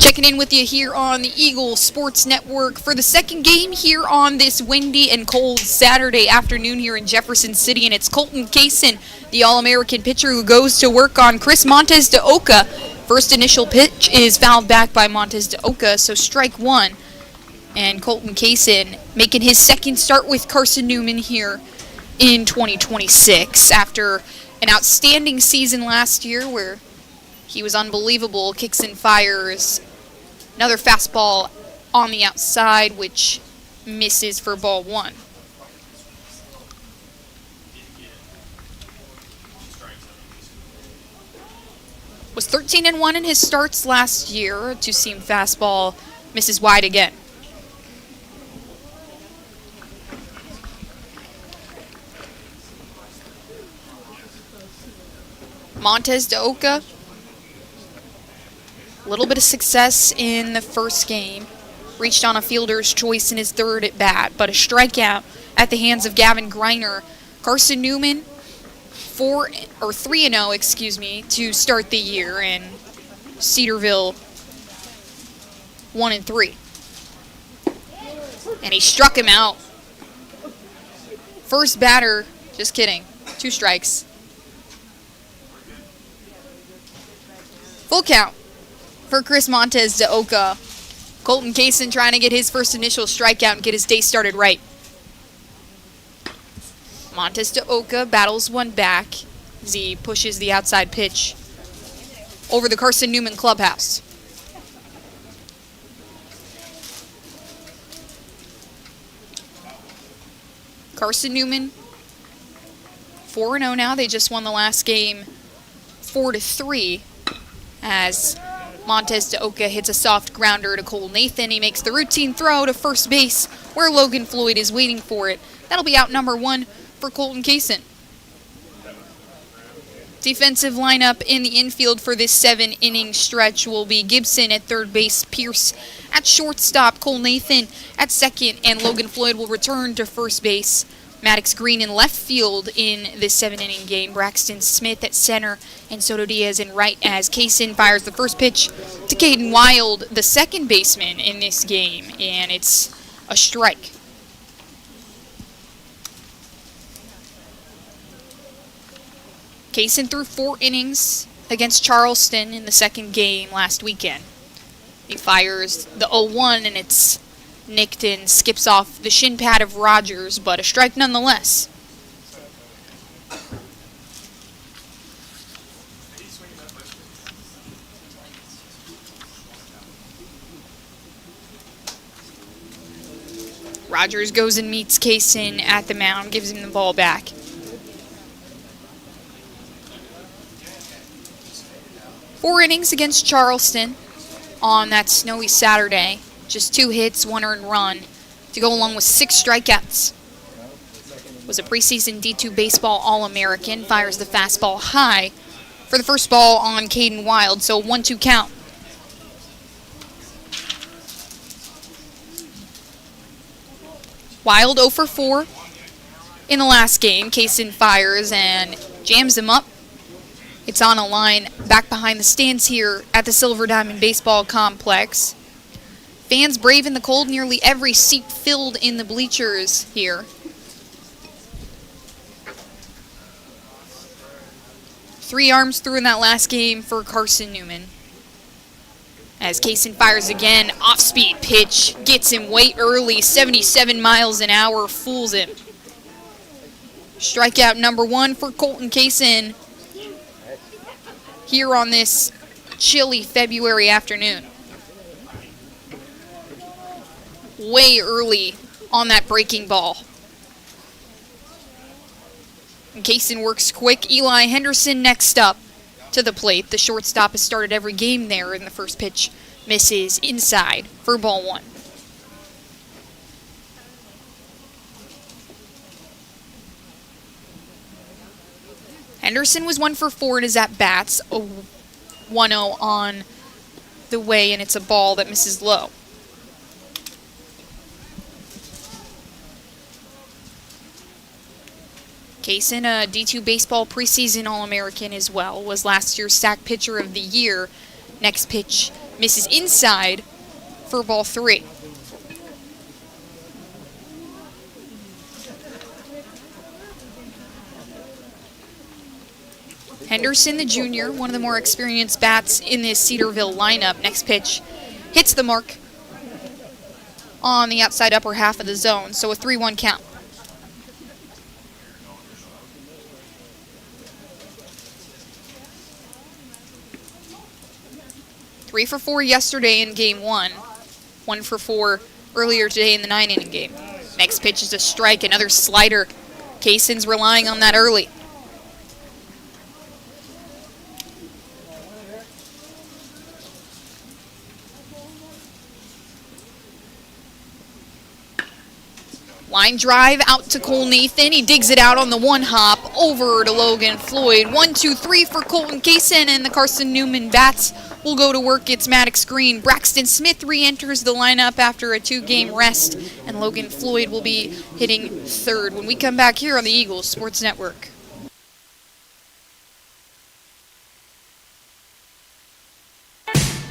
Checking in with you here on the Eagle Sports Network for the second game here on this windy and cold Saturday afternoon here in Jefferson City. And it's Colton Kaysen, the All-American pitcher, who goes to work on Chris Montes de Oca. First initial pitch is fouled back by Montes de Oca, so strike one. And Colton Kaysen making his second start with Carson-Newman here in 2026 after an outstanding season last year where he was unbelievable. Kicks and fires another fastball on the outside, which misses for ball one. Was 13-1 in his starts last year. Two-seam fastball misses wide again. Montes de Oca, a little bit of success in the first game. Reached on a fielder's choice in his third at bat, but a strikeout at the hands of Gavin Greiner. Carson-Newman, 3-0, to start the year, and Cedarville 1-3. And he struck him out. First batter, just kidding, 2 strikes. Full count for Chris Montes de Oca. Colton Kaysen trying to get his first initial strikeout and get his day started right. Montes de Oca battles one back as he pushes the outside pitch over the Carson-Newman clubhouse. Carson-Newman 4-0 now. They just won the last game 4-3 as Montes de Oca hits a soft grounder to Cole Nathan. He makes the routine throw to first base where Logan Floyd is waiting for it. That'll be out number 1 for Colton Kaysen. Defensive lineup in the infield for this 7-inning stretch will be Gibson at third base, Pierce at shortstop, Cole Nathan at second, and Logan Floyd will return to first base. Maddox Green in left field in this 7-inning game. Braxton Smith at center, and Soto Diaz in right as Kaysen fires the first pitch to Caden Wild, the second baseman in this game, and it's a strike. Kaysen threw 4 innings against Charleston in the second game last weekend. He fires the 0-1, and it's nicked and skips off the shin pad of Rogers, but a strike nonetheless. Rogers goes and meets Kaysen at the mound, gives him the ball back. Four innings against Charleston on that snowy Saturday. Just 2 hits, 1 earned run to go along with 6 strikeouts. Was a preseason D2 baseball All-American. Fires the fastball high for the first ball on Caden Wild, so 1-2 count. Wild 0 for 4 in the last game. Kaysen fires and jams him up. It's on a line back behind the stands here at the Silver Diamond Baseball Complex. Fans braving the cold, nearly every seat filled in the bleachers here. Three arms through in that last game for Carson-Newman. As Kaysen fires again, off-speed pitch, gets him way early, 77 miles an hour, fools him. Strikeout number 1 for Colton Kaysen here on this chilly February afternoon. Way early on that breaking ball. And Kaysen works quick. Eli Henderson next up to the plate. The shortstop has started every game there, and the first pitch misses inside for ball 1. Henderson was 1 for 4 in his at-bats. 1-0 on the way, and it's a ball that misses low. Kaysen, a D2 baseball preseason All-American as well, was last year's SAC Pitcher of the Year. Next pitch Misses inside for ball 3. Henderson, the junior, one of the more experienced bats in this Cedarville lineup. Next pitch hits the mark on the outside upper half of the zone, so a 3-1 count. Three for 4 yesterday in game 1. 1 for 4 earlier today in the 9-inning game. Next pitch is a strike, another slider. Kayson's relying on that early. Line drive out to Cole Nathan. He digs it out on the one hop over to Logan Floyd. 1, 2, 3 for Colton Kaysen, and the Carson-Newman bats will go to work. It's Maddox Green. Braxton Smith re-enters the lineup after a 2-game rest, and Logan Floyd will be hitting third when we come back here on the Eagles Sports Network.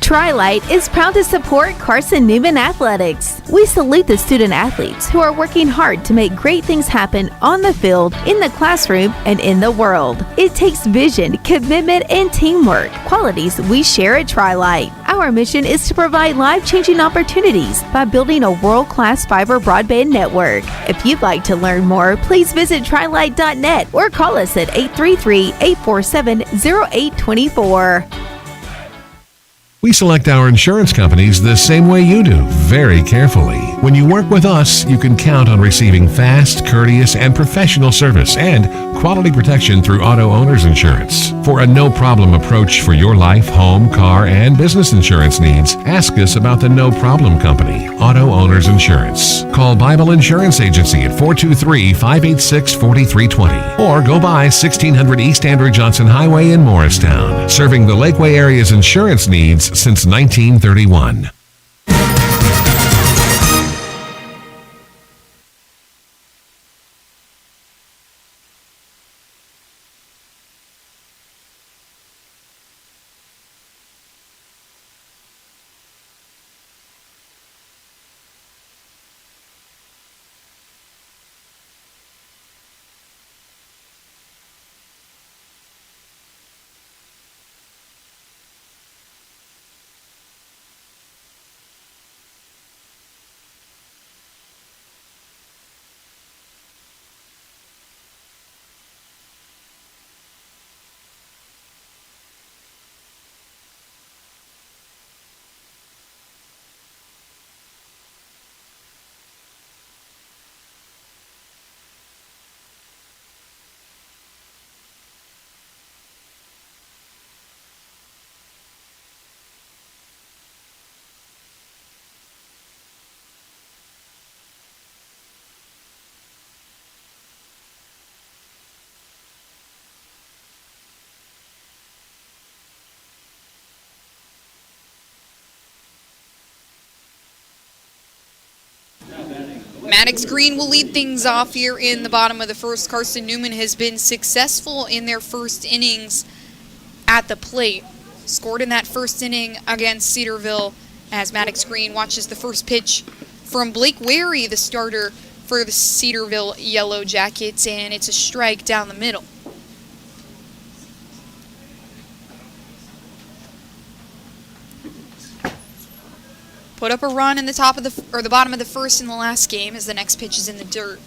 Tri-Lite is proud to support Carson-Newman Athletics. We salute the student athletes who are working hard to make great things happen on the field, in the classroom, and in the world. It takes vision, commitment, and teamwork, qualities we share at Tri-Lite. Our mission is to provide life-changing opportunities by building a world-class fiber broadband network. If you'd like to learn more, please visit trilite.net or call us at 833-847-0824. We select our insurance companies the same way you do, very carefully. When you work with us, you can count on receiving fast, courteous, and professional service and quality protection through Auto Owners Insurance. For a no-problem approach for your life, home, car, and business insurance needs, ask us about the No Problem Company, Auto Owners Insurance. Call Bible Insurance Agency at 423-586-4320 or go by 1600 East Andrew Johnson Highway in Morristown, serving the Lakeway area's insurance needs since 1931. Maddox Green will lead things off here in the bottom of the first. Carson-Newman has been successful in their first innings at the plate. Scored in that first inning against Cedarville as Maddox Green watches the first pitch from Blake Wary, the starter for the Cedarville Yellow Jackets, and it's a strike down the middle. Put up a run in the bottom of the first in the last game as the next pitch is in the dirt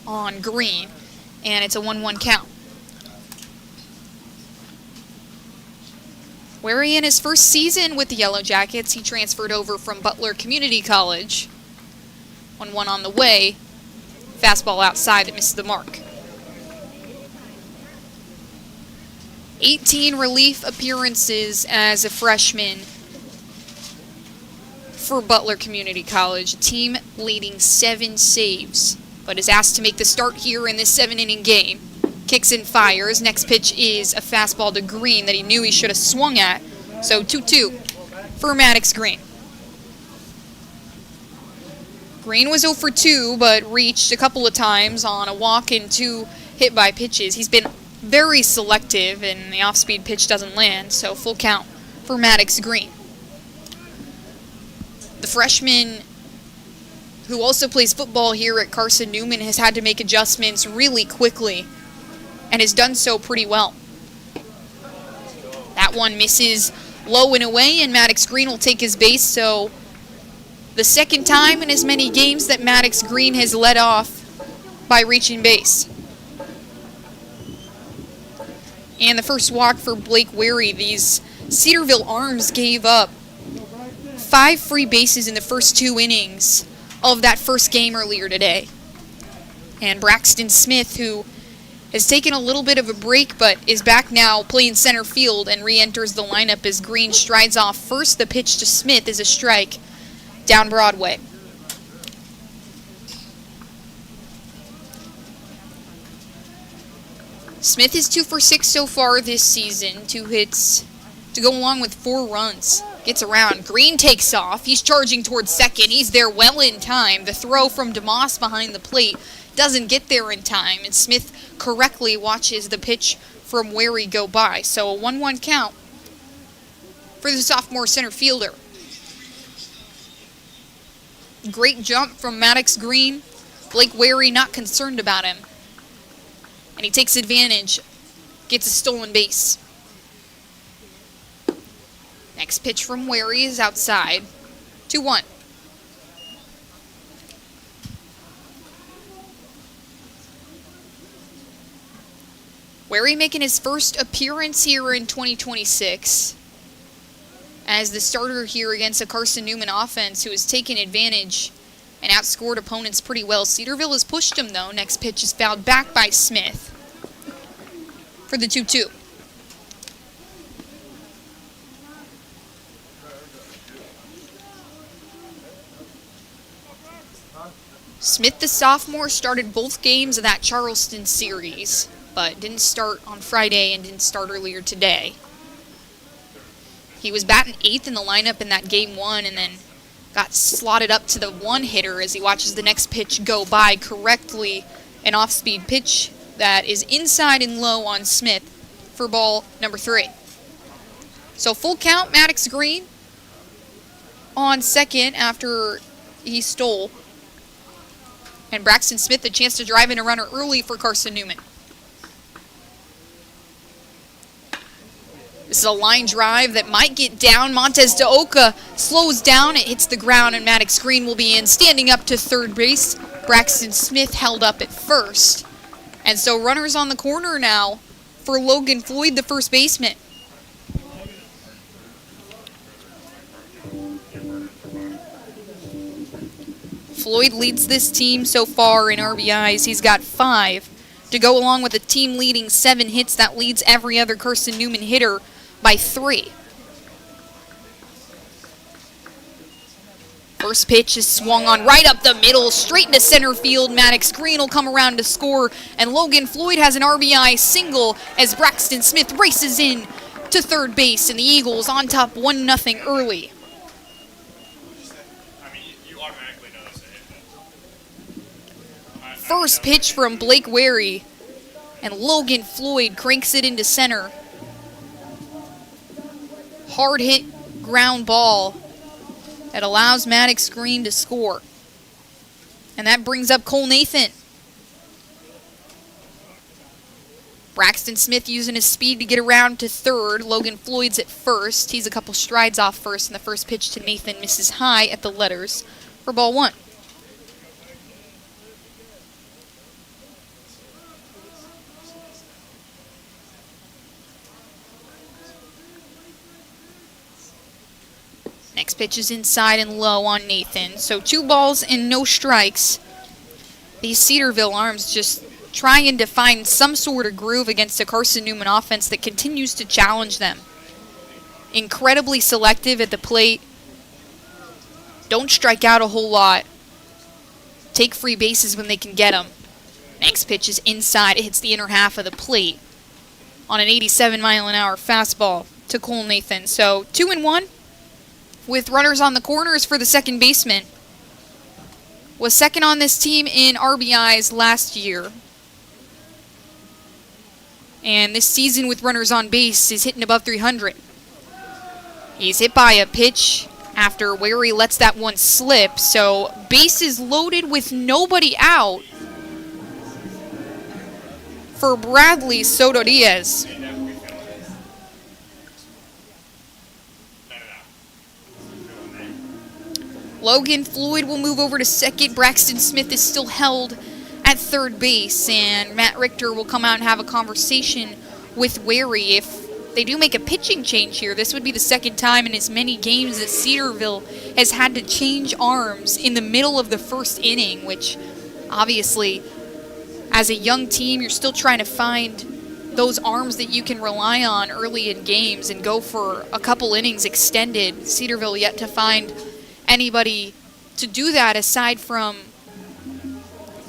on Green, and it's a 1-1 count. Wary in his first season with the Yellow Jackets, he transferred over from Butler Community College. 1-1 on the way. Fastball outside that misses the mark. 18 relief appearances as a freshman for Butler Community College, a team leading 7 saves, but is asked to make the start here in this 7-inning game. Kicks and fires. Next pitch is a fastball to Green that he knew he should have swung at, so 2-2 for Maddox Green. Green was 0 for 2, but reached a couple of times on a walk and 2 hit by pitches. He's been very selective, and the off-speed pitch doesn't land, so full count for Maddox Green. The freshman, who also plays football here at Carson-Newman, has had to make adjustments really quickly and has done so pretty well. That one misses low and away, and Maddox Green will take his base. So the second time in as many games that Maddox Green has led off by reaching base. And the first walk for Blake Wary. These Cedarville Arms gave up 5 free bases in the first 2 innings of that first game earlier today. And Braxton Smith, who has taken a little bit of a break but is back now playing center field and re-enters the lineup as Green strides off first. The pitch to Smith is a strike down Broadway. Smith is 2 for 6 so far this season. 2 hits to go along with 4 runs. Gets around. Green takes off. He's charging towards second. He's there well in time. The throw from DeMoss behind the plate doesn't get there in time, and Smith correctly watches the pitch from Wary go by. So a 1-1 count for the sophomore center fielder. Great jump from Maddox Green. Blake Wary not concerned about him. And he takes advantage, gets a stolen base. Next pitch from Wary is outside. 2-1. Wary making his first appearance here in 2026 as the starter here against a Carson-Newman offense who has taken advantage and outscored opponents pretty well. Cedarville has pushed him, though. Next pitch is fouled back by Smith for the 2-2. Smith, the sophomore, started both games of that Charleston series, but didn't start on Friday and didn't start earlier today. He was batting 8th in the lineup in that game 1 and then got slotted up to the 1 hitter as he watches the next pitch go by correctly. An off-speed pitch that is inside and low on Smith for ball number 3. So full count, Maddox Green on second after he stole. And Braxton Smith a chance to drive in a runner early for Carson-Newman. This is a line drive that might get down. Montez de Oca slows down. It hits the ground, and Maddox Green will be in. Standing up to third base, Braxton Smith held up at first. And so runners on the corner now for Logan Floyd, the first baseman. Floyd leads this team so far in RBIs. He's got 5 to go along with a team-leading 7 hits. That leads every other Carson-Newman hitter by 3. First pitch is swung on right up the middle, straight into center field. Maddox Green will come around to score, and Logan Floyd has an RBI single as Braxton Smith races in to third base, and the Eagles on top 1-0 early. First pitch from Blake Wary, and Logan Floyd cranks it into center. Hard hit ground ball that allows Maddox Green to score. And that brings up Cole Nathan. Braxton Smith using his speed to get around to third. Logan Floyd's at first. He's a couple strides off first, and the first pitch to Nathan misses high at the letters for ball 1. Next pitch is inside and low on Nathan. So 2 balls and no strikes. These Cedarville Arms just trying to find some sort of groove against a Carson-Newman offense that continues to challenge them. Incredibly selective at the plate. Don't strike out a whole lot. Take free bases when they can get them. Next pitch is inside. It hits the inner half of the plate on an 87-mile-an-hour fastball to Cole Nathan. So 2-1. With runners on the corners for the second baseman. Was second on this team in RBIs last year. And this season with runners on base is hitting above 300. He's hit by a pitch after Wary lets that one slip. So bases loaded with nobody out for Bradley Soto Diaz. Logan Floyd will move over to second. Braxton Smith is still held at third base, and Matt Richter will come out and have a conversation with Wary. If they do make a pitching change here, this would be the second time in as many games that Cedarville has had to change arms in the middle of the first inning, which obviously, as a young team, you're still trying to find those arms that you can rely on early in games and go for a couple innings extended. Cedarville yet to find anybody to do that aside from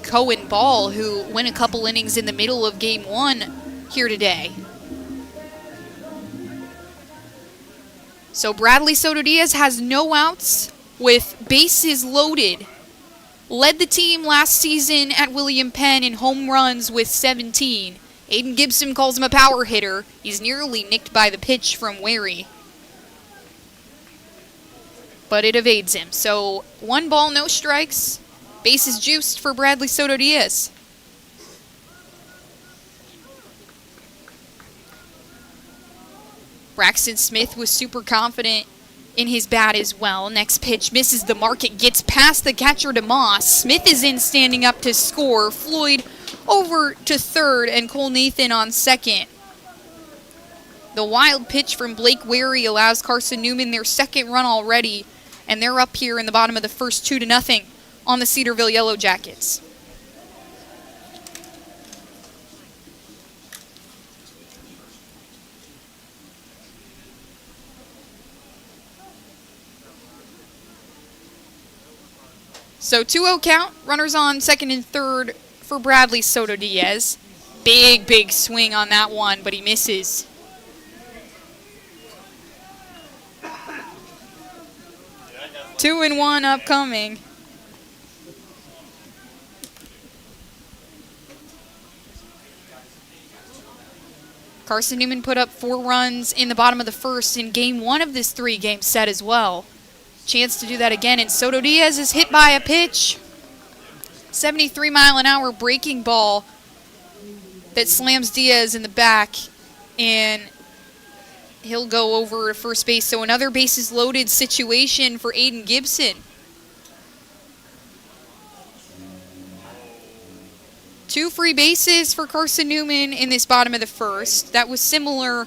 Cohen Ball, who went a couple innings in the middle of game one here today. So Bradley Soto Diaz has no outs with bases loaded. Led the team last season at William Penn in home runs with 17. Aiden Gibson calls him a power hitter. He's nearly nicked by the pitch from Wary, but it evades him. So 1 ball, no strikes. Bases juiced for Bradley Soto Diaz. Braxton Smith was super confident in his bat as well. Next pitch misses the mark. It gets past the catcher DeMoss. Smith is in standing up to score. Floyd over to third and Cole Nathan on second. The wild pitch from Blake Wary allows Carson-Newman their second run already, and they're up here in the bottom of the first 2-0 on the Cedarville Yellow Jackets. So 2-0 count, runners on second and third for Bradley Soto Diaz. Big swing on that one, but he misses. Two and one upcoming. Carson-Newman put up 4 runs in the bottom of the first in game one of this 3-game set as well. Chance to do that again, and Soto Diaz is hit by a pitch. 73-mile-an-hour breaking ball that slams Diaz in the back, and he'll go over to first base. So another bases loaded situation for Aiden Gibson. 2 free bases for Carson-Newman in this bottom of the first. That was similar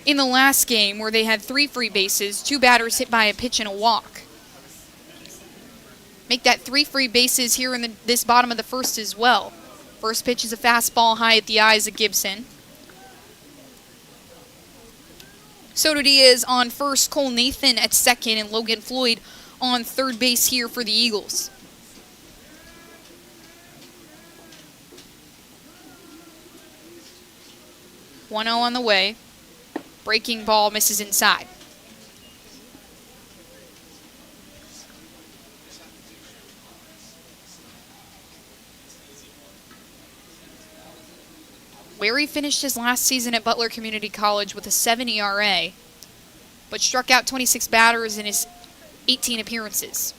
in the last game where they had 3 free bases, 2 batters hit by a pitch and a walk. Make that 3 free bases here in this bottom of the first as well. First pitch is a fastball high at the eyes of Gibson. Soto Diaz on first, Cole Nathan at second, and Logan Floyd on third base here for the Eagles. One 0 on the way. Breaking ball misses inside. Wary finished his last season at Butler Community College with a 7 ERA, but struck out 26 batters in his 18 appearances.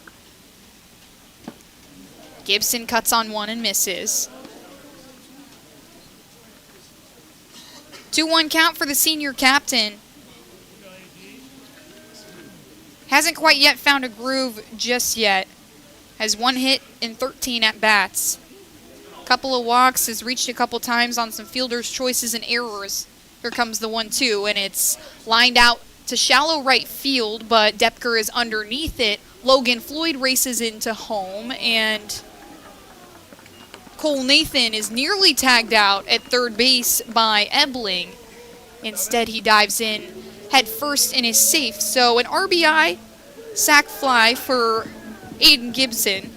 Gibson cuts on one and misses. 2-1 count for the senior captain. Hasn't quite yet found a groove just yet. Has 1 hit in 13 at-bats. Couple of walks, has reached a couple times on some fielders' choices and errors. Here comes the 1-2, and it's lined out to shallow right field, but Depker is underneath it. Logan Floyd races into home, and Cole Nathan is nearly tagged out at third base by Ebling. Instead, he dives in head first and is safe. So an RBI sac fly for Aiden Gibson.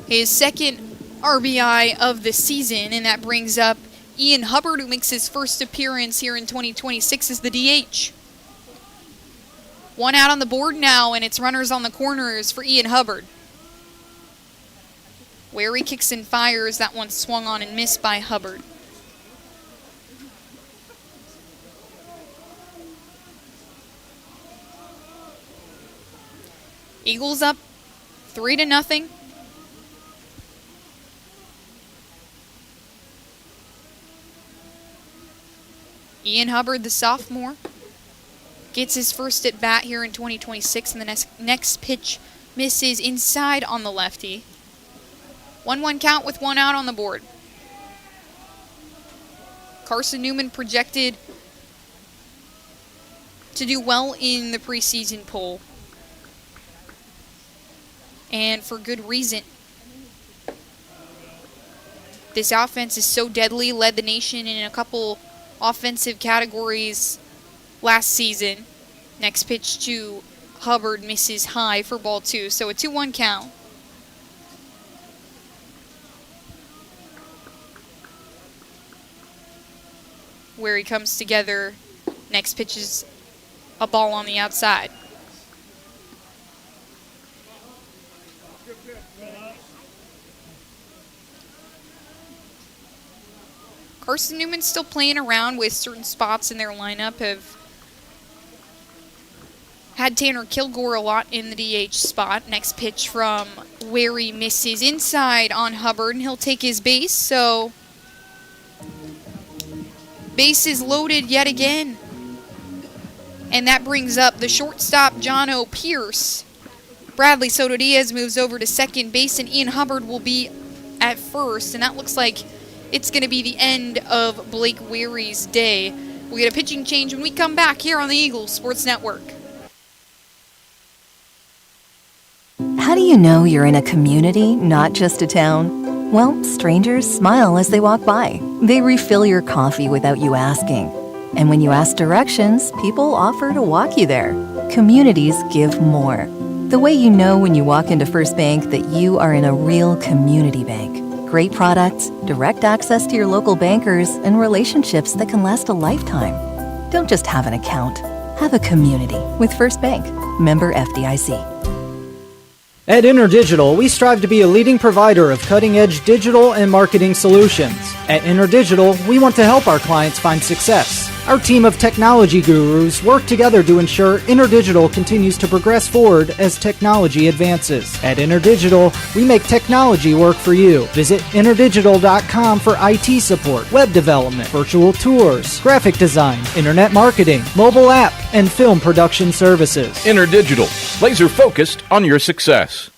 His second RBI of the season, and that brings up Ian Hubbard, who makes his first appearance here in 2026 as the DH. 1 out on the board now, and it's runners on the corners for Ian Hubbard. Wary kicks and fires. That one swung on and missed by Hubbard. Eagles up 3-0. Ian Hubbard, the sophomore, gets his first at bat here in 2026, and the next pitch misses inside on the lefty. 1-1 count with one out on the board. Carson-Newman projected to do well in the preseason poll, and for good reason. This offense is so deadly, led the nation in a couple offensive categories last season. Next pitch to Hubbard misses high for ball 2, so a 2-1 count. Where he comes together, next pitch is a ball on the outside. Carson-Newman still playing around with certain spots in their lineup. Have had Tanner Kilgore a lot in the DH spot. Next pitch from Wary misses inside on Hubbard, and he'll take his base. So base is loaded yet again. And that brings up the shortstop, Jono Pierce. Bradley Soto Diaz moves over to second base, and Ian Hubbard will be at first. And that looks like it's going to be the end of Blake Wary's day. We'll get a pitching change when we come back here on the Eagles Sports Network. How do you know you're in a community, not just a town? Well, strangers smile as they walk by. They refill your coffee without you asking. And when you ask directions, people offer to walk you there. Communities give more. The way you know when you walk into First Bank that you are in a real community bank. Great products, direct access to your local bankers, and relationships that can last a lifetime. Don't just have an account. Have a community with First Bank. Member FDIC. At InterDigital, we strive to be a leading provider of cutting-edge digital and marketing solutions. At InterDigital, we want to help our clients find success. Our team of technology gurus work together to ensure InterDigital continues to progress forward as technology advances. At InterDigital, we make technology work for you. Visit interdigital.com for IT support, web development, virtual tours, graphic design, internet marketing, mobile app, and film production services. InterDigital, laser focused on your success.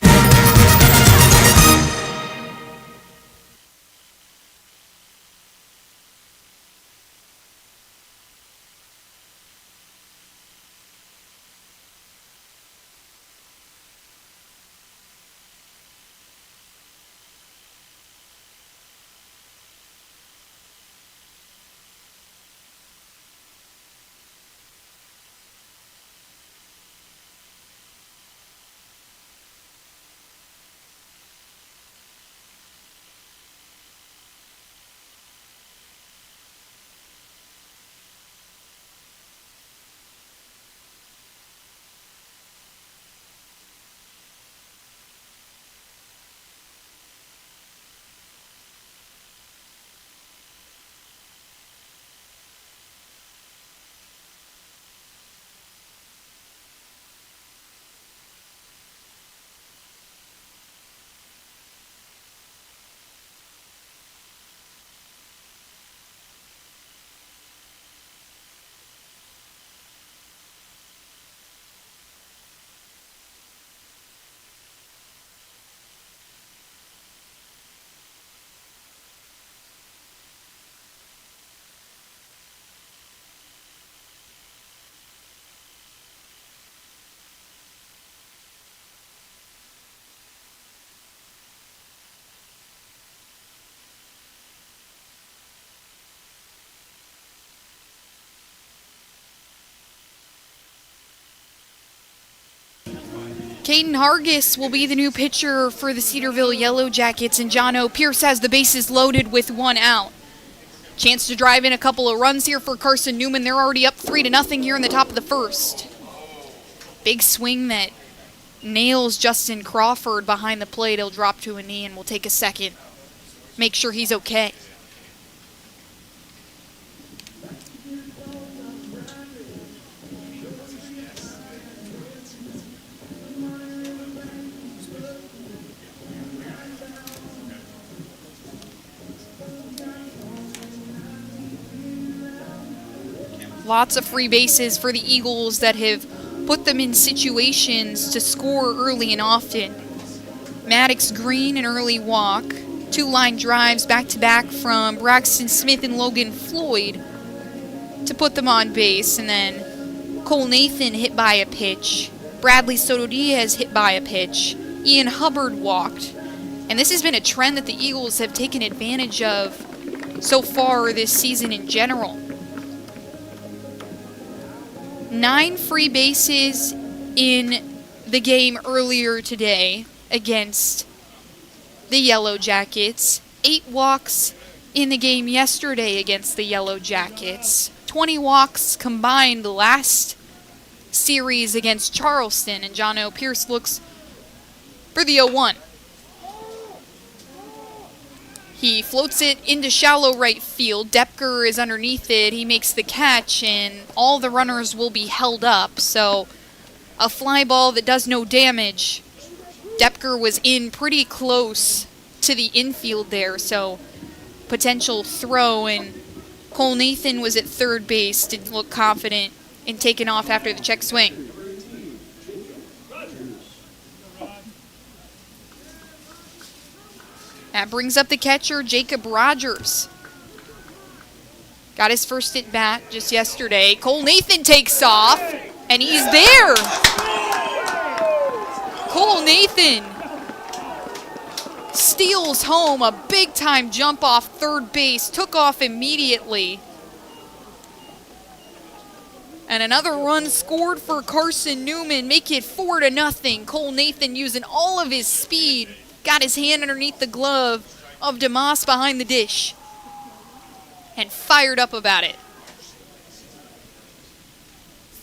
Caden Hargis will be the new pitcher for the Cedarville Yellow Jackets, and Jono Pierce has the bases loaded with one out. Chance to drive in a couple of runs here for Carson-Newman. They're already up 3-0 here in the top of the first. Big swing that nails Justin Crawford behind the plate. He'll drop to a knee and we'll take a second. Make sure he's okay. Lots of free bases for the Eagles that have put them in situations to score early and often. Maddox Green, an early walk. 2 line drives back-to-back from Braxton Smith and Logan Floyd to put them on base. And then Cole Nathan hit by a pitch. Bradley Soto Diaz hit by a pitch. Ian Hubbard walked. And this has been a trend that the Eagles have taken advantage of so far this season in general. 9 free bases in the game earlier today against the Yellow Jackets. 8 walks in the game yesterday against the Yellow Jackets. 20 walks combined last series against Charleston. And John O. Pierce looks for the 0-1. He floats it into shallow right field. Depker is underneath it. He makes the catch, and all the runners will be held up. So a fly ball that does no damage. Depker was in pretty close to the infield there, so potential throw. And Cole Nathan was at third base, didn't look confident in taking off after the check swing. That brings up the catcher, Jacob Rogers. Got his first at bat just yesterday. Cole Nathan takes off, and he's there. Cole Nathan steals home a big-time jump off third base, took off immediately. And another run scored for Carson-Newman, make it 4-0. Cole Nathan using all of his speed. Got his hand underneath the glove of DeMoss behind the dish and fired up about it.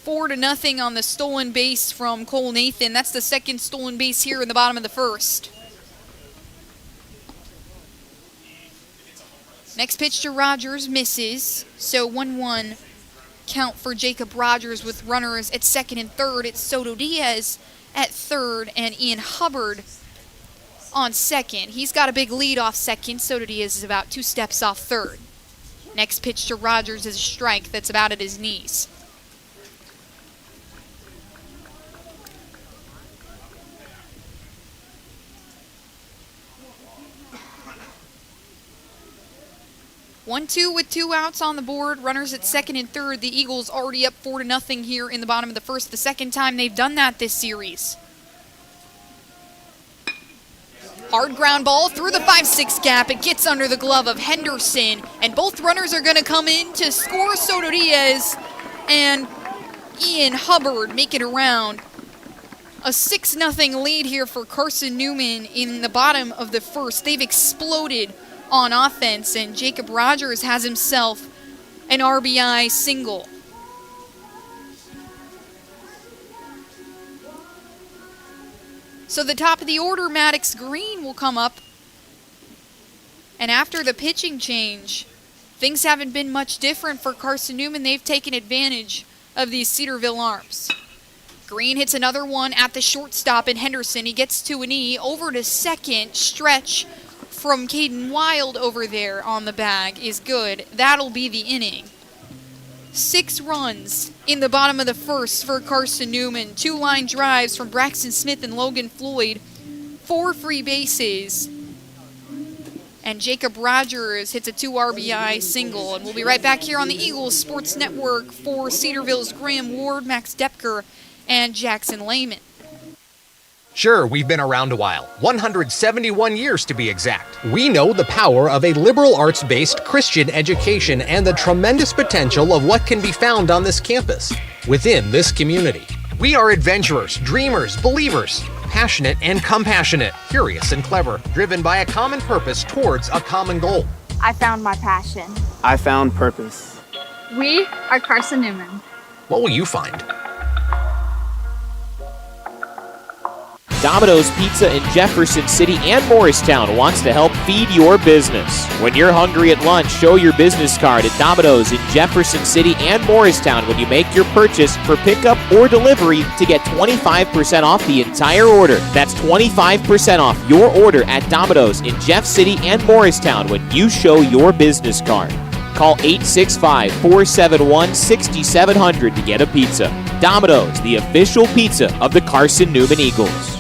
4-0 on the stolen base from Cole Nathan. That's the second stolen base here in the bottom of the first. Next pitch to Rogers misses, so 1-1 count for Jacob Rogers with runners at second and third. It's Soto Diaz at third and Ian Hubbard on second. He's got a big lead off second. Soto Diaz is about 2 steps off third. Next pitch to Rogers is a strike that's about at his knees. One-two with 2 outs on the board. Runners at second and third. The Eagles already up 4-0 here in the bottom of the first. The second time they've done that this series. Hard ground ball through the 5-6 gap. It gets under the glove of Henderson. And both runners are going to come in to score. Soto Diaz and Ian Hubbard make it around. A 6-0 lead here for Carson-Newman in the bottom of the first. They've exploded on offense, and Jacob Rogers has himself an RBI single. So the top of the order, Maddox Green will come up. And after the pitching change, things haven't been much different for Carson-Newman. They've taken advantage of these Cedarville arms. Green hits another one at the shortstop in Henderson. He gets to an E, over to second, stretch from Caden Wild over there on the bag is good. That'll be the inning. 6 runs in the bottom of the first for Carson-Newman. 2 line drives from Braxton Smith and Logan Floyd. 4 free bases. And Jacob Rogers hits a 2 RBI single. And we'll be right back here on the Eagles Sports Network for Cedarville's Graham Ward, Max Depker, and Jackson Lehman. Sure, we've been around a while, 171 years to be exact. We know the power of a liberal arts-based Christian education and the tremendous potential of what can be found on this campus, within this community. We are adventurers, dreamers, believers, passionate and compassionate, curious and clever, driven by a common purpose towards a common goal. I found my passion. I found purpose. We are Carson-Newman. What will you find? Domino's Pizza in Jefferson City and Morristown wants to help feed your business. When you're hungry at lunch, show your business card at Domino's in Jefferson City and Morristown when you make your purchase for pickup or delivery to get 25% off the entire order. That's 25% off your order at Domino's in Jeff City and Morristown when you show your business card. Call 865-471-6700 to get a pizza. Domino's, the official pizza of the Carson-Newman Eagles.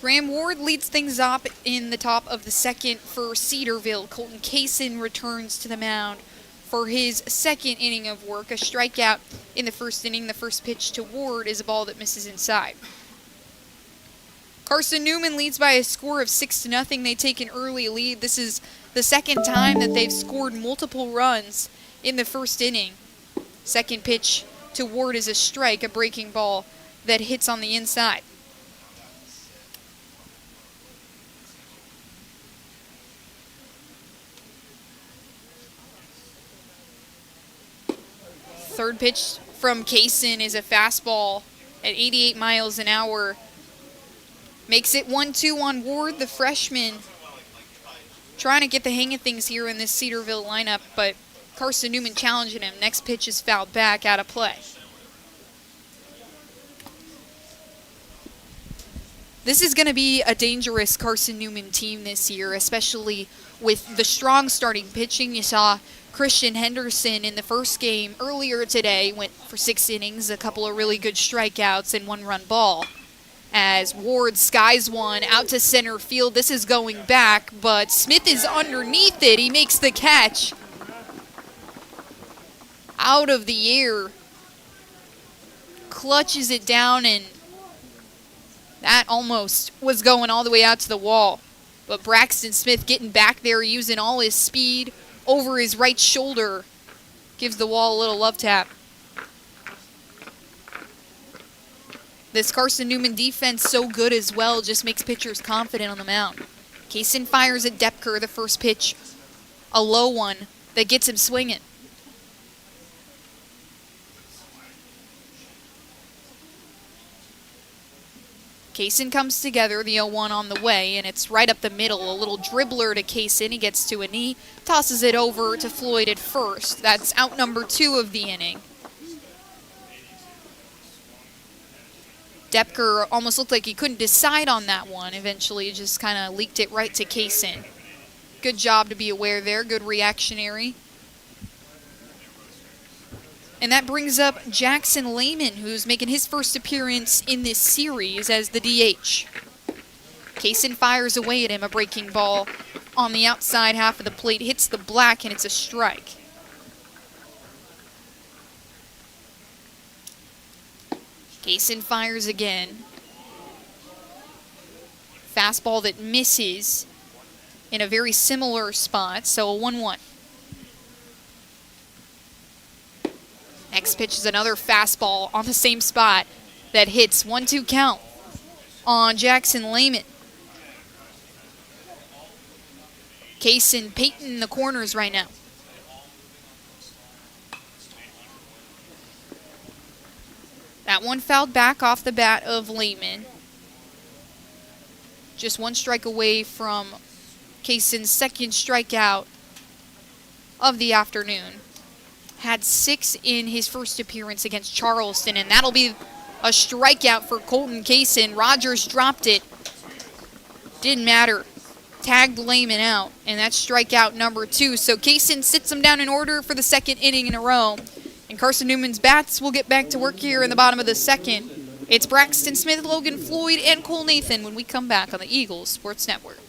Graham Ward leads things up in the top of the second for Cedarville. Colton Kaysen returns to the mound for his second inning of work. A strikeout in the first inning. The first pitch to Ward is a ball that misses inside. Carson-Newman leads by a score of 6-0. They take an early lead. This is the second time that they've scored multiple runs in the first inning. Second pitch to Ward is a strike, a breaking ball that hits on the inside. Third pitch from Kaysen is a fastball at 88 miles an hour. Makes it 1-2 on Ward, the freshman. Trying to get the hang of things here in this Cedarville lineup, but Carson-Newman challenging him. Next pitch is fouled back, out of play. This is going to be a dangerous Carson-Newman team this year, especially with the strong starting pitching. You saw Christian Henderson in the first game earlier today went for 6 innings, a couple of really good strikeouts and 1-run ball. As Ward skies one out to center field. This is going back, but Smith is underneath it. He makes the catch. Out of the air. Clutches it down, and that almost was going all the way out to the wall. But Braxton Smith getting back there, using all his speed over his right shoulder. Gives the wall a little love tap. This Carson-Newman defense so good as well, just makes pitchers confident on the mound. Kaysen fires at Depker, the first pitch. A low one that gets him swinging. Kaysen comes together, the 0-1 on the way, and it's right up the middle. A little dribbler to Kaysen. He gets to a knee, tosses it over to Floyd at first. That's out number 2 of the inning. Depker almost looked like he couldn't decide on that one. Eventually, just kind of leaked it right to Kaysen. Good job to be aware there. Good reactionary. And that brings up Jackson Lehman, who's making his first appearance in this series as the DH. Kaysen fires away at him, a breaking ball on the outside half of the plate. Hits the black, and it's a strike. Kaysen fires again. Fastball that misses in a very similar spot, so a 1-1. Next pitch is another fastball on the same spot that hits. 1-2 count on Jackson Lehman. Kaysen painting the corners right now. That one fouled back off the bat of Lehman. Just one strike away from Kaysen's second strikeout of the afternoon. Had 6 in his first appearance against Charleston, and that'll be a strikeout for Colton Kaysen. Rogers dropped it. Didn't matter. Tagged Lehman out, and that's strikeout number 2. So Kaysen sits him down in order for the second inning in a row. And Carson-Newman's bats will get back to work here in the bottom of the second. It's Braxton Smith, Logan Floyd, and Cole Nathan when we come back on the Eagles Sports Network.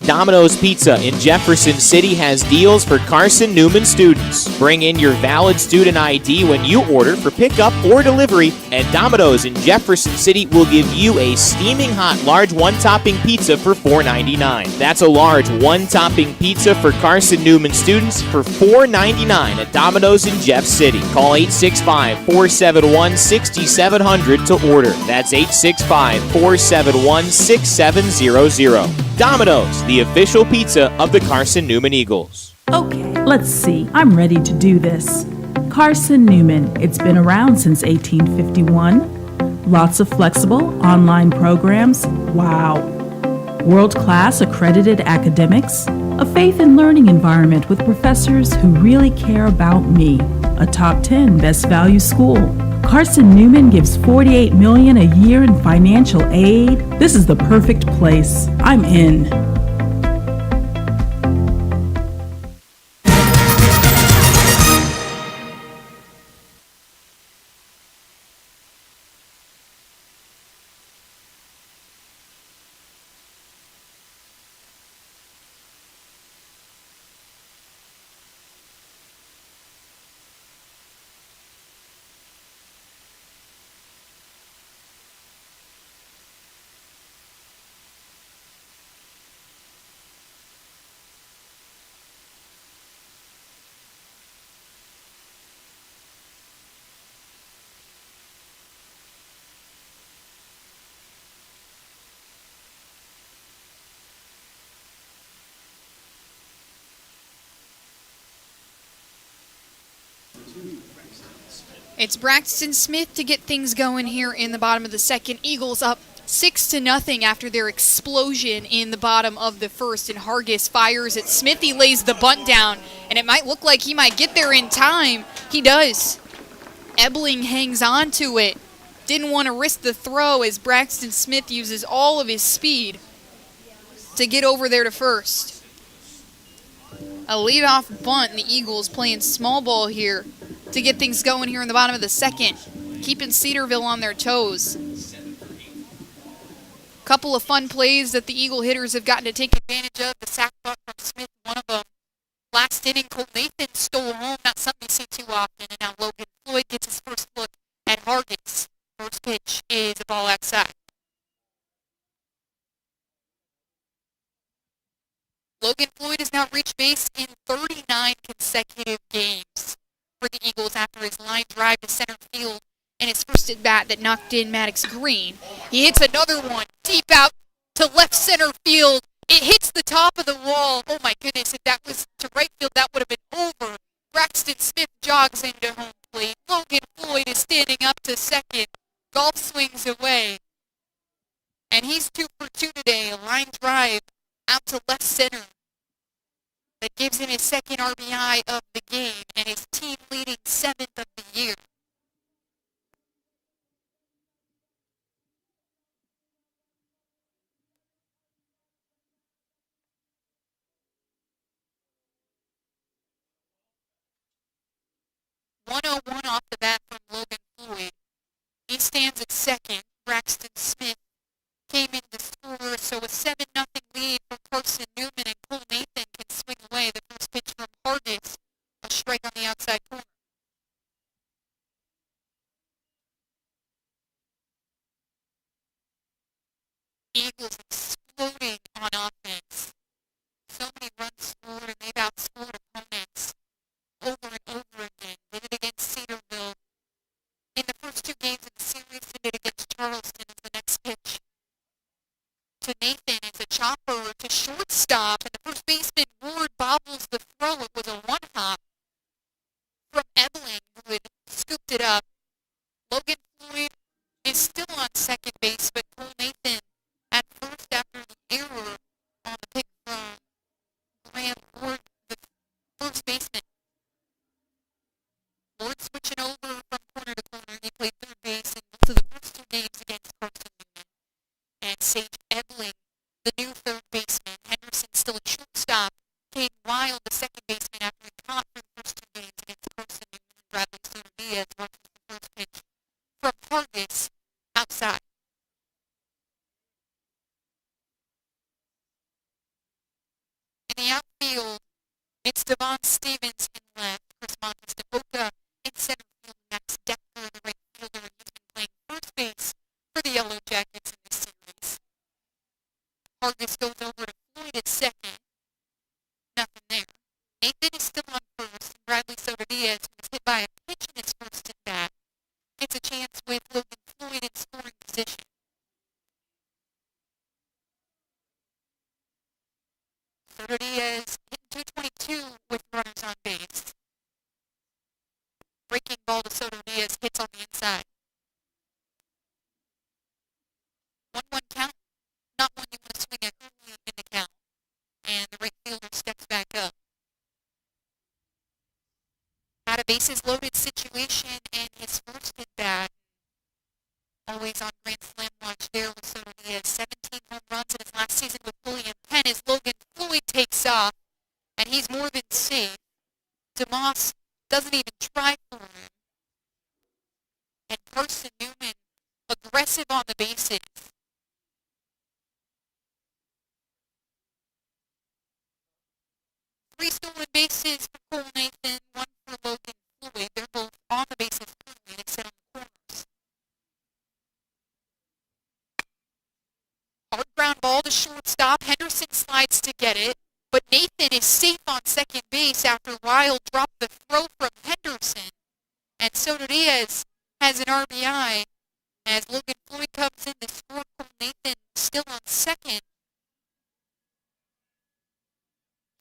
Domino's Pizza in Jefferson City has deals for Carson-Newman students. Bring in your valid student ID when you order for pickup or delivery, and Domino's in Jefferson City will give you a steaming hot large one-topping pizza for $4.99. That's a large one-topping pizza for Carson-Newman students for $4.99 at Domino's in Jeff City. Call 865-471-6700 to order. That's 865-471-6700. Domino's, the official pizza of the Carson-Newman Eagles. Okay, let's see. I'm ready to do this. Carson-Newman. It's been around since 1851. Lots of flexible online programs. Wow. World-class accredited academics. A faith and learning environment with professors who really care about me. A top 10 best value school. Carson-Newman gives $48 million a year in financial aid. This is the perfect place. I'm in. It's Braxton Smith to get things going here in the bottom of the second. Eagles up 6-0 after their explosion in the bottom of the first, and Hargis fires at Smith. He lays the bunt down, and it might look like he might get there in time. He does. Ebling hangs on to it. Didn't want to risk the throw as Braxton Smith uses all of his speed to get over there to first. A leadoff bunt, and the Eagles playing small ball here to get things going here in the bottom of the second, keeping Cedarville on their toes. Couple of fun plays that the Eagle hitters have gotten to take advantage of. The sac bunt from Smith, one of them. Last inning, Cole Nathan stole home, not something you see too often, and now Logan Floyd gets his first look at Hargis. First pitch is a ball outside. Logan Floyd has now reached base in 39 consecutive games for the Eagles after his line drive to center field and his first at bat that knocked in Maddox Green. He hits another one deep out to left center field. It hits the top of the wall. Oh my goodness, if that was to right field, that would have been over. Braxton Smith jogs into home plate. Logan Floyd is standing up to second. Golf swings away. And he's 2 for 2 today. A line drive out to left center that gives him his second RBI of the game and his team leading 7th of the year. .101 off the bat from Logan Floyd. He stands at second. Braxton Smith came in to score, so a 7-0 lead for Carson-Newman, and Cole Nathan can swing away. The first pitch from Hargis, a strike on the outside corner. Eagles exploding on offense. So many runs scored, and they've outscored opponents over and over again. Did it against Cedarville in the first 2 games of the series, and did it against Charleston as the next pitch to Nathan. It's a chopper to shortstop, and the first baseman Ward bobbles the throw. It was a one-hop from Ebling, who had scooped it up. Logan Floyd is still on second base, but Cole Nathan at first after the error on the pick from Graham Ward, the first baseman. Ward switching over from corner to corner. He played third base in most of the first 2 games against Carson-Newman. And Sage Ebling, the new third baseman. Henderson still at shortstop. Cade Wild, the second baseman, after he caught for the first 2 games against Carson-Newman. And Bradley Cedarville watches the first pitch from Hargis outside. In the outfield, it's Devon Stevens in left, Chris Montes de Boca in center field, Max Decker, the right fielder, and he's been playing first base for the Yellow Jackets in this series. Hargis goes over to Floyd at second. Nothing there. Nathan is still on first, and Bradley Soto Diaz, who was hit by a pitch in his first at bat, gets a chance with Logan Floyd in scoring position. ball to Soto Diaz, hits on the inside. 1-1 count, not one you want to swing at early in the count. And the right fielder steps back up. Had a bases loaded situation in his first at bat. Always on Grand Slam watch there with Soto Diaz. 17 home runs in his last season with William Penn as Logan Floyd takes off, and he's more than safe. DeMoss doesn't even try for him. And Carson-Newman aggressive on the bases. 3 stolen bases for Cole Nathan, 1 for Logan Floyd. They're both on the bases currently, they sit on the corners. Hard ground ball to shortstop. Henderson slides to get it, but Nathan is safe on second base after Wild dropped the throw from Henderson. And Soto Diaz has an RBI as Logan Floyd comes in to score. Cole Nathan still on second.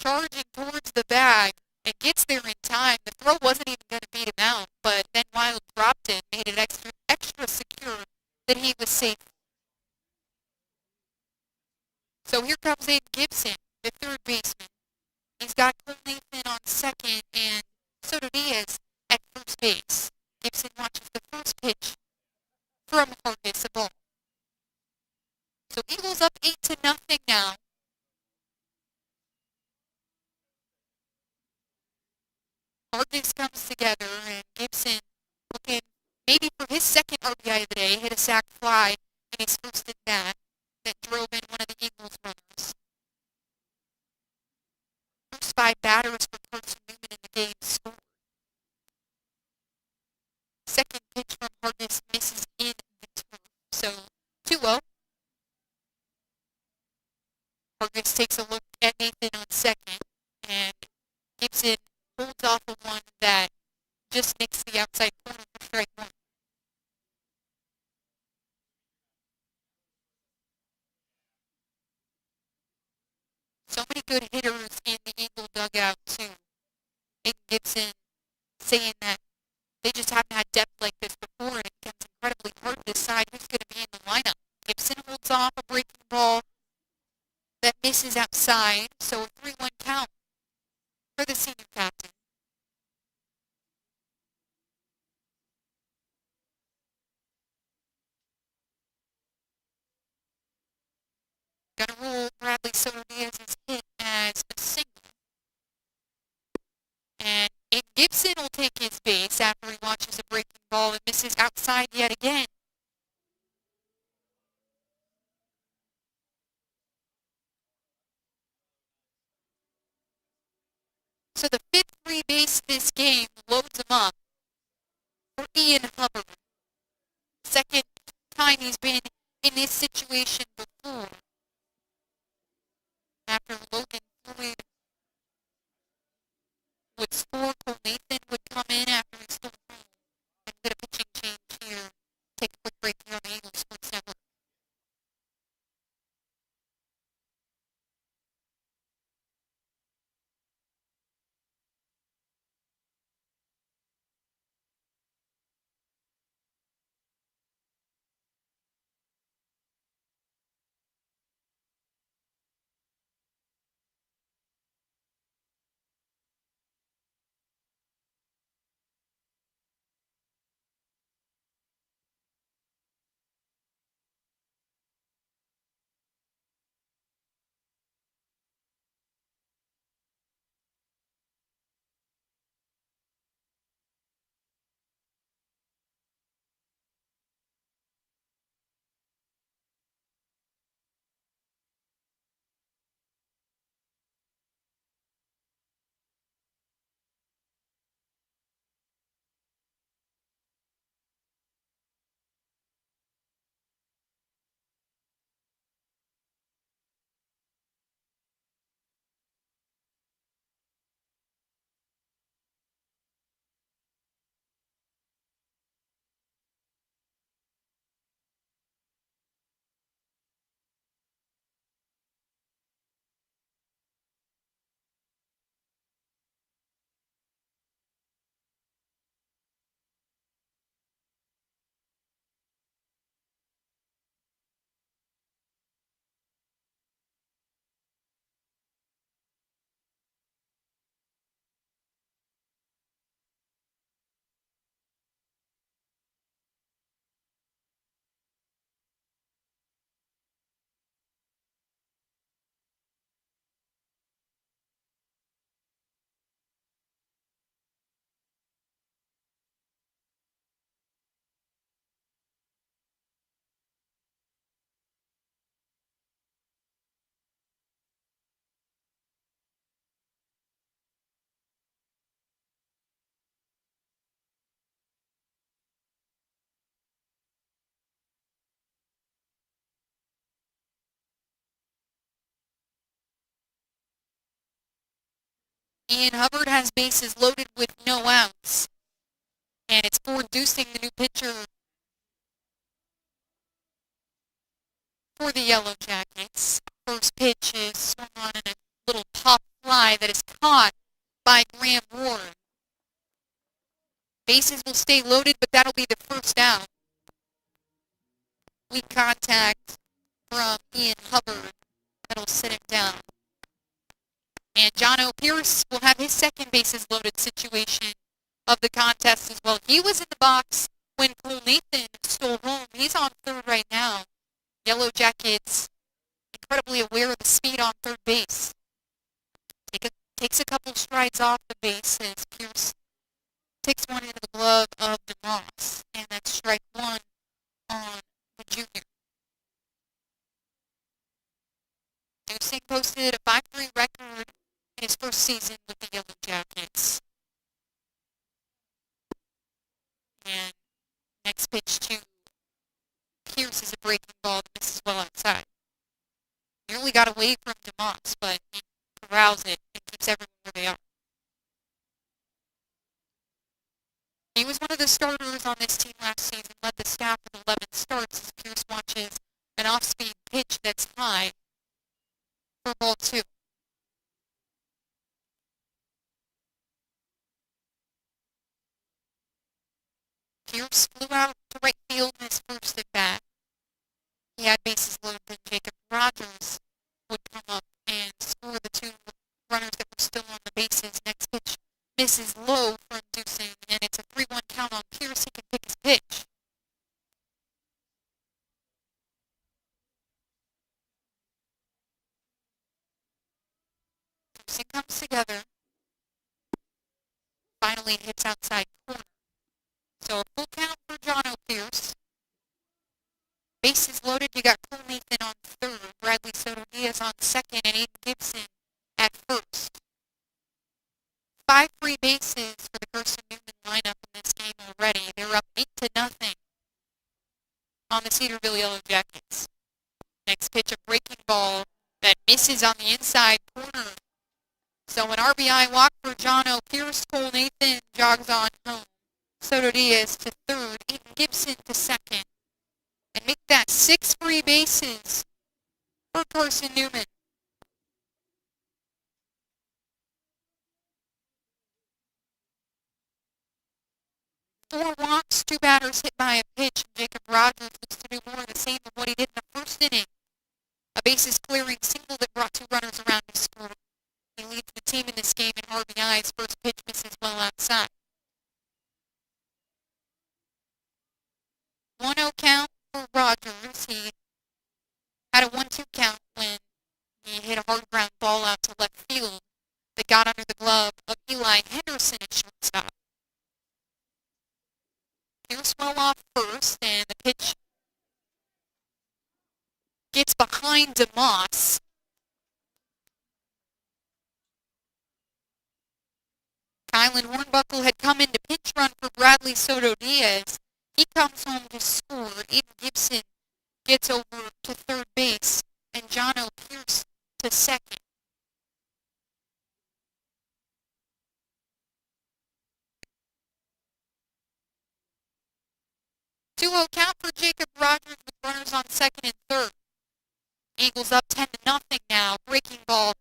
Charging towards the bag and gets there in time. The throw wasn't even going to beat him out, but then Wild dropped it, made it extra secure that he was safe. So here comes Aiden Gibson, the third baseman. He's got Cole Nathan on second and Soto Diaz at first base. Gibson watches the first pitch from Hargis, a ball. So Eagles up 8-0 now. Hargis comes together and Gibson looking maybe for his second RBI of the day, hit a sac fly in his first at bat that drove in one of the Eagles' runners. First 5 batters for Carson-Newman in the game scored. Second pitch from Hargis misses in the turf. So 2-0. Hargis takes a look at Nathan on second, and Gibson holds off of one that just nicks the outside corner for strike 1. So many good hitters in the Eagle dugout, too. Aiden Gibson saying that they just haven't had depth like this before, and it becomes incredibly hard to decide who's going to be in the lineup. Gibson holds off a breaking ball that misses outside, so a 3-1 count for the senior captain. Gonna rule Bradley Soto Diaz's hit as a single. And Aiden Gibson will take his base after he watches a breaking ball and misses outside yet again. So the 5th free base this game loads him up for Ian Hubbard. Second time he's been in this situation before. After Logan Floyd would score, Cole Nathan would come in after he stole home and get a pitching change here. Take a quick break here on the Eagles Sports Network. Ian Hubbard has bases loaded with no outs. And it's Ford Dusing, the new pitcher for the Yellow Jackets. First pitch is swung on in a little pop fly that is caught by Graham Ward. Bases will stay loaded, but that'll be the first out. Weak contact from Ian Hubbard. That'll sit him down. And John O'Pierce will have his second bases loaded situation of the contest as well. He was in the box when Cole Nathan stole home. He's on third right now. Yellow Jackets incredibly aware of the speed on third base. Takes a couple strides off the base as Pierce takes one into the glove of DeMoss. And that's strike one on the junior. Dusing posted a 5-3 record in his first season with the Yellow Jackets. And next pitch to Pierce is a breaking ball that misses well outside. Nearly got away from DeMoss, but he corrals it and keeps everyone where they are. He was one of the starters on this team last season, led the staff with 11 starts as Pierce watches an off-speed pitch that's high for ball 2. Pierce flew out to right field in his first at bat. He had bases loaded, then Jacob Rogers would come up and score the 2 runners that were still on the bases. Next pitch misses low from Dusing, and it's a 3-1 count on Pierce. He can pick his pitch. Dusing comes together. Finally hits outside corner. So a full count for John O'Pierce. Bases loaded, you got Cole Nathan on third, Bradley Soto Diaz on second, and Aiden Gibson at first. 5 free bases for the Carson-Newman lineup in this game already. They're up 8-0 on the Cedarville Yellow Jackets. Next pitch, a breaking ball that misses on the inside corner. So an RBI walk for John O'Pierce. Cole Nathan jogs on home. Soto Diaz to third, Aiden Gibson to second. And make that 6 free bases for Carson-Newman. Four walks, 2 batters hit by a pitch. Jacob Rogers looks to do more of the same of what he did in the first inning. A bases clearing single that brought 2 runners around to score. He leads the team in this game in RBIs. First pitch misses well outside. 1-0 count for Rogers. He had a 1-2 count when he hit a hard ground ball out to left field that got under the glove of Eli Henderson at shortstop. Pierce well off first, and the pitch gets behind DeMoss. Kylan Hornbuckle had come in to pitch run for Bradley Soto Diaz. He comes home to score. Aiden Gibson gets over to third base, and John O'Pierce to second. 2-0 count for Jacob Rogers with runners on second and third. Eagles up 10-0 now. Breaking ball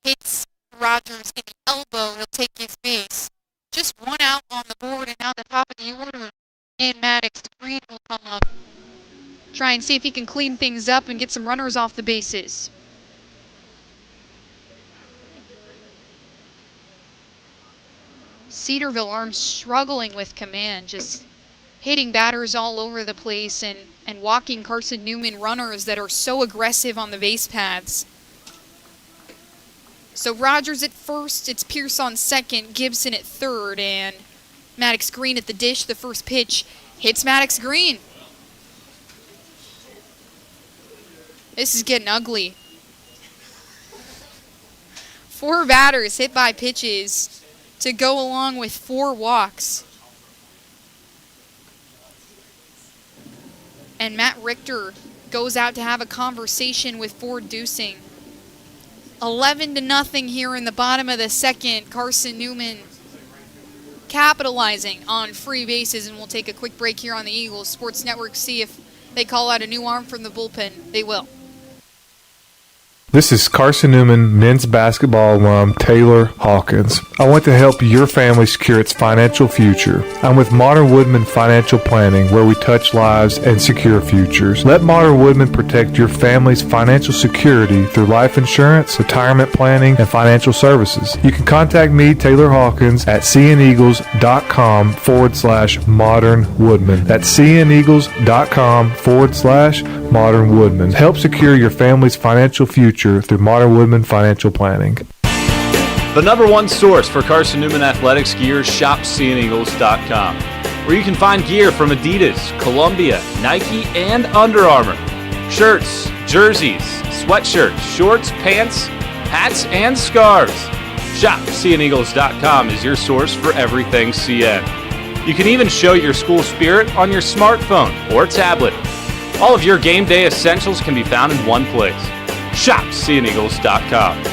hits Rogers in the elbow. He'll take his base. Just 1 out on the board, and now the top of the order. And Maddox Reed will come up. Try and see if he can clean things up and get some runners off the bases. Cedarville arms struggling with command, just hitting batters all over the place and walking Carson-Newman runners that are so aggressive on the base paths. So Rogers at first, it's Pierce on second, Gibson at third, and Maddox Green at the dish. The first pitch hits Maddox Green. This is getting ugly. 4 batters hit by pitches to go along with 4 walks. And Matt Richter goes out to have a conversation with Ford Dusing. 11-0 here in the bottom of the second. Carson-Newman capitalizing on free bases, and we'll take a quick break here on the Eagles Sports Network, see if they call out a new arm from the bullpen. They will. This is Carson-Newman men's basketball alum Taylor Hawkins. I want to help your family secure its financial future. I'm with Modern Woodman Financial Planning, where we touch lives and secure futures. Let Modern Woodman protect your family's financial security through life insurance, retirement planning, and financial services. You can contact me, Taylor Hawkins, at cneagles.com/Modern Woodman. That's cneagles.com/Modern Woodman. Help secure your family's financial future through Modern Woodman Financial Planning. The number one source for Carson-Newman athletics gear is shopseeandeagles.com, where you can find gear from Adidas, Columbia, Nike, and Under Armour. Shirts, jerseys, sweatshirts, shorts, pants, hats, and scarves. Shopseeandeagles.com is your source for everything CN. You can even show your school spirit on your smartphone or tablet. All of your game day essentials can be found in one place. ShopSeeAndEagles.com.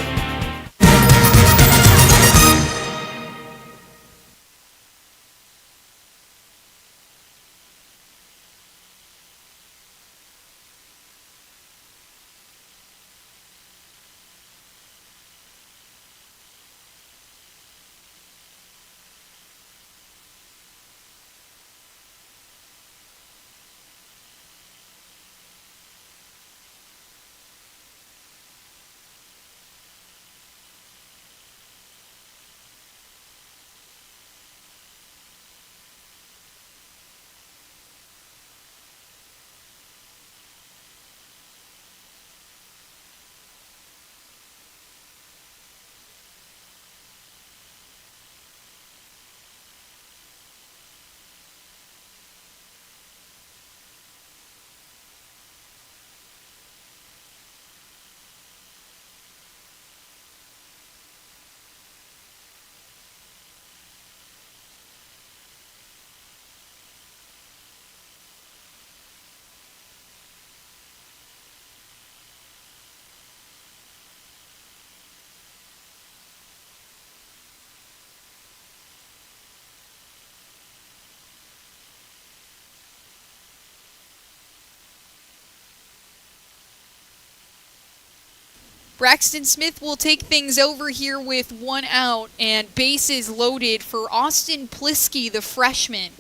Braxton Smith will take things over here with one out and bases loaded for Austin Plisky, the freshman.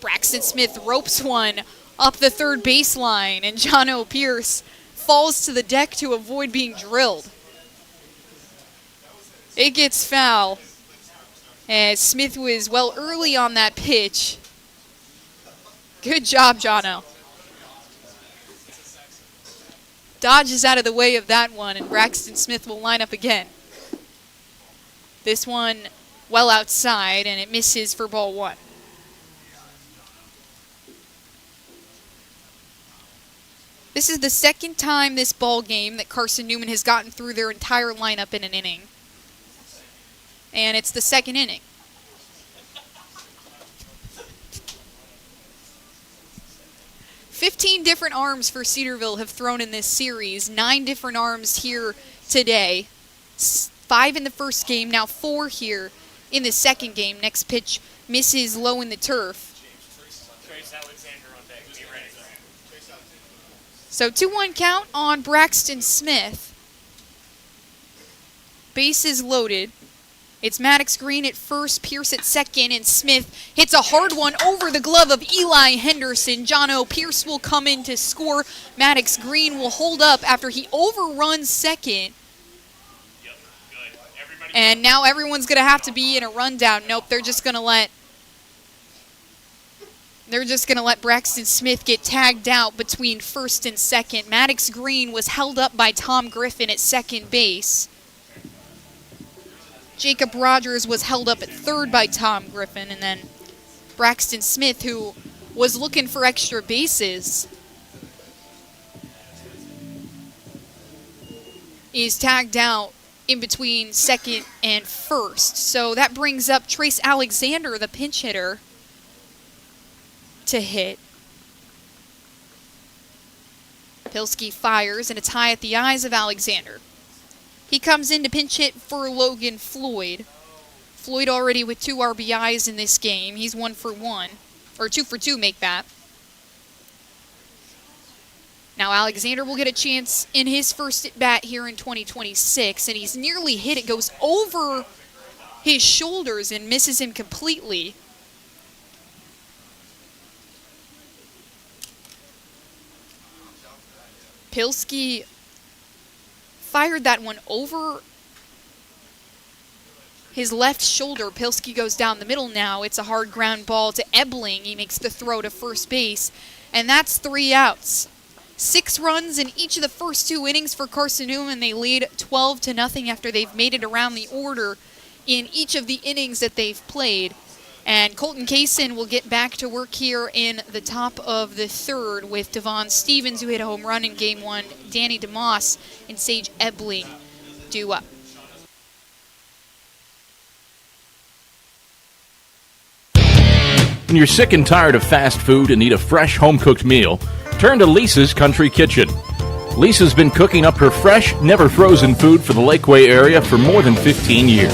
Braxton Smith ropes one up the third baseline, and Jono Pierce falls to the deck to avoid being drilled. It gets foul as Smith was well early on that pitch. Good job, Jono. Dodges out of the way of that one, and Braxton Smith will line up again. This one well outside, and it misses for ball one. This is the second time this ball game that Carson-Newman has gotten through their entire lineup in an inning. And it's the second inning. "15 different arms for Cedarville have thrown in this series. 9 different arms here today. 5 in the first game, now 4 here in the second game. Next pitch misses low in the turf. So 2-1 count on Braxton Smith. Bases loaded. It's Maddox Green at first, Pierce at second, and Smith hits a hard one over the glove of Eli Henderson. Jono Pierce will come in to score. Maddox Green will hold up after he overruns second. And now everyone's going to have to be in a rundown. Nope, they're just going to let Braxton Smith get tagged out between first and second. Maddox Green was held up by Tom Griffin at second base. Jacob Rogers was held up at third by Tom Griffin, and then Braxton Smith, who was looking for extra bases, is tagged out in between second and first. So that brings up Trace Alexander, the pinch hitter, to hit. Pilski fires, and it's high at the eyes of Alexander. He comes in to pinch hit for Logan Floyd. Floyd already with 2 RBIs in this game. He's 1 for 1, or 2 for 2 make that. Now Alexander will get a chance in his first at bat here in 2026, and he's nearly hit. It goes over his shoulders and misses him completely. Pilski fired that one over his left shoulder. Pilski goes down the middle now. It's a hard ground ball to Ebling. He makes the throw to first base, and that's 3 outs. 6 runs in each of the first 2 innings for Carson-Newman. They lead 12-0 after they've made it around the order in each of the innings that they've played. And Colton Kaysen will get back to work here in the top of the 3rd with Devon Stevens, who hit a home run in Game 1, Danny DeMoss, and Sage Ebling due up. When you're sick and tired of fast food and need a fresh home-cooked meal, turn to Lisa's Country Kitchen. Lisa's been cooking up her fresh, never-frozen food for the Lakeway area for more than 15 years.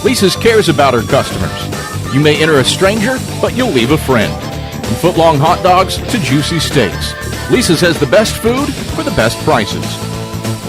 Lisa's cares about her customers. You may enter a stranger, but you'll leave a friend. From foot-long hot dogs to juicy steaks, Lisa's has the best food for the best prices.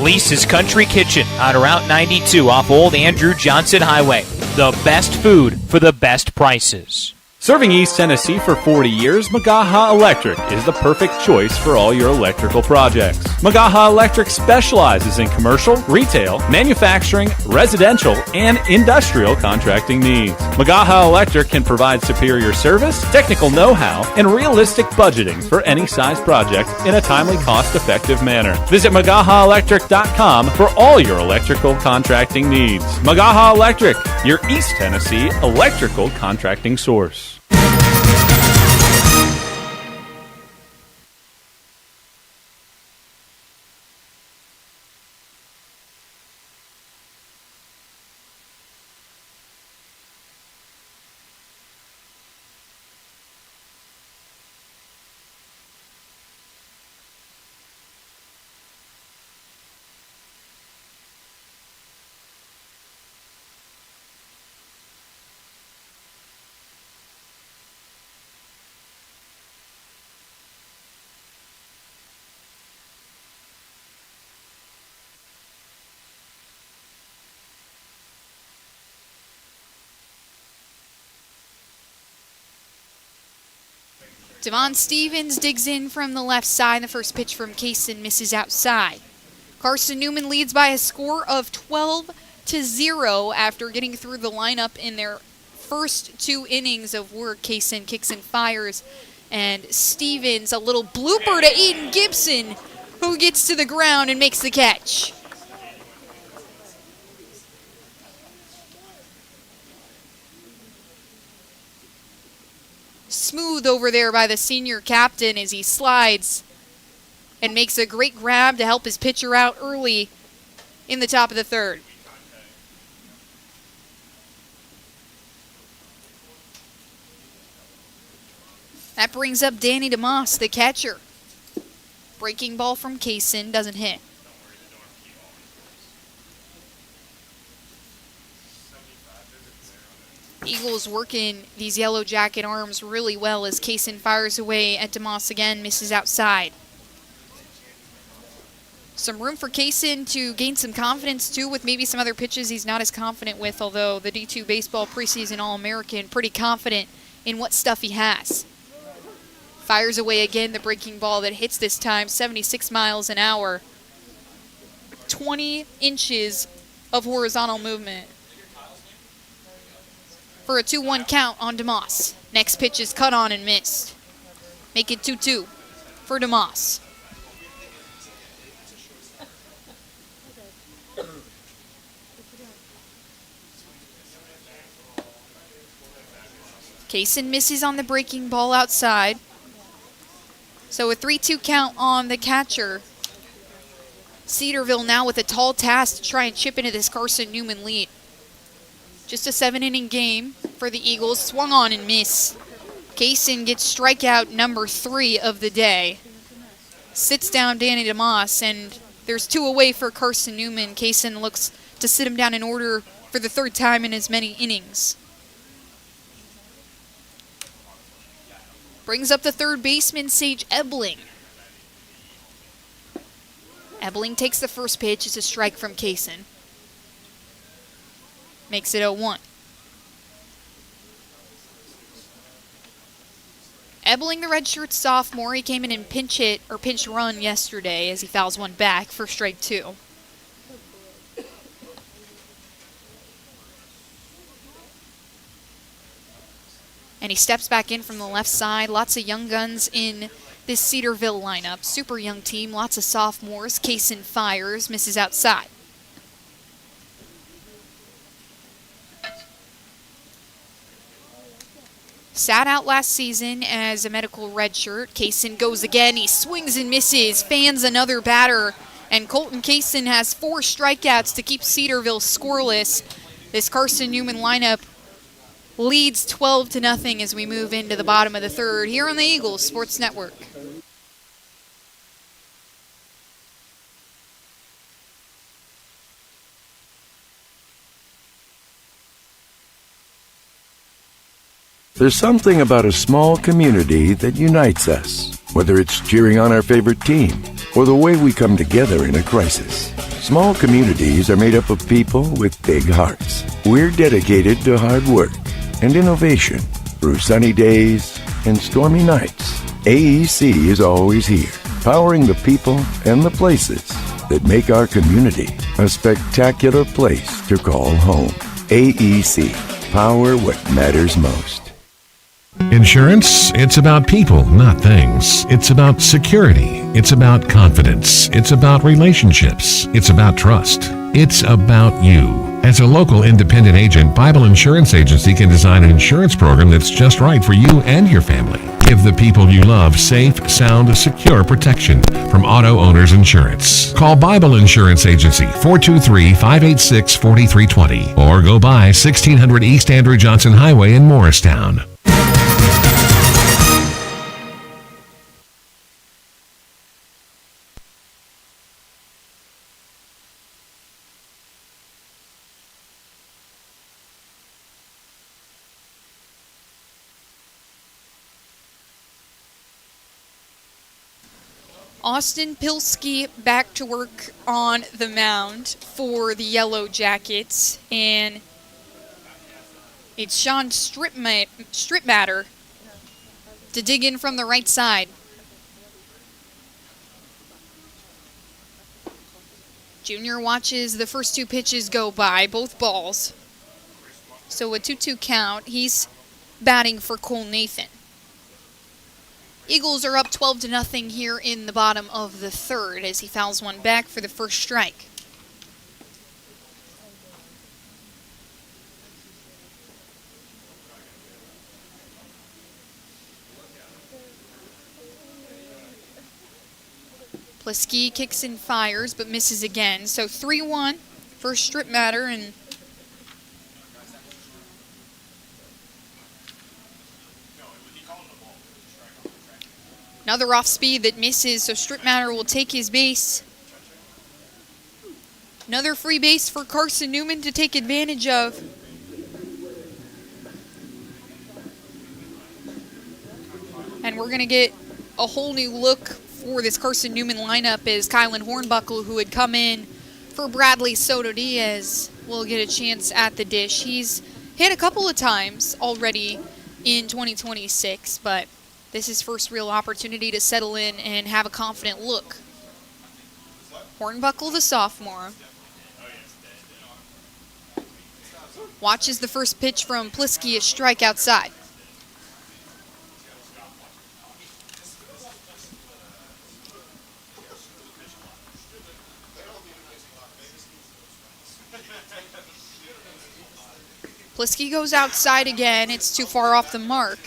Lisa's Country Kitchen on Route 92 off Old Andrew Johnson Highway. The best food for the best prices. Serving East Tennessee for 40 years, Magaha Electric is the perfect choice for all your electrical projects. Magaha Electric specializes in commercial, retail, manufacturing, residential, and industrial contracting needs. Magaha Electric can provide superior service, technical know-how, and realistic budgeting for any size project in a timely, cost-effective manner. Visit MagahaElectric.com for all your electrical contracting needs. Magaha Electric, your East Tennessee electrical contracting source. Devon Stevens digs in from the left side. The first pitch from Kaysen misses outside. Carson-Newman leads by a score of 12-0 after getting through the lineup in their first 2 innings of work. Kaysen kicks and fires, and Stevens, a little blooper to Eden Gibson, who gets to the ground and makes the catch. Smooth over there by the senior captain as he slides and makes a great grab to help his pitcher out early in the top of the 3rd. That brings up Danny DeMoss, the catcher. Breaking ball from Kaysen, doesn't hit. Eagles working these Yellow Jacket arms really well as Kaysen fires away at DeMoss again, misses outside. Some room for Kaysen to gain some confidence too with maybe some other pitches he's not as confident with, although the D2 Baseball preseason All-American pretty confident in what stuff he has. Fires away again the breaking ball that hits this time 76 miles an hour. 20 inches of horizontal movement. For a 2-1 count on DeMoss. Next pitch is cut on and missed. Make it 2-2 for DeMoss. Kaysen misses on the breaking ball outside. So a 3-2 count on the catcher. Cedarville now with a tall task to try and chip into this Carson-Newman lead. Just a 7-inning game for the Eagles. Swung on and miss. Kaysen gets strikeout number 3 of the day. Sits down Danny DeMoss, and there's 2 away for Carson-Newman. Kaysen looks to sit him down in order for the 3rd time in as many innings. Brings up the 3rd baseman, Sage Ebling. Ebling takes the first pitch. It's a strike from Kaysen. Makes it 0-1. Ebling, the redshirt sophomore, he came in and pinch run yesterday as he fouls one back for strike 2. And he steps back in from the left side. Lots of young guns in this Cedarville lineup. Super young team, lots of sophomores. Kaysen fires, misses outside. Sat out last season as a medical redshirt. Kaysen goes again. He swings and misses, fans another batter, and Colton Kaysen has 4 strikeouts to keep Cedarville scoreless. This Carson-Newman lineup leads 12-0 as we move into the bottom of the 3rd here on the Eagles Sports Network. There's something about a small community that unites us, whether it's cheering on our favorite team or the way we come together in a crisis. Small communities are made up of people with big hearts. We're dedicated to hard work and innovation through sunny days and stormy nights. AEC is always here, powering the people and the places that make our community a spectacular place to call home. AEC, power what matters most. Insurance, it's about people, not things. It's about security. It's about confidence. It's about relationships. It's about trust. It's about you. As a local independent agent, Bible Insurance Agency can design an insurance program that's just right for you and your family. Give the people you love safe, sound, secure protection from Auto Owners Insurance. Call Bible Insurance Agency 423-586-4320 or go by 1600 East Andrew Johnson Highway in Morristown. Austin Pilsky back to work on the mound for the Yellow Jackets, and it's Sean Stripmatter to dig in from the right side. Junior watches the first 2 pitches go by, both balls. So a 2-2 count. He's batting for Cole Nathan. Eagles are up 12-0 here in the bottom of the 3rd as he fouls one back for the first strike. Plisky kicks and fires but misses again. So 3-1 for Stripmatter, and another off speed that misses, so Stripmatter will take his base. Another free base for Carson-Newman to take advantage of. And we're going to get a whole new look for this Carson-Newman lineup as Kylan Hornbuckle, who had come in for Bradley Soto Diaz, will get a chance at the dish. He's hit a couple of times already in 2026, but this is first real opportunity to settle in and have a confident look. Hornbuckle, the sophomore, watches the first pitch from Plisky, a strike outside. Plisky goes outside again. It's too far off the mark.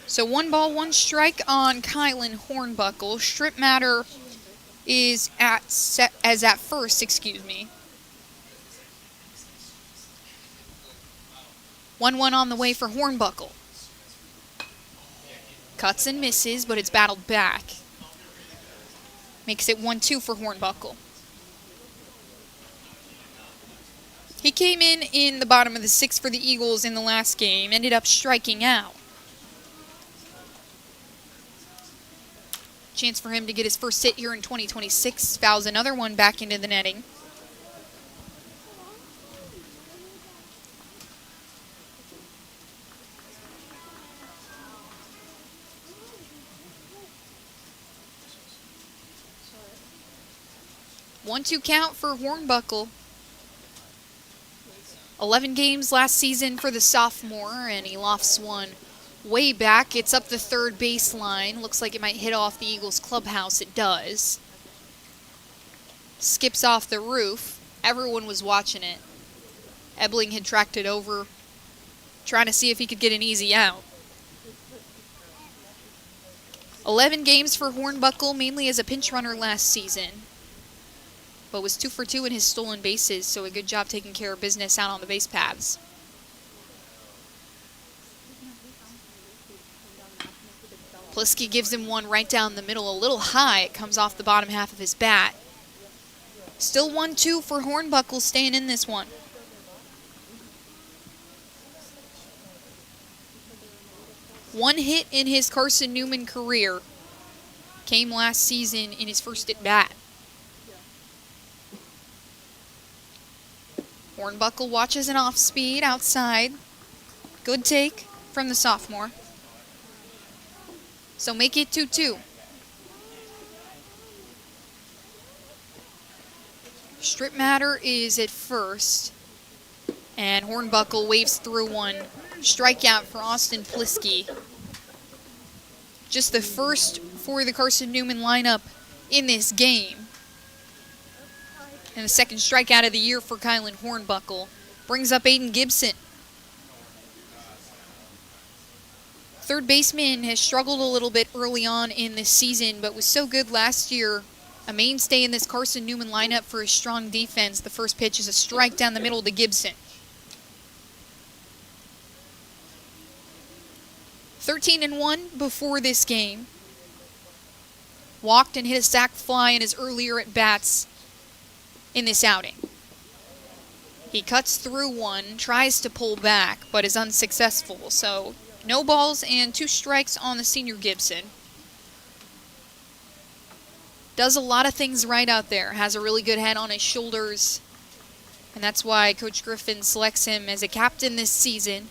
So 1 ball, 1 strike on Kylan Hornbuckle. Stripmatter is at first, excuse me. 1-1 on the way for Hornbuckle. Cuts and misses, but it's battled back. Makes it 1-2 for Hornbuckle. He came in the bottom of the sixth for the Eagles in the last game, ended up striking out. Chance for him to get his first hit here in 2026. Fouls another one back into the netting. One-two count for Hornbuckle. 11 games last season for the sophomore, and he lofts one way back. It's up the third baseline. Looks like it might hit off the Eagles clubhouse. It does. Skips off the roof. Everyone was watching it. Ebling had tracked it over, trying to see if he could get an easy out. 11 games for Hornbuckle, mainly as a pinch runner last season, but was 2 for 2 in his stolen bases, so a good job taking care of business out on the base paths. Plisky gives him one right down the middle, a little high. It comes off the bottom half of his bat. Still 1-2 for Hornbuckle, staying in this one. One hit in his Carson-Newman career came last season in his first at bat. Hornbuckle watches an off-speed outside. Good take from the sophomore. So make it 2-2. Strip Matter is at first, and Hornbuckle waves through one. Strikeout for Austin Plisky. Just the first for the Carson-Newman lineup in this game. And the second strikeout of the year for Kylan Hornbuckle. Brings up Aiden Gibson. Third baseman has struggled a little bit early on in this season, but was so good last year. A mainstay in this Carson-Newman lineup for his strong defense. The first pitch is a strike down the middle to Gibson. 13-1 before this game. Walked and hit a sac fly in his earlier at-bats in this outing. He cuts through one, tries to pull back, but is unsuccessful. So no balls and 2 strikes on the senior Gibson. Does a lot of things right out there. Has a really good head on his shoulders. And that's why Coach Griffin selects him as a captain this season.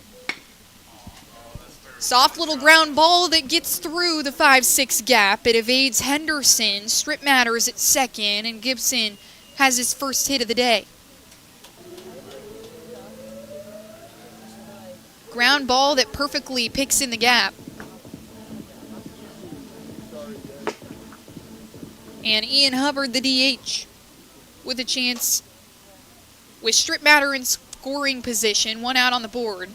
Soft little ground ball that gets through the 5-6 gap. It evades Henderson. Strip Matters at second, and Gibson has his first hit of the day. Ground ball that perfectly picks in the gap. And Ian Hubbard, the DH, with a chance with Strip Matter in scoring position. One out on the board.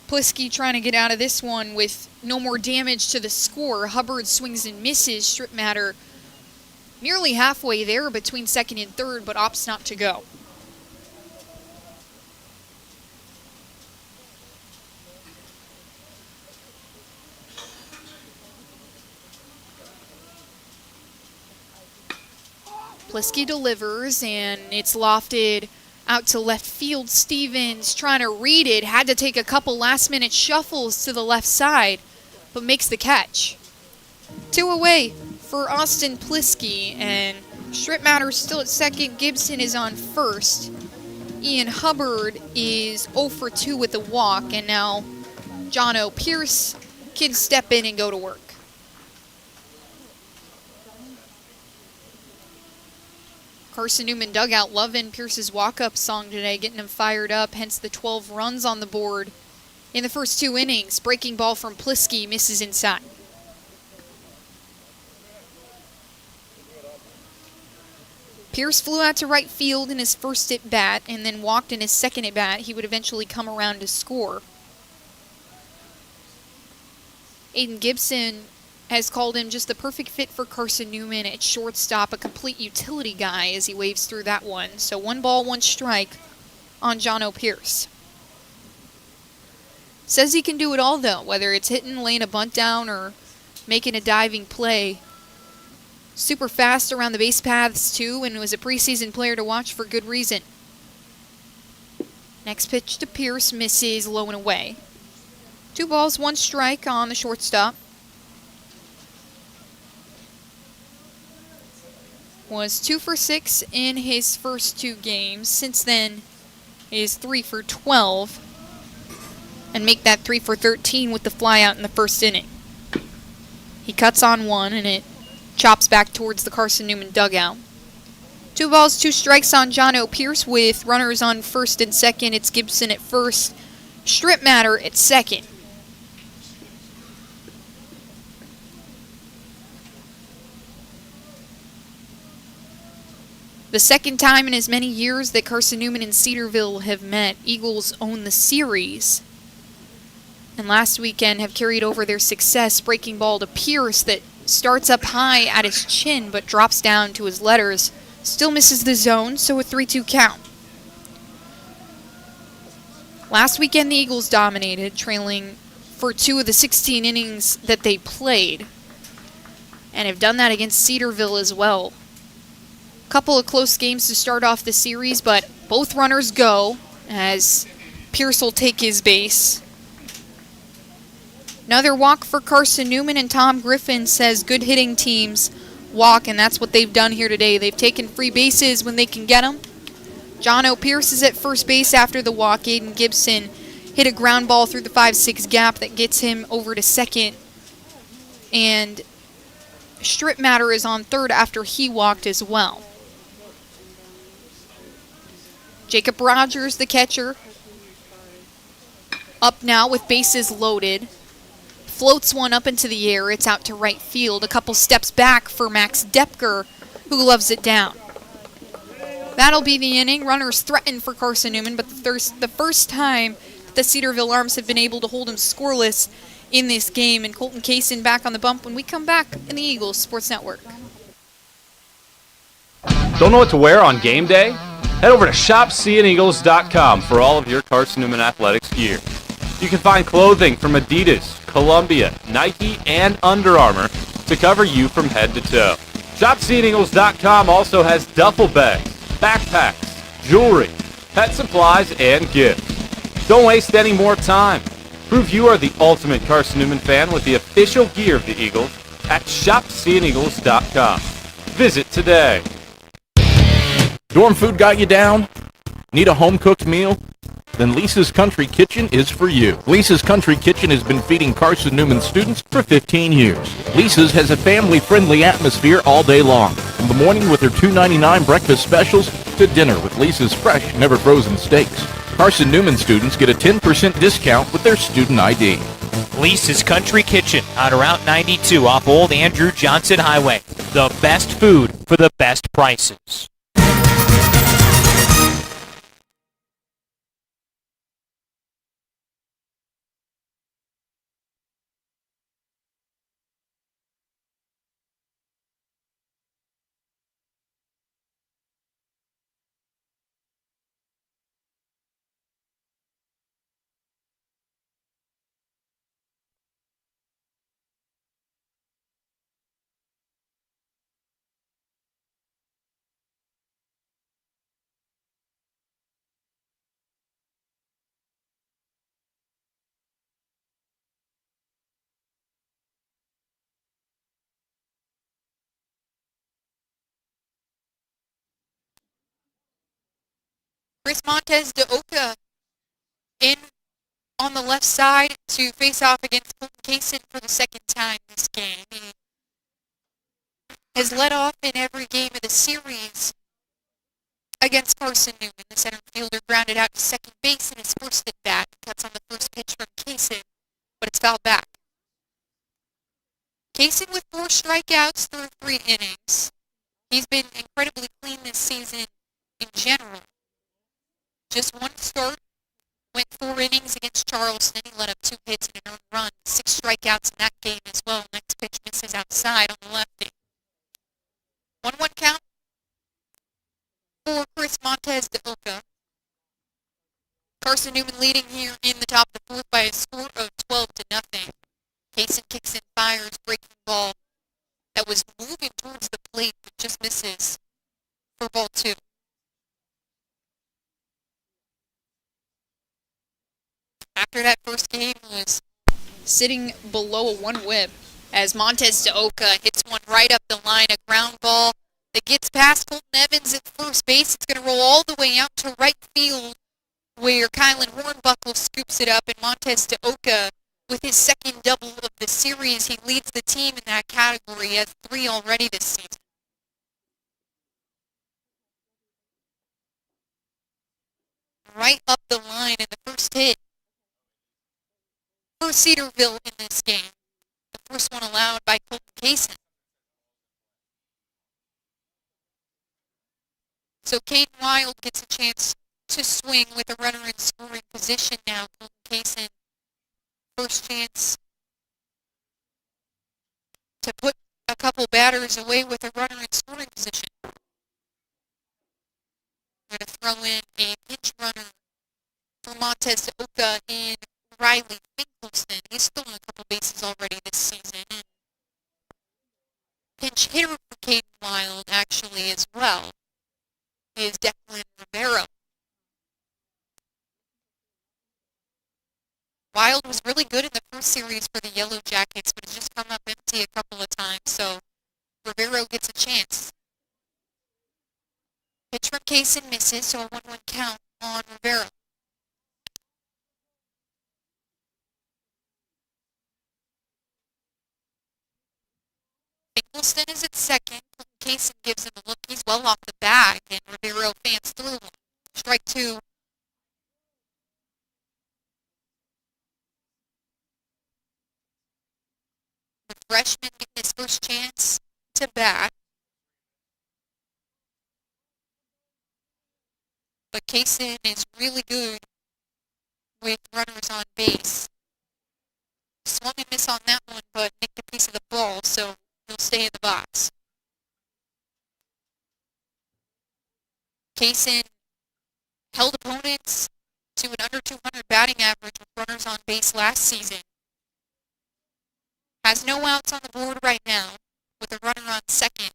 Plisky trying to get out of this one with no more damage to the score. Hubbard swings and misses. Strip Matter nearly halfway there between second and third, but opts not to go. Plisky delivers, and it's lofted out to left field. Stevens trying to read it. Had to take a couple last-minute shuffles to the left side, but makes the catch. 2 away for Austin Plisky, and Strip Matter still at second. Gibson is on first. Ian Hubbard is 0 for 2 with the walk, and now Jono Pierce can step in and go to work. Carson-Newman dugout loving Pierce's walk-up song today, getting him fired up, hence the 12 runs on the board in the first 2 innings. Breaking ball from Plisky misses inside. Pierce flew out to right field in his first at-bat and then walked in his second at-bat. He would eventually come around to score. Aiden Gibson has called him just the perfect fit for Carson-Newman at shortstop, a complete utility guy as he waves through that one. So 1 ball, 1 strike on Jono Pierce. Says he can do it all, though, whether it's hitting, laying a bunt down, or making a diving play. Super fast around the base paths, too, and was a preseason player to watch for good reason. Next pitch to Pierce, misses low and away. 2 balls, 1 strike on the shortstop. Was 2 for 6 in his first 2 games. Since then, is 3 for 12. And make that 3 for 13 with the fly out in the first inning. He cuts on 1, and it chops back towards the Carson-Newman dugout. 2 balls, 2 strikes on Jono Pierce with runners on first and second. It's Gibson at first. Strip Matter at second. The second time in as many years that Carson-Newman and Cedarville have met, Eagles own the series. And last weekend have carried over their success, breaking ball to Pierce that starts up high at his chin but drops down to his letters. Still misses the zone, so a 3-2 count. Last weekend the Eagles dominated, trailing for 2 of the 16 innings that they played. And have done that against Cedarville as well. Couple of close games to start off the series, but both runners go as Pierce will take his base. Another walk for Carson-Newman, and Tom Griffin says good hitting teams walk, and that's what they've done here today. They've taken free bases when they can get them. Jono Pierce is at first base after the walk. Aiden Gibson hit a ground ball through the 5-6 gap that gets him over to second. And Strip Matter is on third after he walked as well. Jacob Rogers, the catcher, up now with bases loaded. Floats one up into the air. It's out to right field. A couple steps back for Max Depker, who loves it down. That'll be the inning. Runners threaten for Carson-Newman, but the first time the Cedarville Arms have been able to hold him scoreless in this game. And Colton Kaysen back on the bump when we come back in the Eagles Sports Network. Don't know what to wear on game day? Head over to shopseeandeagles.com for all of your Carson-Newman athletics gear. You can find clothing from Adidas, Columbia, Nike, and Under Armour to cover you from head to toe. ShopSeeingEagles.com also has duffel bags, backpacks, jewelry, pet supplies, and gifts. Don't waste any more time. Prove you are the ultimate Carson-Newman fan with the official gear of the Eagles at ShopSeeingEagles.com. Visit today. Dorm food got you down? Need a home-cooked meal? Then Lisa's Country Kitchen is for you. Lisa's Country Kitchen has been feeding Carson-Newman students for 15 years. Lisa's has a family-friendly atmosphere all day long, from the morning with their $2.99 breakfast specials to dinner with Lisa's fresh, never-frozen steaks. Carson-Newman students get a 10% discount with their student ID. Lisa's Country Kitchen on Route 92 off Old Andrew Johnson Highway. The best food for the best prices. Chris Montez de Oca in on the left side to face off against Colton Kaysen for the second time this game. He has led off in every game of the series against Carson-Newman. The center fielder grounded out to second base in his first at bat. Cuts on the first pitch from Kaysen, but it's fouled back. Kaysen with 4 strikeouts through 3 innings. He's been incredibly clean this season in general. Just 1 start, went 4 innings against Charleston. He let up 2 hits and an earned run. 6 strikeouts in that game as well. Next pitch misses outside on the lefty. 1-1 count for Chris Montez de Oca. Carson-Newman leading here in the top of the fourth by a score of 12-0. Kaysen kicks and fires, breaking ball that was moving towards the plate but just misses for ball 2. After that first game was sitting below a 1 whip as Montez de Oca hits one right up the line, a ground ball that gets past Colton Evans at first base. It's going to roll all the way out to right field where Kylan Hornbuckle scoops it up, and Montez de Oca, with his second double of the series, he leads the team in that category. He has 3 already this season. Right up the line in the first hit for Cedarville in this game. The first one allowed by Colton Kaysen. So Caden Wild gets a chance to swing with a runner in scoring position now. Colton Kaysen, first chance to put a couple batters away with a runner in scoring position. We're going to throw in a pinch runner for Montez de Oca in Riley Finkelstein. He's stolen a couple bases already this season. And pinch hitter for Caden Wild, actually, as well, is Declan Rivera. Wild was really good in the first series for the Yellow Jackets, but has just come up empty a couple of times, so Rivera gets a chance. Pitch from Kaysen misses, so a 1-1 count on Rivera. Finkelstein is at second. Kaysen gives him a look. He's well off the bag, and Rivera fans through one. Strike 2. The freshman getting his first chance to bat. But Kaysen is really good with runners on base. Swung and miss on that one, but nicked a piece of the ball, so he'll stay in the box. Kaysen held opponents to an under 200 batting average with runners on base last season. Has no outs on the board right now with a runner on second.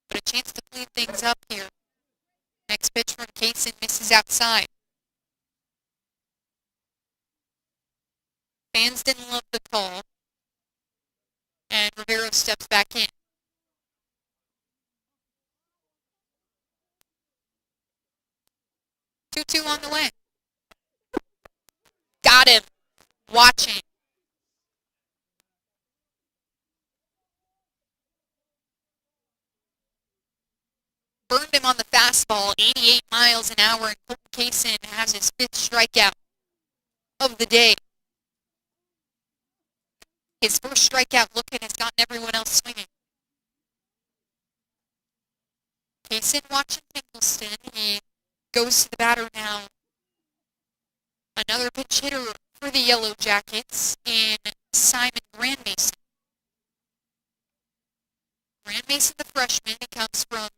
But a chance to clean things up here. Next pitch from Kaysen misses outside. Fans didn't love the call. And Rivera steps back in. 2-2 on the way. Got him. Watching. Burned him on the fastball, 88 miles an hour, and Colton Kaysen has his 5th strikeout of the day. His first strikeout looking has gotten everyone else swinging. Kaysen watching Finkelstein. He goes to the batter now. Another pinch hitter for the Yellow Jackets in Simon Grandmason. Grandmason, the freshman, he comes from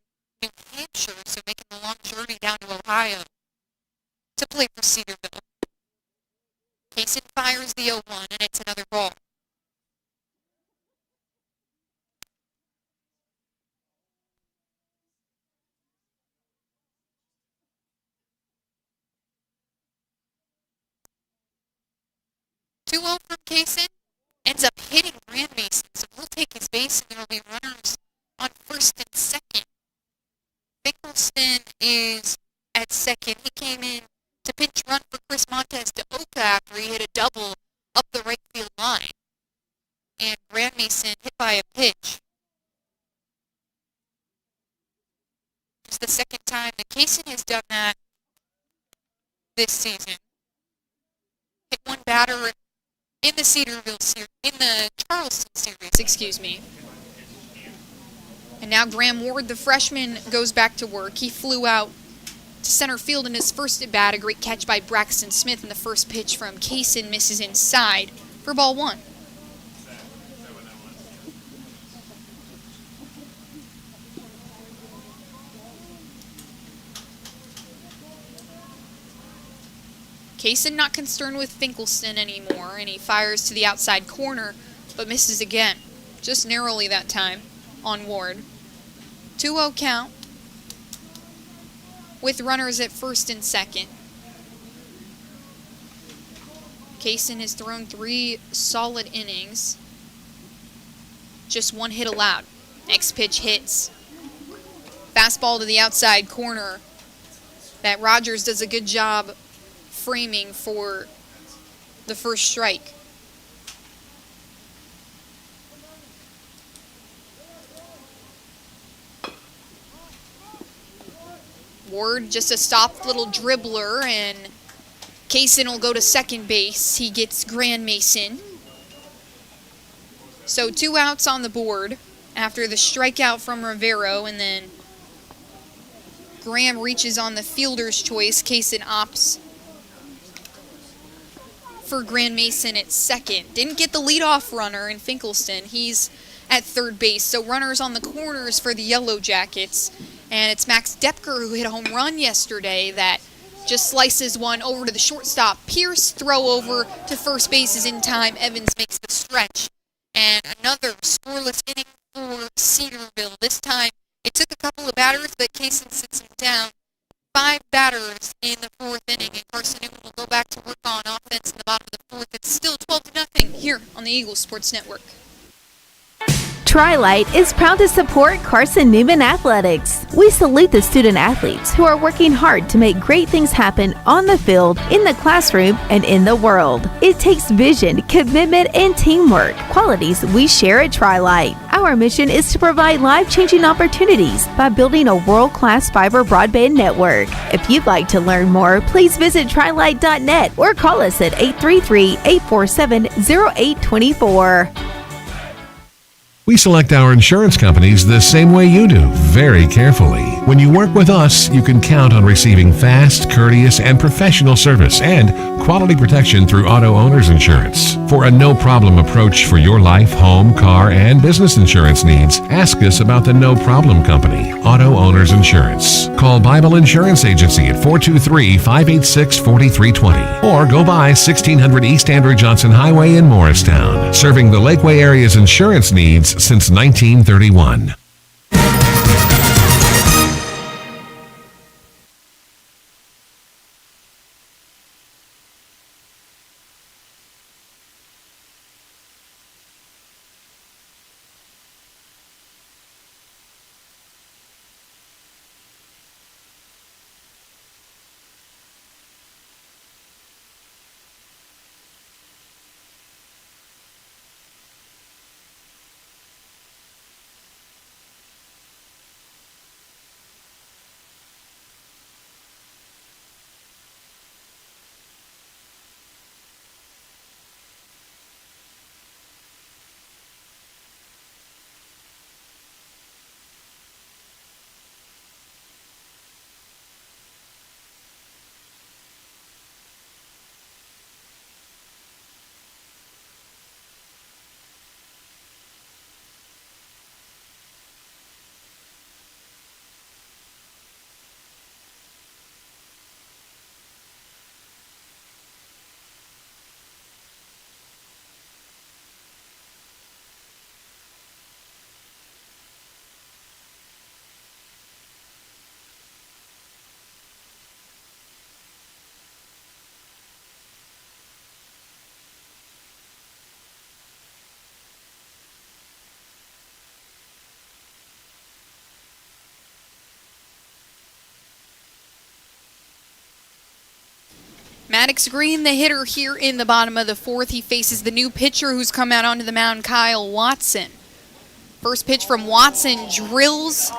New Hampshire, so making the long journey down to Ohio to play for Cedarville. Kaysen fires the 0-1, and it's another ball. From Kaysen ends up hitting Grandmason, so he'll take his base, and there will be runners on first and second. Finkelstein is at second. He came in to pinch run for Chris Montez de Oca after he hit a double up the right field line. And Grandmason hit by a pitch. It's the second time that Kaysen has done that this season. Hit one batter in the Cedarville series, in the Charleston series, excuse me. And now Graham Ward, the freshman, goes back to work. He flew out to center field in his first at bat. A great catch by Braxton Smith, and the first pitch from Kaysen misses inside for ball 1. Kaysen not concerned with Finkelstein anymore, and he fires to the outside corner, but misses again. Just narrowly that time on Ward. 2-0 count with runners at first and second. Kaysen has thrown 3 solid innings. Just 1 hit allowed. Next pitch hits. Fastball to the outside corner that Rogers does a good job framing for the first strike. Ward just a soft little dribbler, and Kaysen will go to second base. He gets Grand Mason. So 2 outs on the board after the strikeout from Rivero, and then Graham reaches on the fielder's choice. Kaysen opts for Grand Mason at second. Didn't get the leadoff runner in Finkelstein. He's at third base. So runners on the corners for the Yellow Jackets. And it's Max Depker who hit a home run yesterday that just slices one over to the shortstop. Pierce throw over to first base is in time. Evans makes the stretch. And another scoreless inning for Cedarville. This time it took a couple of batters, but Kaysen sits him down. 5 batters in the 4th inning, and Carson-Newman will go back to work on offense in the bottom of the 4th. It's still 12-0 here on the Eagles Sports Network. Tri-Light is proud to support Carson-Newman Athletics. We salute the student athletes who are working hard to make great things happen on the field, in the classroom, and in the world. It takes vision, commitment, and teamwork, qualities we share at Tri-Light. Our mission is to provide life-changing opportunities by building a world-class fiber broadband network. If you'd like to learn more, please visit trilight.net or call us at 833-847-0824. We select our insurance companies the same way you do, very carefully. When you work with us, you can count on receiving fast, courteous, and professional service and quality protection through Auto Owners Insurance. For a no-problem approach for your life, home, car, and business insurance needs, ask us about the No Problem Company, Auto Owners Insurance. Call Bible Insurance Agency at 423-586-4320 or go by 1600 East Andrew Johnson Highway in Morristown, serving the Lakeway area's insurance needs since 1931. Maddox Green, the hitter here in the bottom of the 4th. He faces the new pitcher who's come out onto the mound, Kyle Watson. First pitch from Watson drills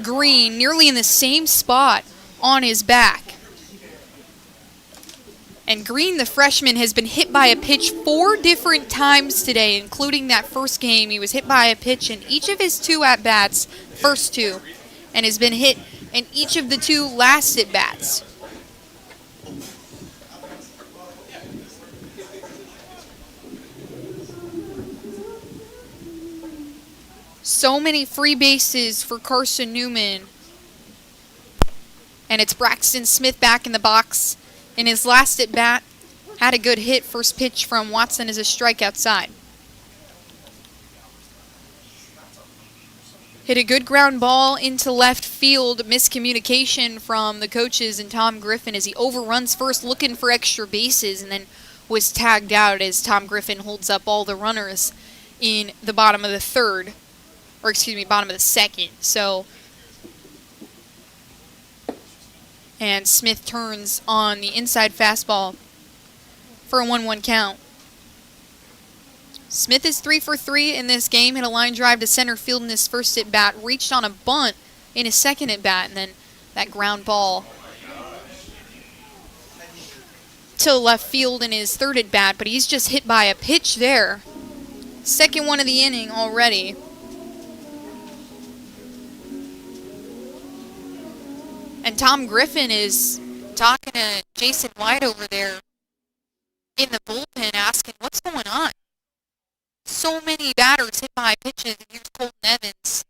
Green nearly in the same spot on his back. And Green, the freshman, has been hit by a pitch 4 different times today, including that first game. He was hit by a pitch in each of his 2 at-bats, first 2, and has been hit in each of the 2 last at-bats. So many free bases for Carson-Newman. And it's Braxton Smith back in the box in his last at-bat had a good hit. First pitch from Watson is a strike outside. Hit a good ground ball into left field. Miscommunication from the coaches and Tom Griffin as he overruns first looking for extra bases and then was tagged out as Tom Griffin holds up all the runners in the bottom of the third. Or excuse me, bottom of the second. And Smith turns on the inside fastball for a 1-1 count. Smith is 3 for 3 in this game. Hit a line drive to center field in his first at bat. Reached on a bunt in his second at bat. And then that ground ball to left field in his third at bat. But he's just hit by a pitch there. Second one of the inning already. And Tom Griffin is talking to Jason White over there in the bullpen asking, what's going on? So many batters hit by pitches, and here's Colton Evans,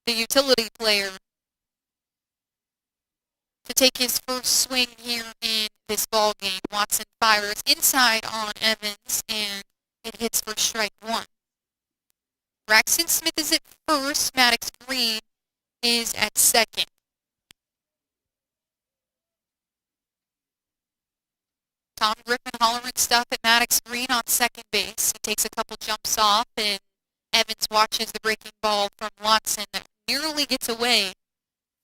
the utility player, to take his first swing here in this ball game. Watson fires inside on Evans, and it hits for strike one. Braxton Smith is at first. Maddox Green is at second. Tom Griffin hollering stuff at Maddox Green on second base. He takes a couple jumps off, and Evans watches the breaking ball from Watson that nearly gets away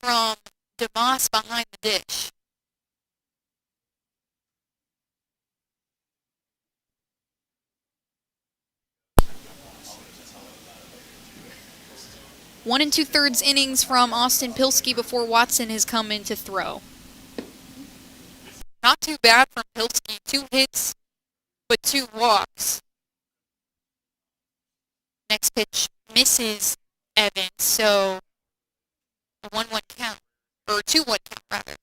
from DeMoss behind the dish. One and 2/3 innings from Austin Pilski before Watson has come in to throw. Not too bad from Pilski. 2 hits, but 2 walks. Next pitch misses Evans, so a 1-1 count, or 2-1 count rather.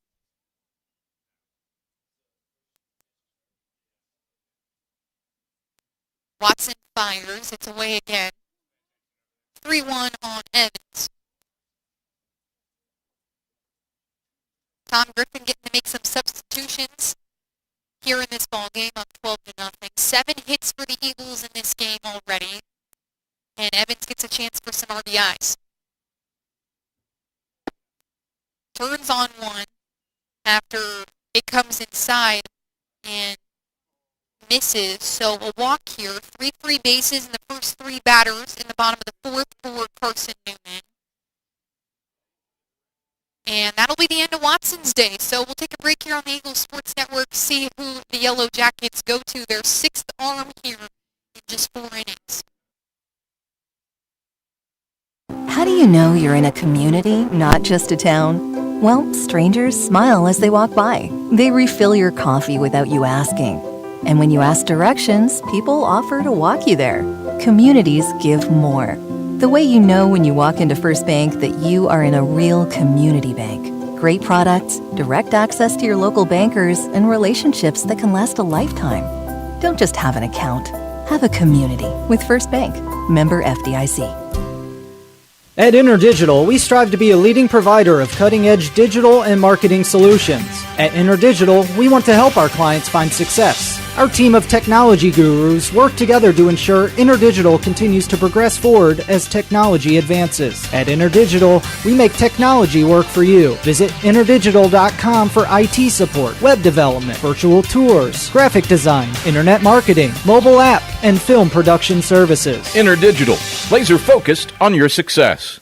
Watson fires. It's away again. 3-1 on Evans. Tom Griffin getting to make some substitutions here in this ball game up 12-0. 7 hits for the Eagles in this game already. And Evans gets a chance for some RBIs. Turns on one after it comes inside and misses. So a walk here. 3 free bases in the first 3 batters in the bottom of the 4th for Carson-Newman. And that'll be the end of Watson's day. So we'll take a break here on the Eagles Sports Network, see who the Yellow Jackets go to their 6th arm here in just 4 innings. How do you know you're in a community, not just a town? Well, strangers smile as they walk by. They refill your coffee without you asking. And when you ask directions, people offer to walk you there. Communities give more. The way you know when you walk into First Bank that you are in a real community bank. Great products, direct access to your local bankers, and relationships that can last a lifetime. Don't just have an account. Have a community with First Bank. Member FDIC. At InterDigital, we strive to be a leading provider of cutting-edge digital and marketing solutions. At InterDigital, we want to help our clients find success. Our team of technology gurus work together to ensure InterDigital continues to progress forward as technology advances. At InterDigital, we make technology work for you. Visit interdigital.com for IT support, web development, virtual tours, graphic design, internet marketing, mobile app, and film production services. InterDigital, laser focused on your success.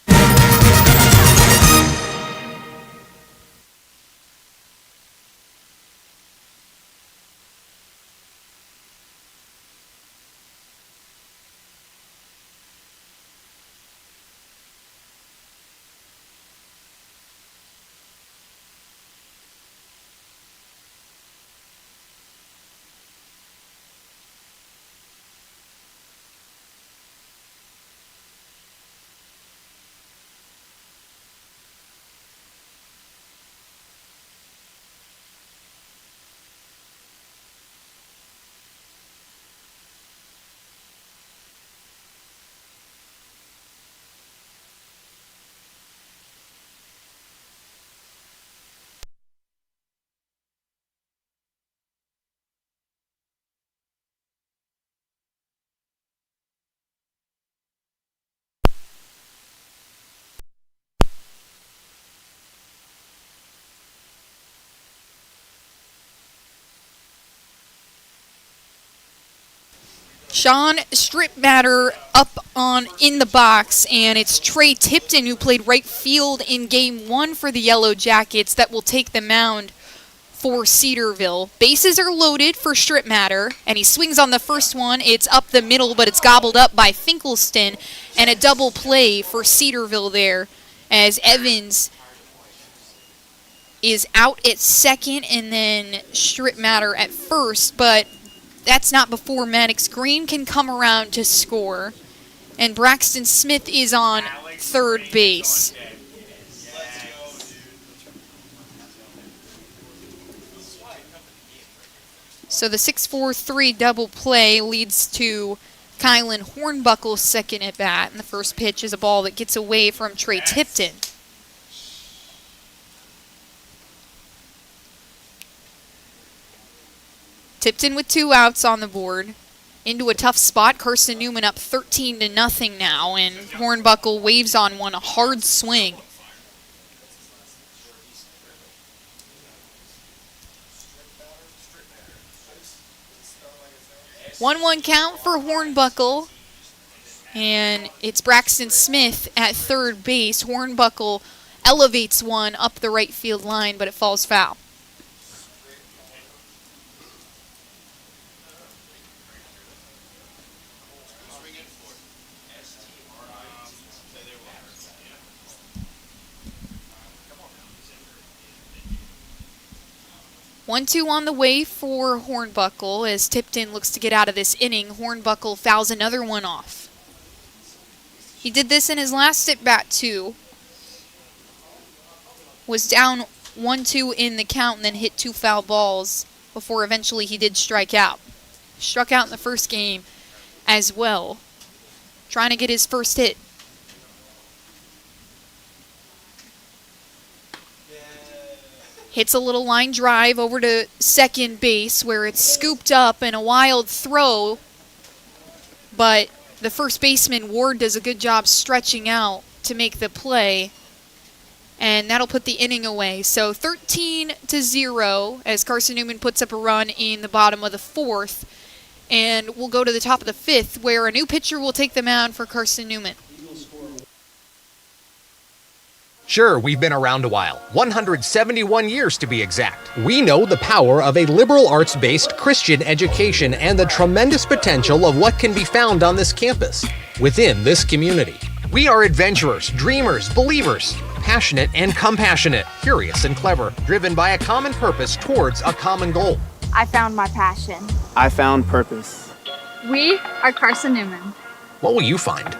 Sean Stripmatter up in the box, and it's Trey Tipton, who played right field in Game 1 for the Yellow Jackets, that will take the mound for Cedarville. Bases are loaded for Stripmatter, and he swings on the first one. It's up the middle, but it's gobbled up by Finkelstein, and a double play for Cedarville there as Evans is out at second and then Stripmatter at first, but that's not before Maddox Green can come around to score, and Braxton Smith is on third base. So the 6-4-3 double play leads to Kylan Hornbuckle's second at bat, and the first pitch is a ball that gets away from Trey Tipton. Tipton with 2 outs on the board. Into a tough spot. Carson-Newman up 13-0 now, and Hornbuckle waves on one, a hard swing. 1-1 count for Hornbuckle, and it's Braxton Smith at third base. Hornbuckle elevates one up the right field line, but it falls foul. One-two on the way for Hornbuckle as Tipton looks to get out of this inning. Hornbuckle fouls another one off. He did this in his last at-bat too. Was down 1-2 in the count and then hit 2 foul balls before eventually he did strike out. Struck out in the first game as well, trying to get his first hit. Hits a little line drive over to second base where it's scooped up and a wild throw, but the first baseman, Ward, does a good job stretching out to make the play, and that'll put the inning away. So 13-0 as Carson-Newman puts up a run in the bottom of the 4th, and we'll go to the top of the 5th where a new pitcher will take the mound for Carson-Newman. Sure, we've been around a while, 171 years to be exact. We know the power of a liberal arts-based Christian education and the tremendous potential of what can be found on this campus, within this community. We are adventurers, dreamers, believers, passionate and compassionate, curious and clever, driven by a common purpose towards a common goal. I found my passion. I found purpose. We are Carson-Newman. What will you find?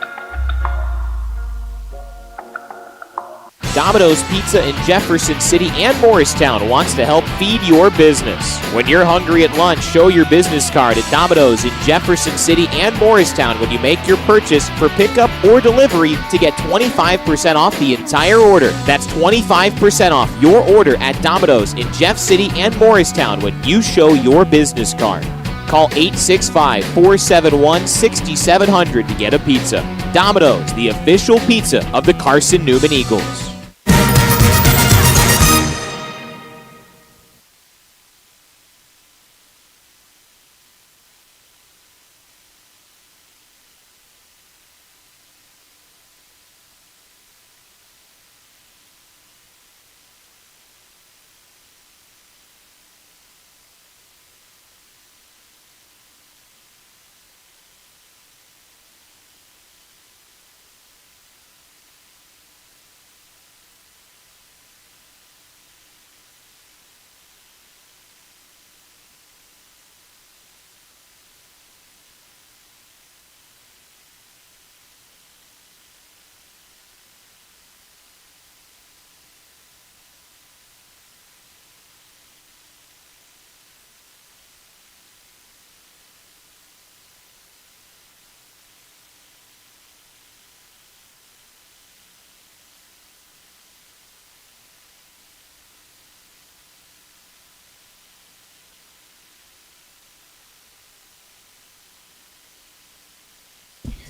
Domino's Pizza in Jefferson City and Morristown wants to help feed your business. When you're hungry at lunch, show your business card at Domino's in Jefferson City and Morristown when you make your purchase for pickup or delivery to get 25% off the entire order. That's 25% off your order at Domino's in Jeff City and Morristown when you show your business card. Call 865-471-6700 to get a pizza. Domino's, the official pizza of the Carson-Newman Eagles.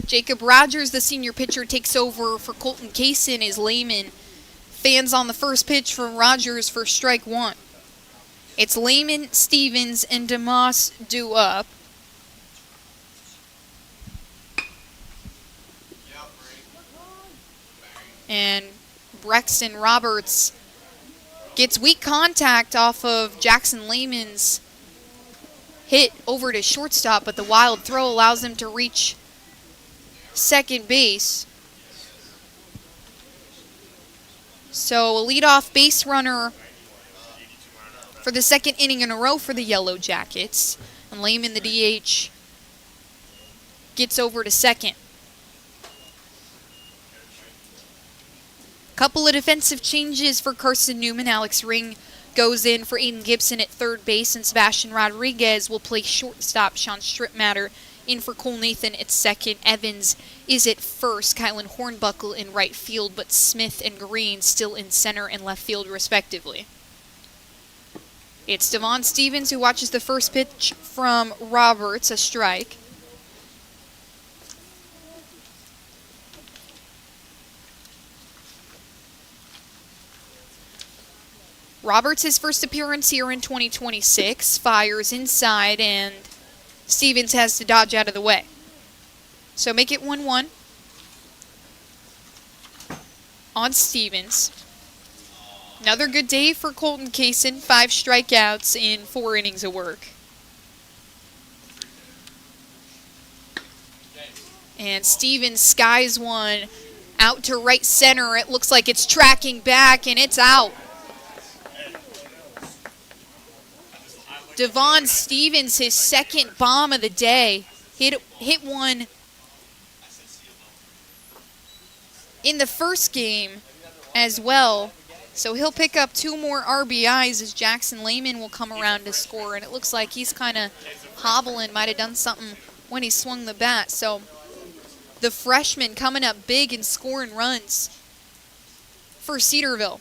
Jacob Rogers, the senior pitcher, takes over for Colton Kaysen as Lehman. Fans on the first pitch from Rogers for strike one. It's Lehman, Stevens, and DeMoss due up. And Braxton Roberts gets weak contact off of Jackson Lehman's hit over to shortstop, but the wild throw allows him to reach second base. So a leadoff base runner for the second inning in a row for the Yellow Jackets. And Lehman, the DH, gets over to second. Couple of defensive changes for Carson-Newman. Alex Ring goes in for Aiden Gibson at third base, and Sebastian Rodriguez will play shortstop. Sean Stripmatter in for Cole Nathan at second. Evans is at first. Kylan Hornbuckle in right field, but Smith and Green still in center and left field respectively. It's Devon Stevens who watches the first pitch from Roberts, a strike. Roberts, his first appearance here in 2026, fires inside, and Stevens has to dodge out of the way. So make it 1-1 on Stevens. Another good day for Colton Kaysen, 5 strikeouts in 4 innings of work. And Stevens skies one out to right center. It looks like it's tracking back, and it's out. Devon Stevens, his second bomb of the day, hit one in the first game as well. So he'll pick up 2 more RBIs as Jackson Lehman will come around to score. And it looks like he's kind of hobbling, might have done something when he swung the bat. So the freshman coming up big and scoring runs for Cedarville.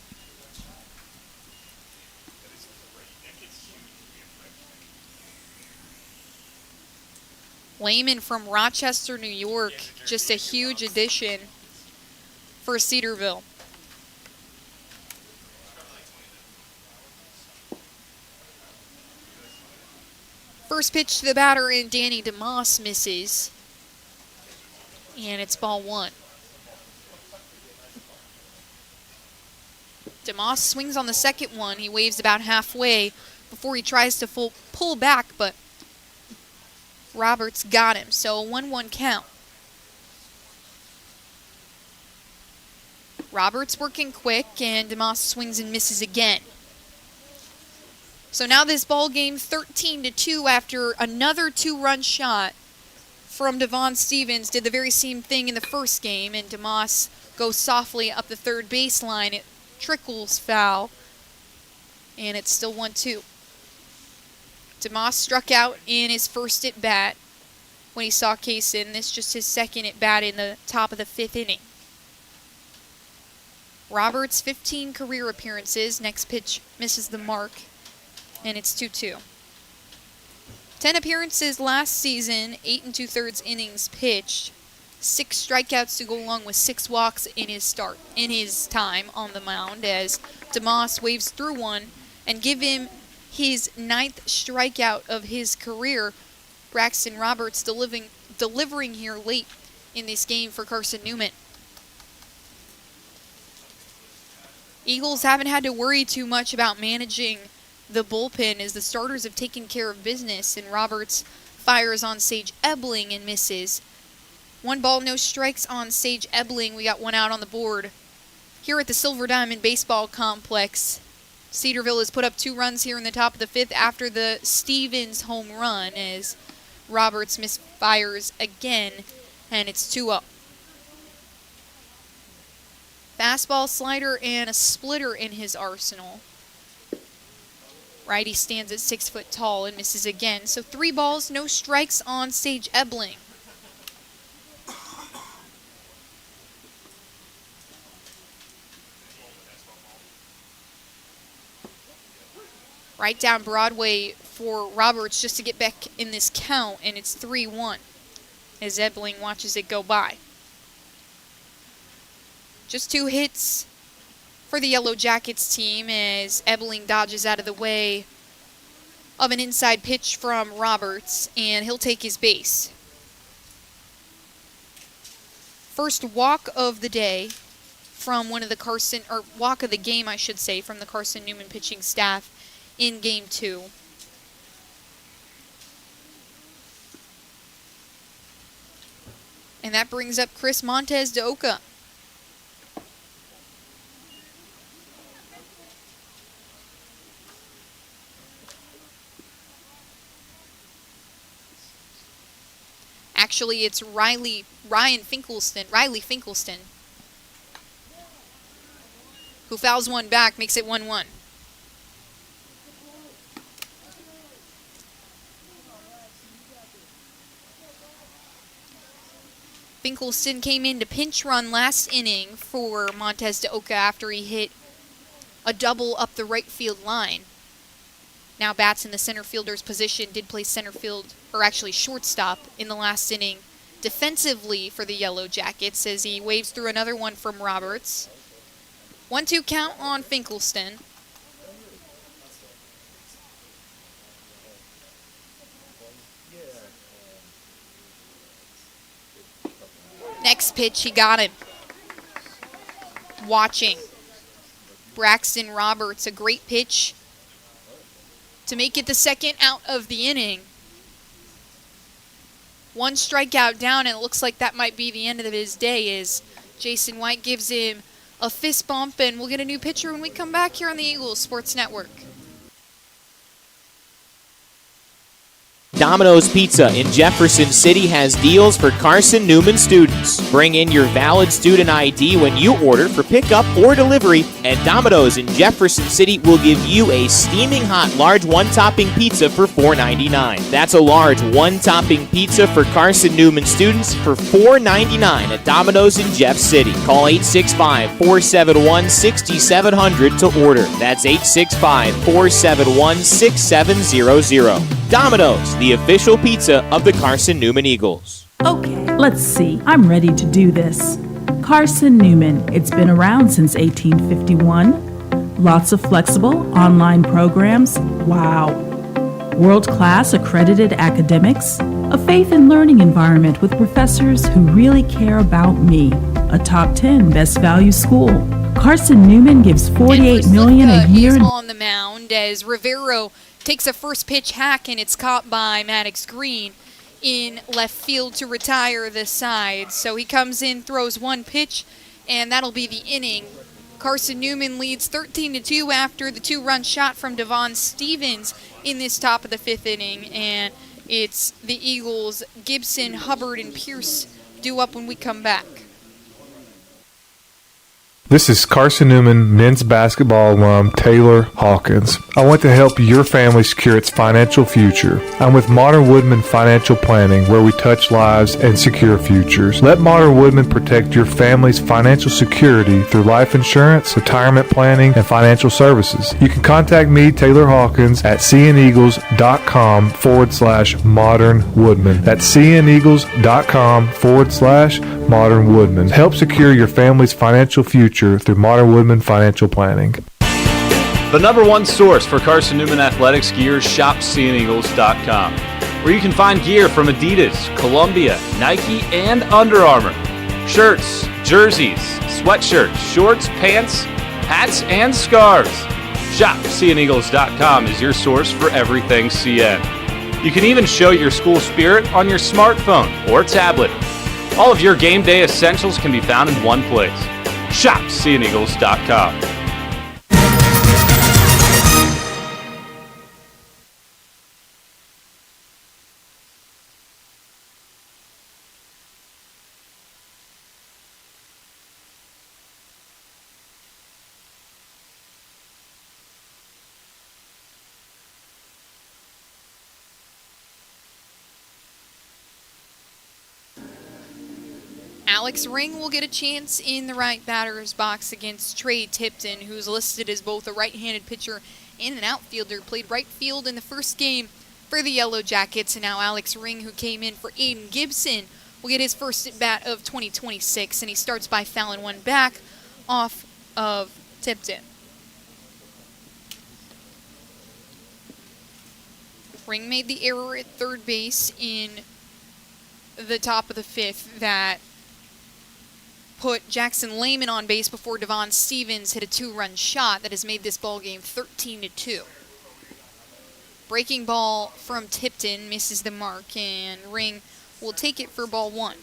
Lehman from Rochester, New York, just a huge addition for Cedarville. First pitch to the batter, and Danny DeMoss misses. And it's ball 1. DeMoss swings on the second one. He waves about halfway before he tries to pull back, but Roberts got him, so a 1-1 count. Roberts working quick, and DeMoss swings and misses again. So now this ball game 13-2 after another 2-run shot from Devon Stevens. Did the very same thing in the first game, and DeMoss goes softly up the third baseline. It trickles foul, and it's still 1-2. DeMoss struck out in his first at-bat when he saw Kaysen. This just his second at-bat in the top of the 5th inning. Roberts, 15 career appearances. Next pitch misses the mark, and it's 2-2. 10 appearances last season, 8 2/3 innings pitched. 6 strikeouts to go along with 6 walks in his time on the mound as DeMoss waves through one and give him his 9th strikeout of his career. Braxton Roberts delivering here late in this game for Carson-Newman. Eagles haven't had to worry too much about managing the bullpen as the starters have taken care of business, and Roberts fires on Sage Ebling and misses. 1 ball, no strikes on Sage Ebling. We got 1 out on the board here at the Silver Diamond Baseball Complex. Cedarville has put up 2 runs here in the top of the 5th after the Stevens home run as Roberts misfires again, and it's 2-0. Fastball, slider, and a splitter in his arsenal. Righty stands at 6 foot tall and misses again. So 3 balls, no strikes on Sage Ebling. Right down Broadway for Roberts just to get back in this count, and it's 3-1 as Ebling watches it go by. Just 2 hits for the Yellow Jackets team as Ebling dodges out of the way of an inside pitch from Roberts, and he'll take his base. First walk of the day from one of the walk of the game, I should say, from the Carson-Newman pitching staff in Game 2. And that brings up Chris Montez de Oca. Actually, it's Riley Finkelstein, who fouls one back, makes it 1-1. Finkelstein came in to pinch run last inning for Montez de Oca after he hit a double up the right field line. Now bats in the center fielder's position, did play center field, or actually shortstop in the last inning defensively for the Yellow Jackets as he waves through another one from Roberts. 1-2 count on Finkelstein. Next pitch, he got him. Watching. Braxton Roberts, a great pitch to make it the second out of the inning. One strikeout down, and it looks like that might be the end of his day as Jason White gives him a fist bump, and we'll get a new pitcher when we come back here on the Eagles Sports Network. Domino's Pizza in Jefferson City has deals for Carson-Newman students. Bring in your valid student ID when you order for pickup or delivery, and Domino's in Jefferson City will give you a steaming hot large one-topping pizza for $4.99. That's a large one-topping pizza for Carson-Newman students for $4.99 at Domino's in Jeff City. Call 865-471-6700 to order. That's 865-471-6700. Domino's, the official pizza of the Carson-Newman Eagles. Okay, let's see. I'm ready to do this. Carson-Newman. It's been around since 1851. Lots of flexible online programs. Wow. World-class accredited academics. A faith and learning environment with professors who really care about me. A top 10 best value school. Carson-Newman gives $48 million a year. On the mound as Rivero takes a first pitch hack, and it's caught by Maddox Green in left field to retire the side. So he comes in, throws one pitch, and that'll be the inning. Carson-Newman leads 13-2 after the two-run shot from Devon Stevens in this top of the fifth inning. And it's the Eagles, Gibson, Hubbard, and Pierce due up when we come back. This is Carson-Newman men's basketball alum Taylor Hawkins. I want to help your family secure its financial future. I'm with Modern Woodman Financial Planning, where we touch lives and secure futures. Let Modern Woodman protect your family's financial security through life insurance, retirement planning, and financial services. You can contact me, Taylor Hawkins, at cneagles.com/Modern Woodman. That's cneagles.com/Modern Woodman. Help secure your family's financial future through Modern Woodman Financial Planning. The number one source for Carson-Newman athletics gear, shopseeandeagles.com, where you can find gear from Adidas, Columbia, Nike, and Under Armour. Shirts, jerseys, sweatshirts, shorts, pants, hats, and scarves. Shopseeandeagles.com is your source for everything CN. You can even show your school spirit on your smartphone or tablet. All of your game day essentials can be found in one place. ShopSeeAndEagles.com. Alex Ring will get a chance in the right batter's box against Trey Tipton, who's listed as both a right-handed pitcher and an outfielder. Played right field in the first game for the Yellow Jackets, and now Alex Ring, who came in for Aiden Gibson, will get his first at-bat of 2026, and he starts by fouling one back off of Tipton. Ring made the error at third base in the top of the fifth that put Jackson Lehman on base before Devon Stevens hit a 2-run shot that has made this ball game 13-2. Breaking ball from Tipton misses the mark, and Ring will take it for ball 1.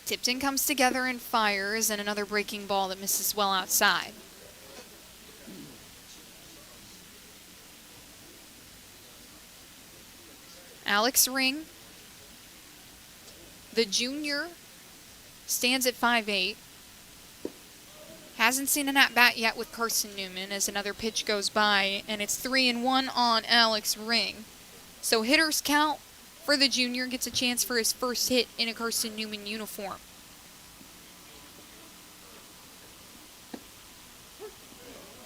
Tipton comes together and fires, and another breaking ball that misses well outside. Alex Ring, the junior, stands at 5'8". Hasn't seen an at-bat yet with Carson-Newman as another pitch goes by, and it's 3-1 on Alex Ring. So hitters count for the junior, gets a chance for his first hit in a Carson-Newman uniform.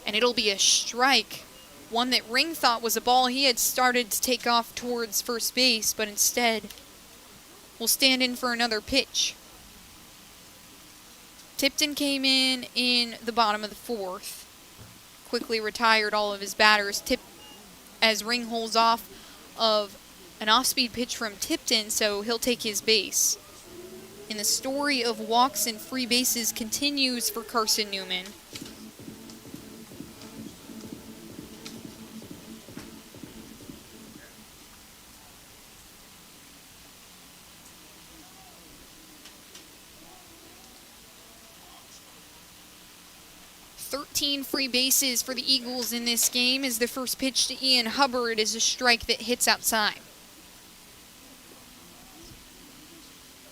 And it'll be a strike, one that Ring thought was a ball. He had started to take off towards first base, but instead will stand in for another pitch. Tipton came in the bottom of the 4th, quickly retired all of his batters. As Ring holds off of an off-speed pitch from Tipton, so he'll take his base. And the story of walks and free bases continues for Carson-Newman. Free bases for the Eagles in this game as the first pitch to Ian Hubbard is a strike that hits outside.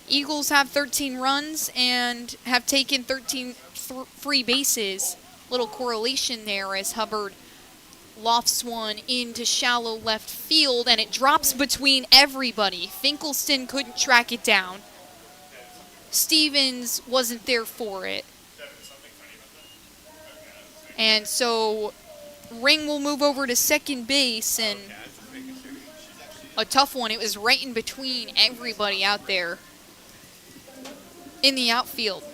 Eagles have 13 runs and have taken 13 free bases. Little correlation there as Hubbard lofts one into shallow left field, and it drops between everybody. Finkelstein couldn't track it down. Stevens wasn't there for it. And so Ring will move over to second base, and a tough one. It was right in between everybody out there in the outfield.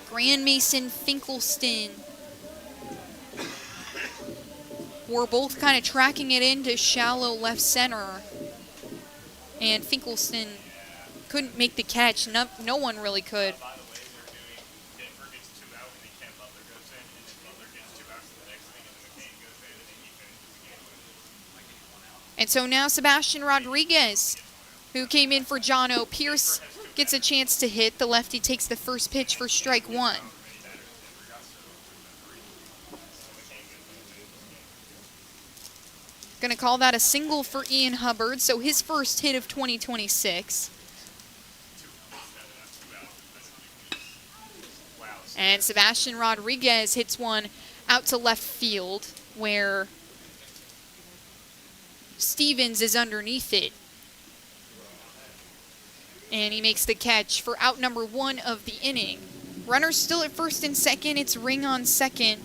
Grand Mason, Finkelstein were both kind of tracking it into shallow left center, and Finkelstein couldn't make the catch. No one really could. And so now Sebastian Rodriguez, who came in for John O. Pierce, gets a chance to hit. The lefty takes the first pitch for strike 1. Going to call that a single for Ian Hubbard, so his first hit of 2026. And Sebastian Rodriguez hits one out to left field where Stevens is underneath it. And he makes the catch for out number 1 of the inning. Runners still at first and second. It's Ring on second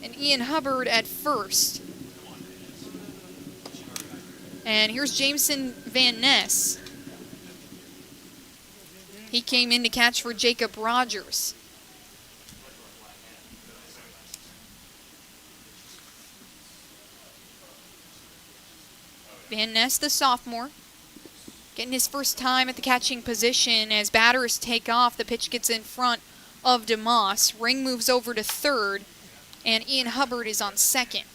and Ian Hubbard at first. And here's Jameson Van Ness. He came in to catch for Jacob Rogers. Van Ness, the sophomore, getting his first time at the catching position. As batters take off, the pitch gets in front of DeMoss. Ring moves over to third, and Ian Hubbard is on second.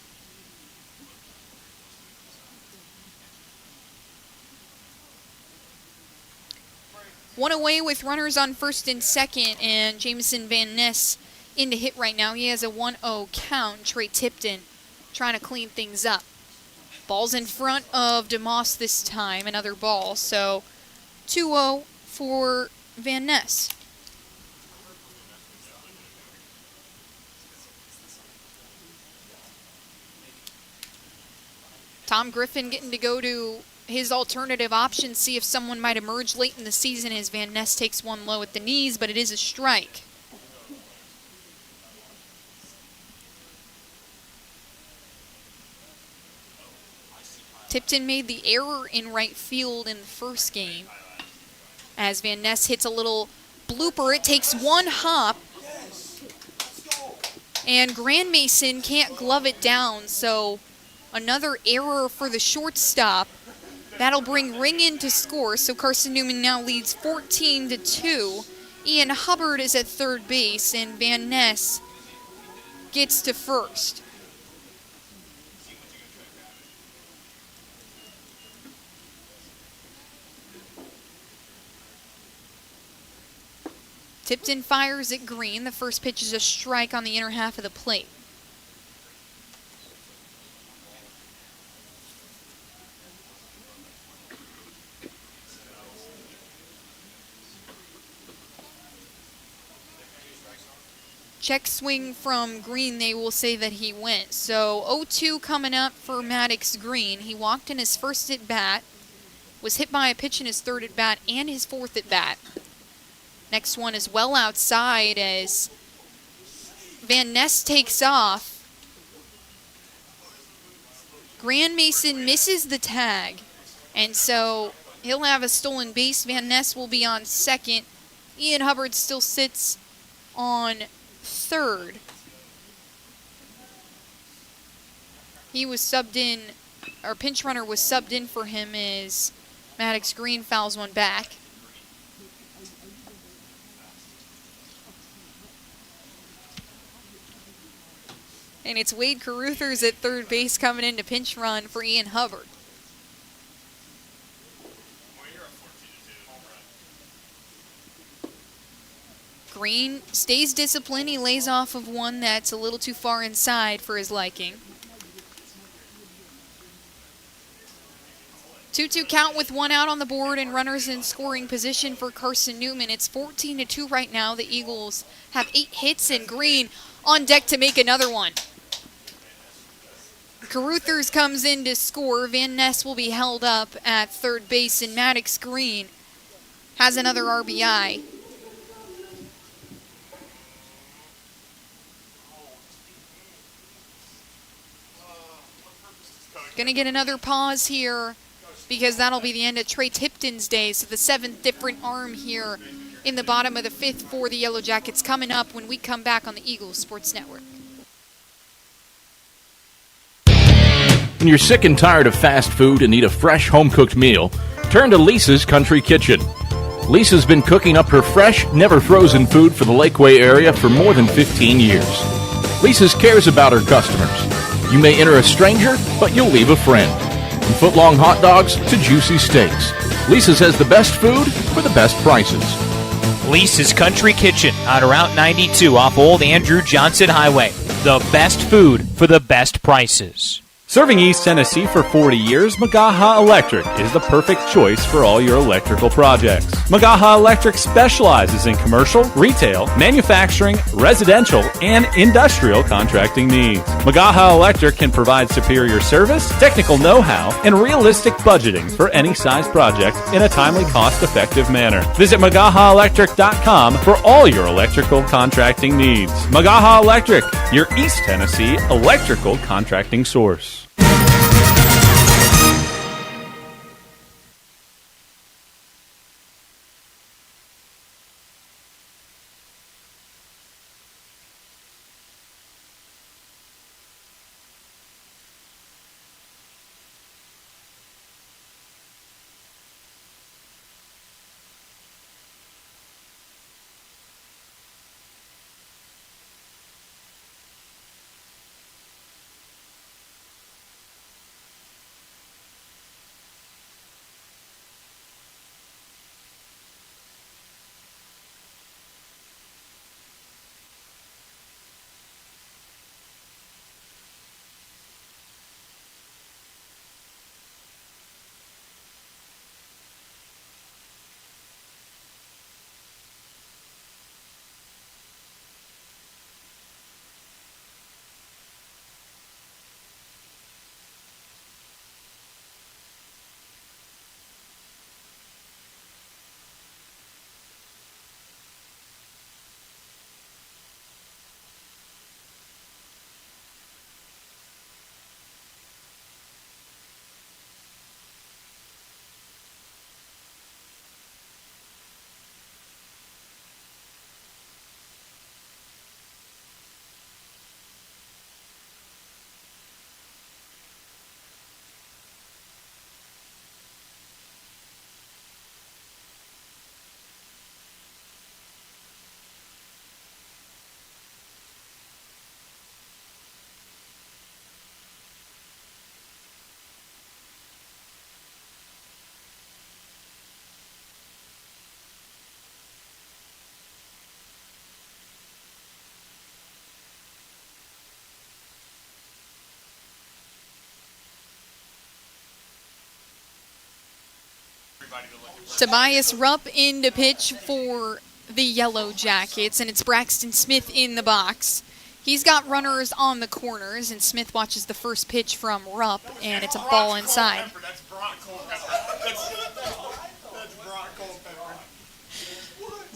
One away with runners on first and second, and Jameson Van Ness in to hit right now. He has a 1-0 count. Trey Tipton trying to clean things up. Ball's in front of DeMoss this time, another ball. So 2-0 for Van Ness. Tom Griffin getting to go to his alternative option, see if someone might emerge late in the season as Van Ness takes one low at the knees, but it is a strike. Tipton made the error in right field in the first game. As Van Ness hits a little blooper, it takes one hop And Grand Mason can't glove it down, so another error for the shortstop. That'll bring Ring in to score, so Carson-Newman now leads 14-2. Ian Hubbard is at third base, and Van Ness gets to first. Tipton fires at Green. The first pitch is a strike on the inner half of the plate. Check swing from Green, they will say that he went. So 0-2 coming up for Maddox Green. He walked in his first at bat, was hit by a pitch in his third at bat and his fourth at bat. Next one is well outside as Van Ness takes off. Grand Mason misses the tag, and so he'll have a stolen base. Van Ness will be on second. Ian Hubbard still sits on third. He was subbed in, our pinch runner was subbed in for him as Maddox Green fouls one back. And it's Wade Caruthers at third base coming in to pinch run for Ian Hubbard. Green stays disciplined. He lays off of one that's a little too far inside for his liking. 2-2 count with one out on the board and runners in scoring position for Carson-Newman. It's 14-2 right now. The Eagles have 8 hits and Green on deck to make another one. Caruthers comes in to score. Van Ness will be held up at third base, and Maddox Green has another RBI. Gonna get another pause here because that'll be the end of Trey Tipton's day. So the 7th different arm here in the bottom of the 5th for the Yellow Jackets coming up when we come back on the Eagles Sports Network. When you're sick and tired of fast food and need a fresh home-cooked meal, turn to Lisa's Country Kitchen. Lisa's been cooking up her fresh, never-frozen food for the Lakeway area for more than 15 years. Lisa's cares about her customers. You may enter a stranger, but you'll leave a friend. From foot-long hot dogs to juicy steaks, Lisa's has the best food for the best prices. Lisa's Country Kitchen on Route 92 off Old Andrew Johnson Highway. The best food for the best prices. Serving East Tennessee for 40 years, Magaha Electric is the perfect choice for all your electrical projects. Magaha Electric specializes in commercial, retail, manufacturing, residential, and industrial contracting needs. Magaha Electric can provide superior service, technical know-how, and realistic budgeting for any size project in a timely, cost-effective manner. Visit MagahaElectric.com for all your electrical contracting needs. Magaha Electric, your East Tennessee electrical contracting source. Tobias Rupp in to pitch for the Yellow Jackets, and it's Braxton Smith in the box. He's got runners on the corners, and Smith watches the first pitch from Rupp, and it's a ball inside.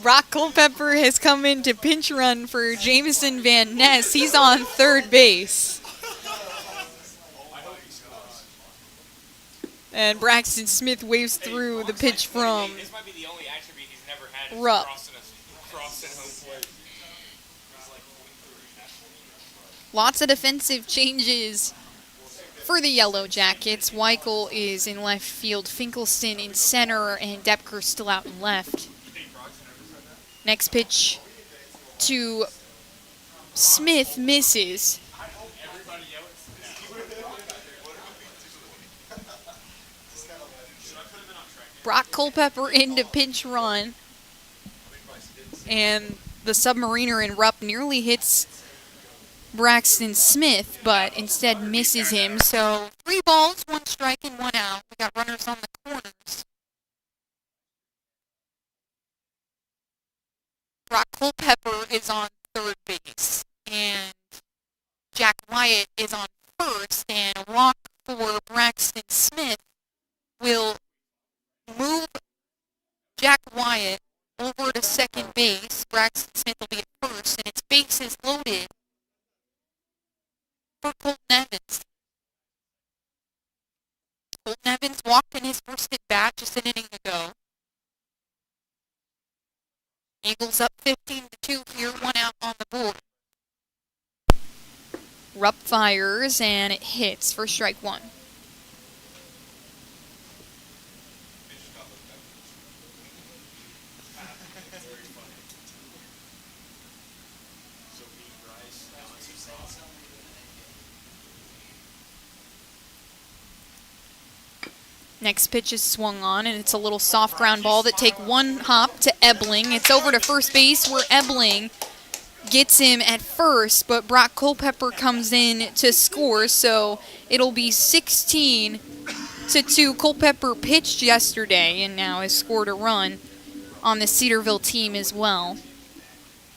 Brock Culpepper has come in to pinch run for Jamison Van Ness. He's on third base. And Braxton Smith waves through the pitch from Rupp. Lots of defensive changes for the Yellow Jackets. Weichel is in left field, Finkelstein in center, and Depker still out in left. Next pitch to Smith misses. Brock Culpepper into pinch run. And the Submariner in Rupp nearly hits Braxton Smith, but instead misses him. So 3 balls, 1 strike, and 1 out. We got runners on the corners. Brock Culpepper is on third base, and Jack Wyatt is on first, and a walk for Braxton Smith will move Jack Wyatt over to second base. Braxton Smith will be at first, and it's bases loaded for Colton Evans. Colton Evans walked in his first at bat just an inning ago. Eagles up 15-2 here, 1 out on the board. Rupp fires, and it hits for strike 1. Next pitch is swung on, and it's a little soft ground ball that take 1 hop to Ebling. It's over to first base where Ebling gets him at first, but Brock Culpepper comes in to score, so it'll be 16-2. Culpepper pitched yesterday and now has scored a run on the Cedarville team as well.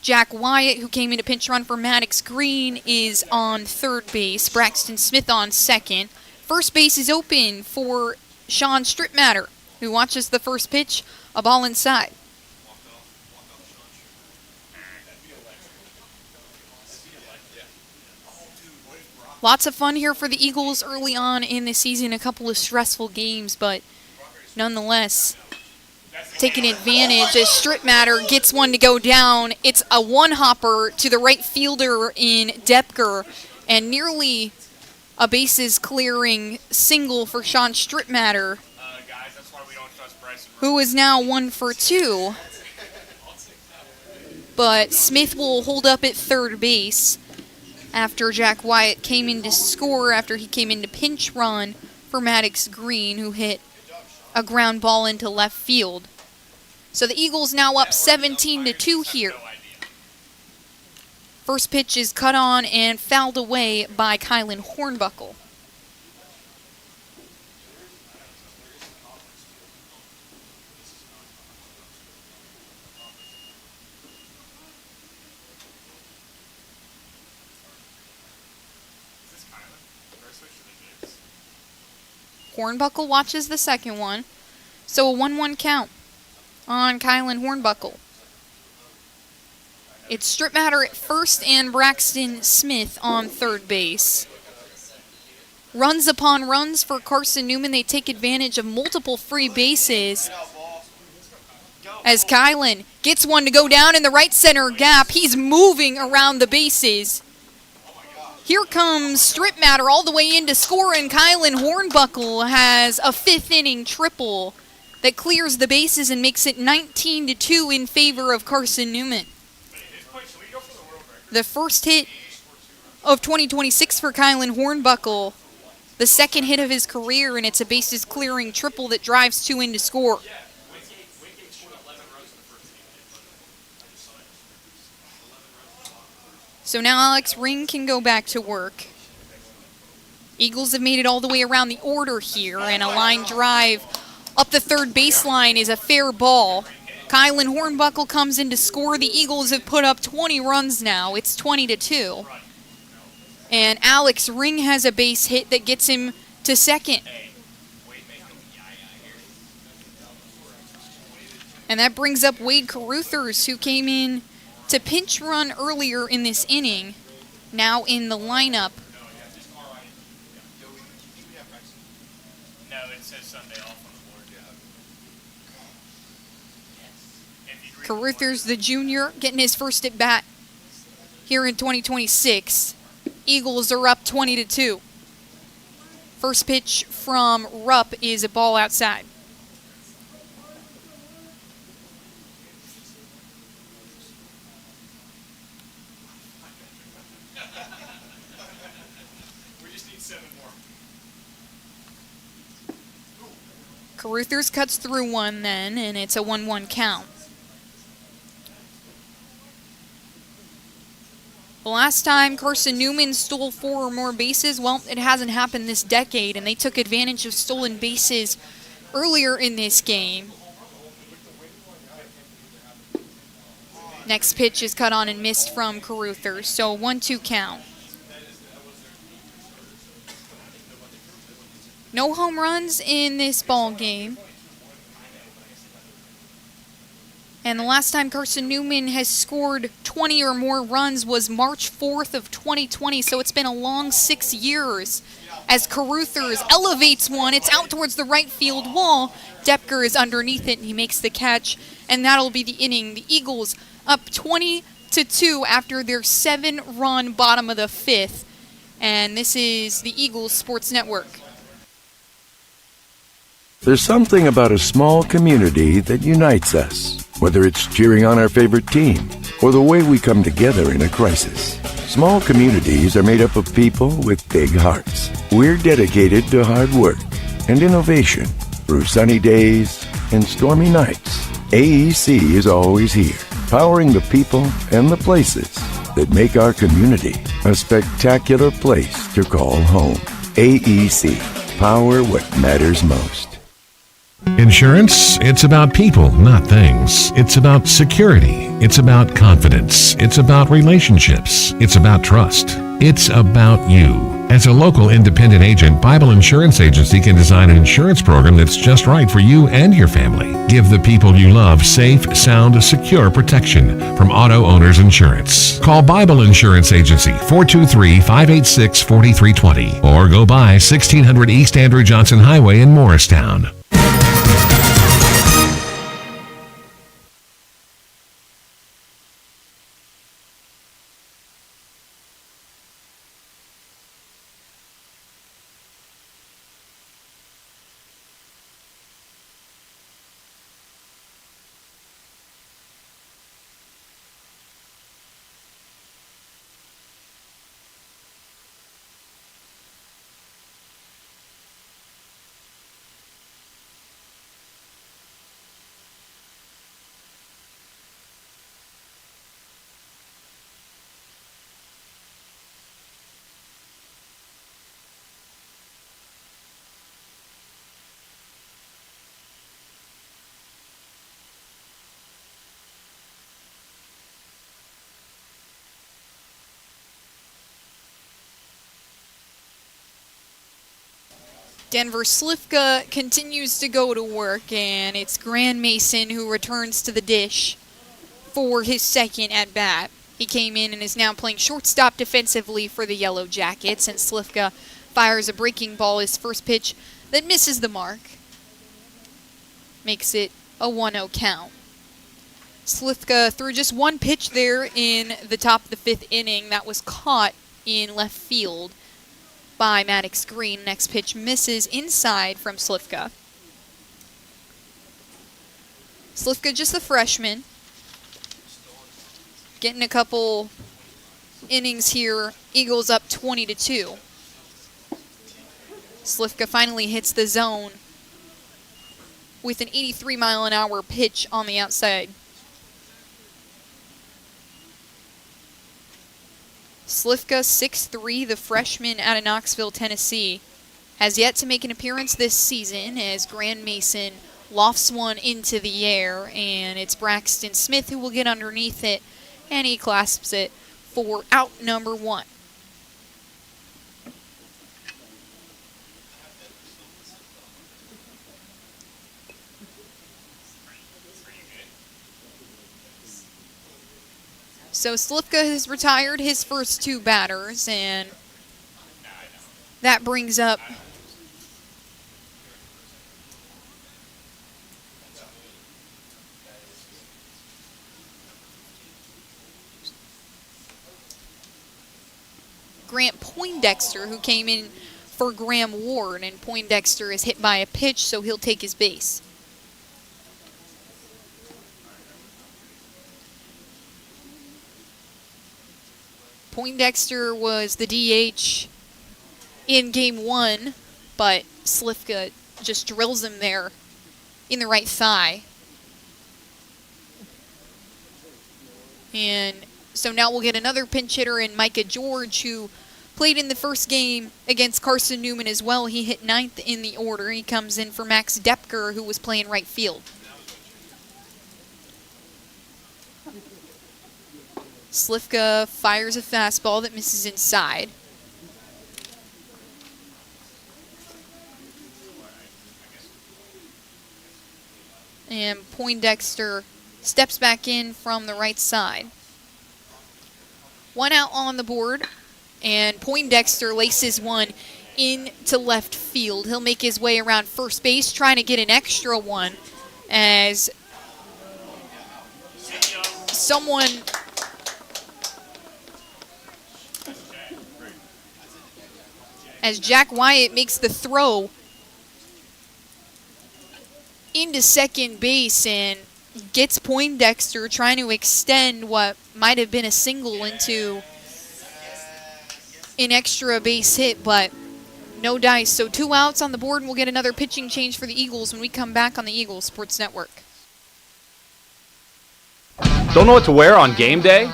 Jack Wyatt, who came in to pinch run for Maddox Green, is on third base. Braxton Smith on second. First base is open for Sean Strittmatter, who watches the first pitch, a ball inside. Lots of fun here for the Eagles early on in the season. A couple of stressful games, but nonetheless, taking advantage as Strittmatter gets one to go down. It's a one-hopper to the right fielder in Depker, and nearly a bases clearing single for Sean Strittmatter, who is now 1 for 2. But Smith will hold up at third base after Jack Wyatt came in to score, after he came in to pinch run for Maddox Green, who hit a ground ball into left field. So the Eagles now up 17-2 here. First pitch is cut on and fouled away by Kylan Hornbuckle. Hornbuckle watches the second one. So a 1-1 count on Kylan Hornbuckle. It's Strittmatter at first and Braxton Smith on third base. Runs upon runs for Carson-Newman. They take advantage of multiple free bases as Kylan gets one to go down in the right center gap. He's moving around the bases. Here comes Strittmatter all the way in to score, and Kylan Hornbuckle has a 5th inning triple that clears the bases and makes it 19-2 in favor of Carson-Newman. The first hit of 2026 for Kylan Hornbuckle, the second hit of his career, and it's a bases clearing triple that drives 2 in to score. So now Alex Ring can go back to work. Eagles have made it all the way around the order here, and a line drive up the third baseline is a fair ball. Kylan Hornbuckle comes in to score. The Eagles have put up 20 runs now. It's 20-2. And Alex Ring has a base hit that gets him to second. And that brings up Wade Caruthers, who came in to pinch run earlier in this inning, now in the lineup. Caruthers, the junior, getting his first at bat here in 2026. Eagles are up 20-2. First pitch from Rupp is a ball outside. Caruthers cuts through one then, and it's a 1-1 count. The last time Carson-Newman stole 4 or more bases, well, it hasn't happened this decade, and they took advantage of stolen bases earlier in this game. Next pitch is cut on and missed from Caruthers, so 1-2 count. No home runs in this ball game. And the last time Carson-Newman has scored 20 or more runs was March 4th of 2020, so it's been a long 6 years. As Caruthers elevates one, it's out towards the right field wall. Depker is underneath it, and he makes the catch, and that'll be the inning. The Eagles up 20-2 after their 7-run bottom of the 5th. And this is the Eagles Sports Network. There's something about a small community that unites us, whether it's cheering on our favorite team or the way we come together in a crisis. Small communities are made up of people with big hearts. We're dedicated to hard work and innovation through sunny days and stormy nights. AEC is always here, powering the people and the places that make our community a spectacular place to call home. AEC, power what matters most. Insurance, it's about people, not things. It's about security. It's about confidence. It's about relationships. It's about trust. It's about you. As a local independent agent, Bible Insurance Agency can design an insurance program that's just right for you and your family. Give the people you love safe, sound, secure protection from Auto Owners Insurance. Call Bible Insurance Agency 423-586-4320 or go by 1600 East Andrew Johnson Highway in Morristown. Denver Slivka continues to go to work, and it's Grand Mason who returns to the dish for his second at-bat. He came in and is now playing shortstop defensively for the Yellow Jackets, and Slivka fires a breaking ball, his first pitch that misses the mark. Makes it a 1-0 count. Slivka threw just one pitch there in the top of the 5th inning that was caught in left field by Maddox Green. Next pitch misses inside from Slivka. Slivka, just a freshman, getting a couple innings here. Eagles up 20-2. Slivka finally hits the zone with an 83-mile-an-hour pitch on the outside. Slivka, 6'3", the freshman out of Knoxville, Tennessee, has yet to make an appearance this season as Grand Mason lofts one into the air, and it's Braxton Smith who will get underneath it, and he clasps it for out number 1. So Slivka has retired his first 2 batters, and that brings up Grant Poindexter, who came in for Graham Ward, and Poindexter is hit by a pitch, so he'll take his base. Poindexter was the DH in game 1, but Slivka just drills him there in the right thigh. And so now we'll get another pinch hitter in Micah George, who played in the first game against Carson-Newman as well. He hit 9th in the order. He comes in for Max Depker, who was playing right field. Slivka fires a fastball that misses inside. And Poindexter steps back in from the right side. 1 out on the board, and Poindexter laces one into left field. He'll make his way around first base, trying to get an extra one as Jack Wyatt makes the throw into second base and gets Poindexter trying to extend what might have been a single into an extra base hit, but no dice. So 2 outs on the board, and we'll get another pitching change for the Eagles when we come back on the Eagles Sports Network. Don't know what to wear on game day?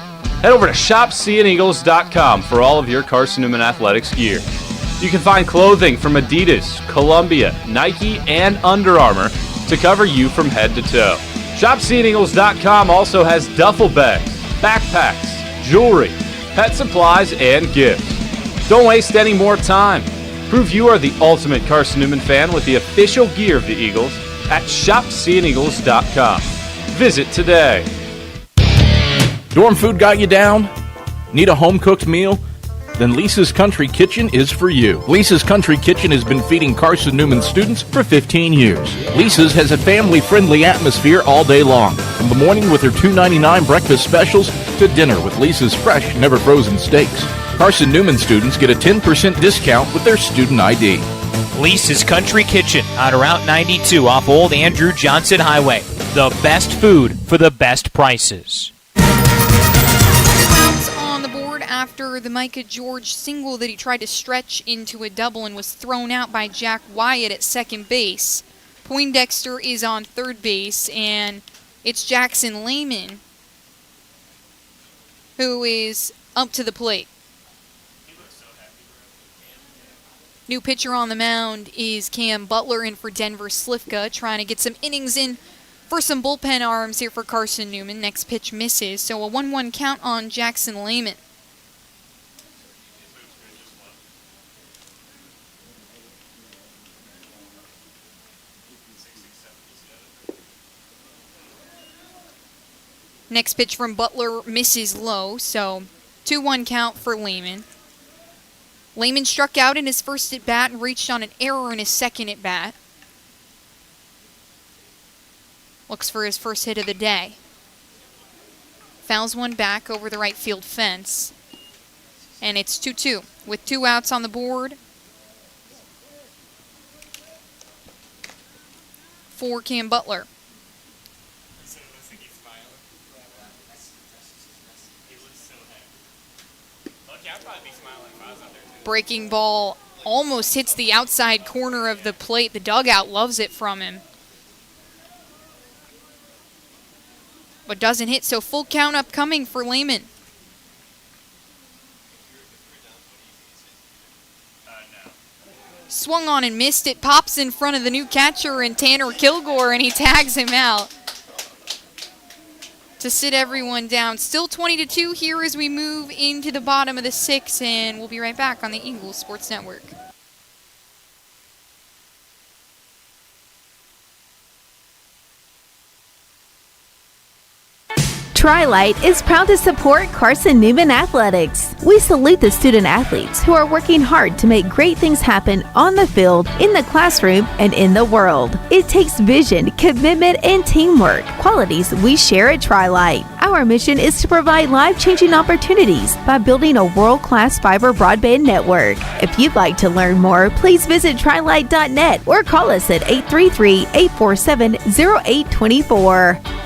Head over to shopseeandeagles.com for all of your Carson-Newman Athletics gear. You can find clothing from Adidas, Columbia, Nike, and Under Armour to cover you from head to toe. ShopSeeingEagles.com also has duffel bags, backpacks, jewelry, pet supplies, and gifts. Don't waste any more time. Prove you are the ultimate Carson-Newman fan with the official gear of the Eagles at ShopSeeingEagles.com. Visit today. Dorm food got you down? Need a home-cooked meal? Then Lisa's Country Kitchen is for you. Lisa's Country Kitchen has been feeding Carson-Newman students for 15 years. Lisa's has a family-friendly atmosphere all day long, from the morning with her $2.99 breakfast specials to dinner with Lisa's fresh, never-frozen steaks. Carson-Newman students get a 10% discount with their student ID. Lisa's Country Kitchen on Route 92 off Old Andrew Johnson Highway. The best food for the best prices. On the board after the Micah George single that he tried to stretch into a double and was thrown out by Jack Wyatt at second base. Poindexter is on third base, and it's Jackson Lehman who is up to the plate. New pitcher on the mound is Cam Butler in for Denver Slivka, trying to get some innings in for some bullpen arms here for Carson-Newman. Next pitch misses, so a 1-1 count on Jackson Lehman. Next pitch from Butler misses low, so 2-1 count for Lehman. Lehman struck out in his first at-bat and reached on an error in his second at-bat. Looks for his first hit of the day. Fouls one back over the right field fence. And it's 2-2 with 2 outs on the board for Cam Butler. Breaking ball almost hits the outside corner of the plate. The dugout loves it from him, but doesn't hit, so full count upcoming for Lehman. Swung on and missed it. Pops in front of the new catcher and Tanner Kilgore, and he tags him out to sit everyone down. Still 20-2 here as we move into the bottom of the sixth, and we'll be right back on the Eagles Sports Network. Tri-Light is proud to support Carson-Newman Athletics. We salute the student athletes who are working hard to make great things happen on the field, in the classroom, and in the world. It takes vision, commitment, and teamwork, qualities we share at Tri-Light. Our mission is to provide life-changing opportunities by building a world-class fiber broadband network. If you'd like to learn more, please visit trilight.net or call us at 833-847-0824.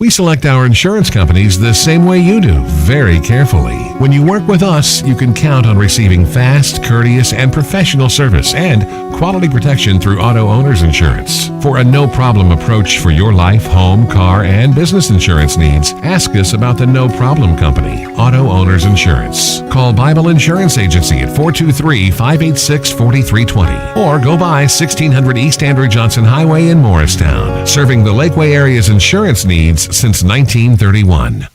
We select our insurance companies the same way you do, very carefully. When you work with us, you can count on receiving fast, courteous, and professional service and quality protection through auto owner's insurance. For a no-problem approach for your life, home, car, and business insurance needs, ask us about the No Problem Company, Auto Owners Insurance. Call Bible Insurance Agency at 423-586-4320 or go by 1600 East Andrew Johnson Highway in Morristown, serving the Lakeway area's insurance needs since 1931.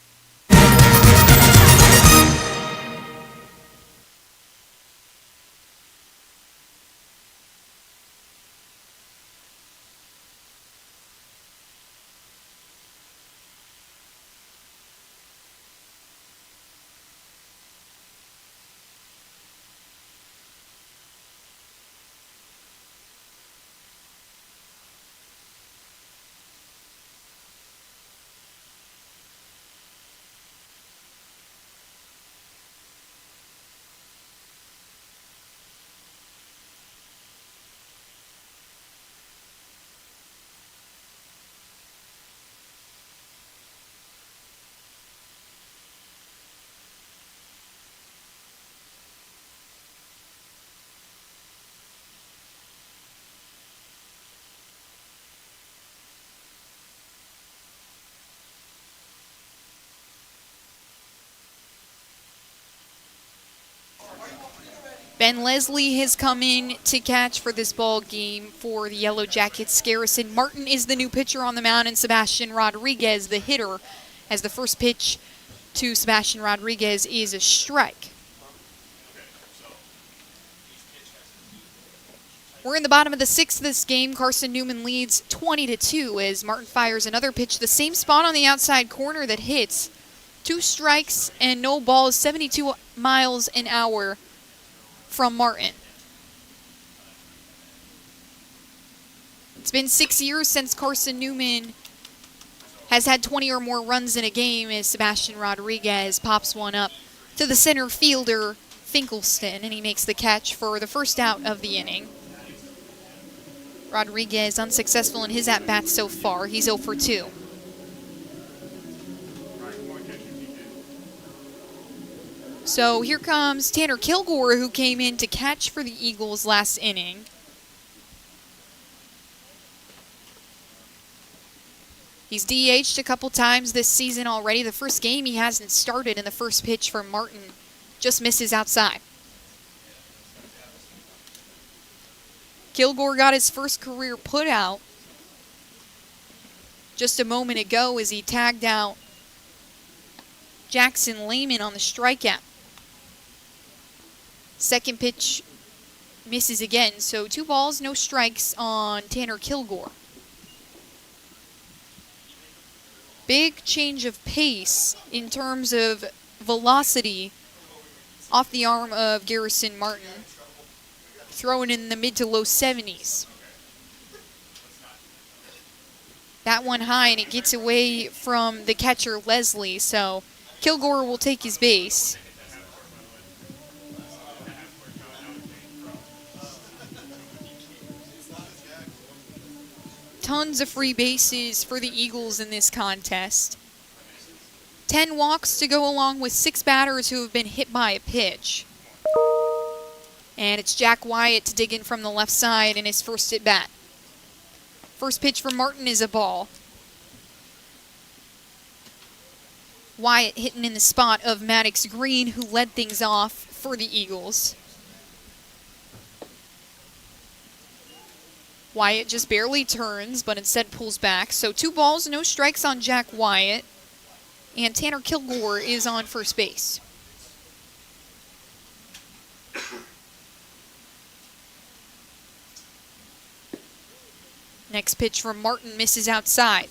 Ben Leslie has come in to catch for this ball game for the Yellow Jackets. Garrison Martin is the new pitcher on the mound, and Sebastian Rodriguez the hitter, as the first pitch to Sebastian Rodriguez is a strike. We're in the bottom of the sixth of this game. Carson-Newman leads 20-2 as Martin fires another pitch, the same spot on the outside corner that hits. 2 strikes and no balls, 72 miles an hour from Martin. It's been 6 years since Carson-Newman has had 20 or more runs in a game as Sebastian Rodriguez pops one up to the center fielder, Finkelstein, and he makes the catch for the first out of the inning. Rodriguez unsuccessful in his at-bats so far. He's 0 for 2. So here comes Tanner Kilgore, who came in to catch for the Eagles last inning. He's DH'd a couple times this season already. The first game he hasn't started, and the first pitch for Martin just misses outside. Kilgore got his first career putout just a moment ago as he tagged out Jackson Lehman on the strikeout. Second pitch misses again, so 2 balls, no strikes on Tanner Kilgore. Big change of pace in terms of velocity off the arm of Garrison Martin, throwing in the mid to low 70s. That one high, and it gets away from the catcher Leslie, so Kilgore will take his base. Tons of free bases for the Eagles in this contest. 10 walks to go along with 6 batters who have been hit by a pitch. And it's Jack Wyatt to dig in from the left side in his first at bat. First pitch for Martin is a ball. Wyatt hitting in the spot of Maddox Green, who led things off for the Eagles. Wyatt just barely turns, but instead pulls back. So 2 balls, no strikes on Jack Wyatt. And Tanner Kilgore is on first base. Next pitch from Martin misses outside.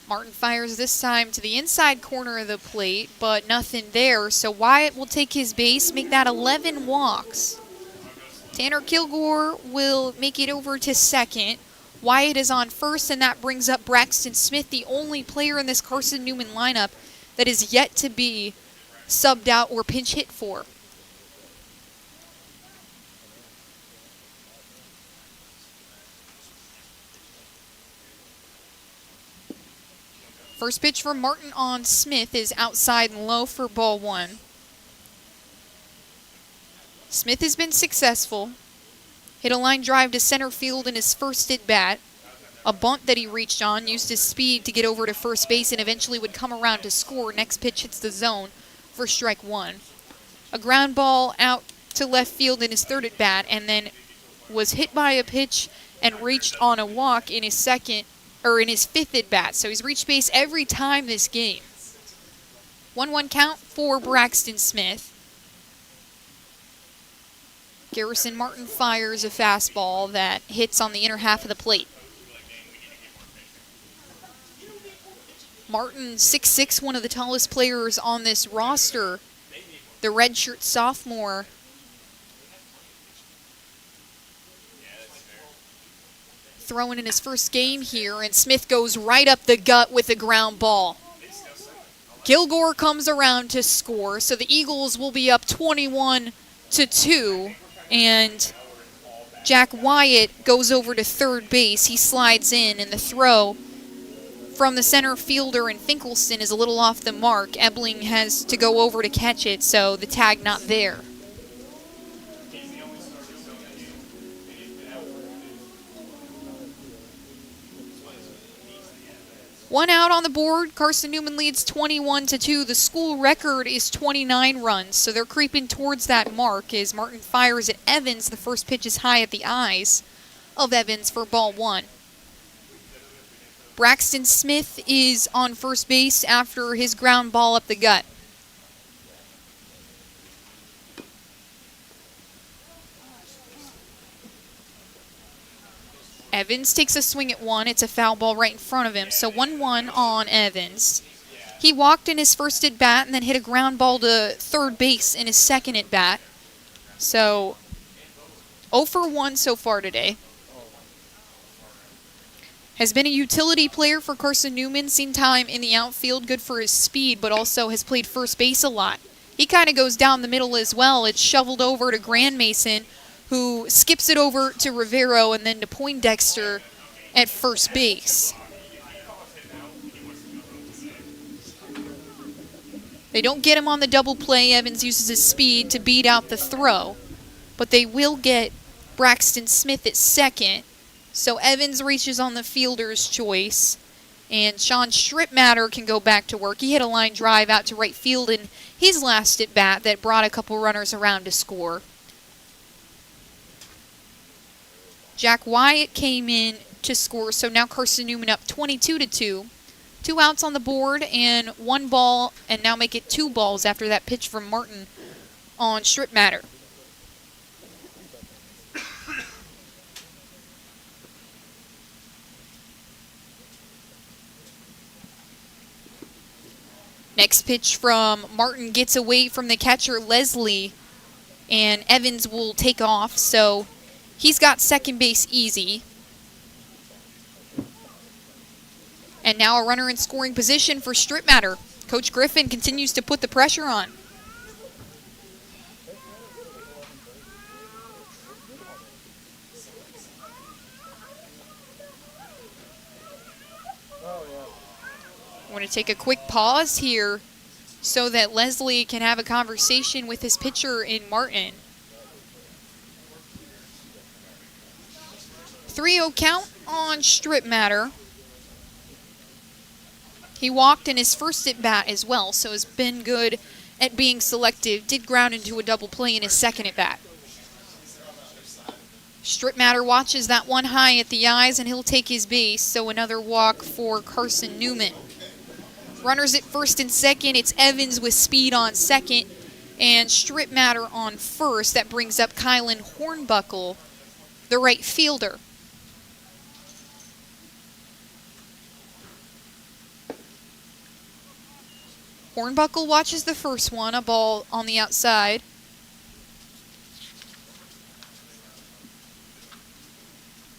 Martin fires this time to the inside corner of the plate, but nothing there, so Wyatt will take his base, make that 11 walks. Tanner Kilgore will make it over to second. Wyatt is on first, and that brings up Braxton Smith, the only player in this Carson-Newman lineup that is yet to be subbed out or pinch hit for. First pitch from Martin on Smith is outside and low for ball 1. Smith has been successful. Hit a line drive to center field in his first at-bat. A bunt that he reached on, used his speed to get over to first base and eventually would come around to score. Next pitch hits the zone for strike 1. A ground ball out to left field in his third at-bat, and then was hit by a pitch and reached on a walk in his fifth at-bat. So he's reached base every time this game. 1-1 count for Braxton Smith. Garrison Martin fires a fastball that hits on the inner half of the plate. Martin, 6'6", one of the tallest players on this roster. The redshirt sophomore. Throwing in his first game here, and Smith goes right up the gut with a ground ball. Kilgore comes around to score, so the Eagles will be up 21-2, and Jack Wyatt goes over to third base. He slides in, and the throw from the center fielder and Finkelson is a little off the mark. Ebling has to go over to catch it, so the tag not there. One out on the board. Carson-Newman leads 21-2. The school record is 29 runs, so they're creeping towards that mark as Martin fires at Evans. The first pitch is high at the eyes of Evans for ball 1. Braxton Smith is on first base after his ground ball up the gut. Evans takes a swing at one. It's a foul ball right in front of him. So 1-1 on Evans. He walked in his first at-bat and then hit a ground ball to third base in his second at-bat. So 0 for 1 so far today. Has been a utility player for Carson-Newman. Seen time in the outfield, good for his speed, but also has played first base a lot. He kind of goes down the middle as well. It's shoveled over to Grand Mason, who skips it over to Rivero and then to Poindexter at first base. They don't get him on the double play. Evans uses his speed to beat out the throw, but they will get Braxton Smith at second. So Evans reaches on the fielder's choice, and Sean Strittmatter can go back to work. He hit a line drive out to right field in his last at-bat that brought a couple runners around to score. Jack Wyatt came in to score, so now Carson-Newman up 22-2. 2 outs on the board and 1 ball, and now make it 2 balls after that pitch from Martin on Strittmatter. Next pitch from Martin gets away from the catcher Leslie, and Evans will take off, so he's got second base easy. And now a runner in scoring position for Strittmatter. Coach Griffin continues to put the pressure on. I'm going to take a quick pause here so that Leslie can have a conversation with his pitcher in Martin. 3-0 count on Strip Matter. He walked in his first at bat as well, so has been good at being selective. Did ground into a double play in his second at bat. Strip Matter watches that one high at the eyes, and he'll take his base, so another walk for Carson-Newman. Runners at first and second. It's Evans with speed on second, and Strip Matter on first. That brings up Kylan Hornbuckle, the right fielder. Hornbuckle watches the first one, a ball on the outside.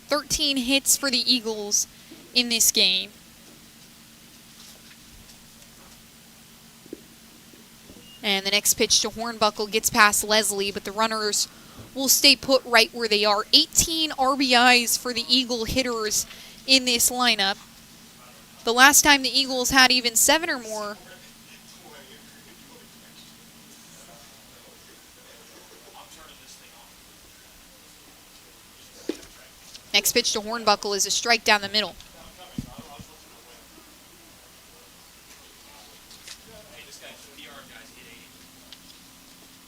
"13 hits for the Eagles in this game. And the next pitch to Hornbuckle gets past Leslie, but the runners will stay put right where they are. 18 RBIs for the Eagle hitters in this lineup. The last time the Eagles had even 7 or more Next pitch to Hornbuckle is a strike down the middle.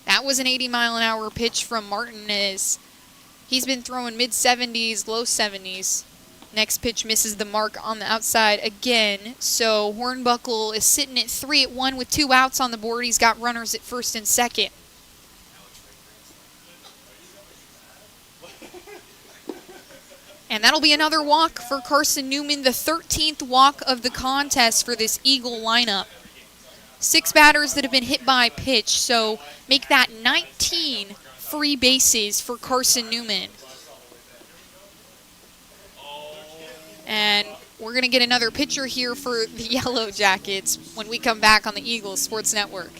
That was an 80-mile-an-hour pitch from Martinez. He's been throwing mid-70s, low 70s. Next pitch misses the mark on the outside again. So Hornbuckle is sitting at 3-1 with 2 outs on the board. He's got runners at first and second. And that'll be another walk for Carson-Newman, the 13th walk of the contest for this Eagle lineup. 6 batters that have been hit by pitch, so make that 19 free bases for Carson-Newman. And we're going to get another pitcher here for the Yellow Jackets when we come back on the Eagles Sports Network.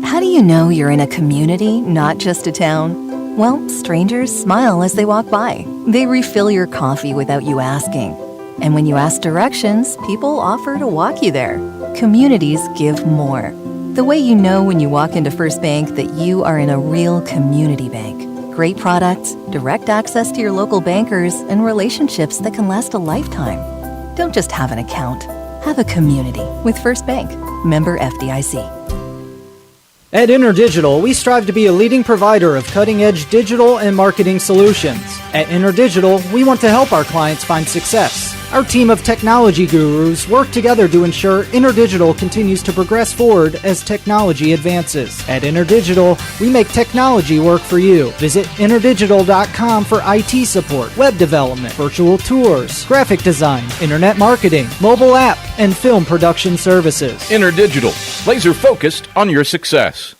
How do you know you're in a community, not just a town? Well, strangers smile as they walk by. They refill your coffee without you asking. And when you ask directions, people offer to walk you there. Communities give more. The way you know when you walk into First Bank that you are in a real community bank. Great products, direct access to your local bankers, and relationships that can last a lifetime. Don't just have an account. Have a community with First Bank. Member FDIC. At InterDigital, we strive to be a leading provider of cutting-edge digital and marketing solutions. At InterDigital, we want to help our clients find success. Our team of technology gurus work together to ensure InterDigital continues to progress forward as technology advances. At InterDigital, we make technology work for you. Visit interdigital.com for IT support, web development, virtual tours, graphic design, internet marketing, mobile app, and film production services. InterDigital, laser focused on your success.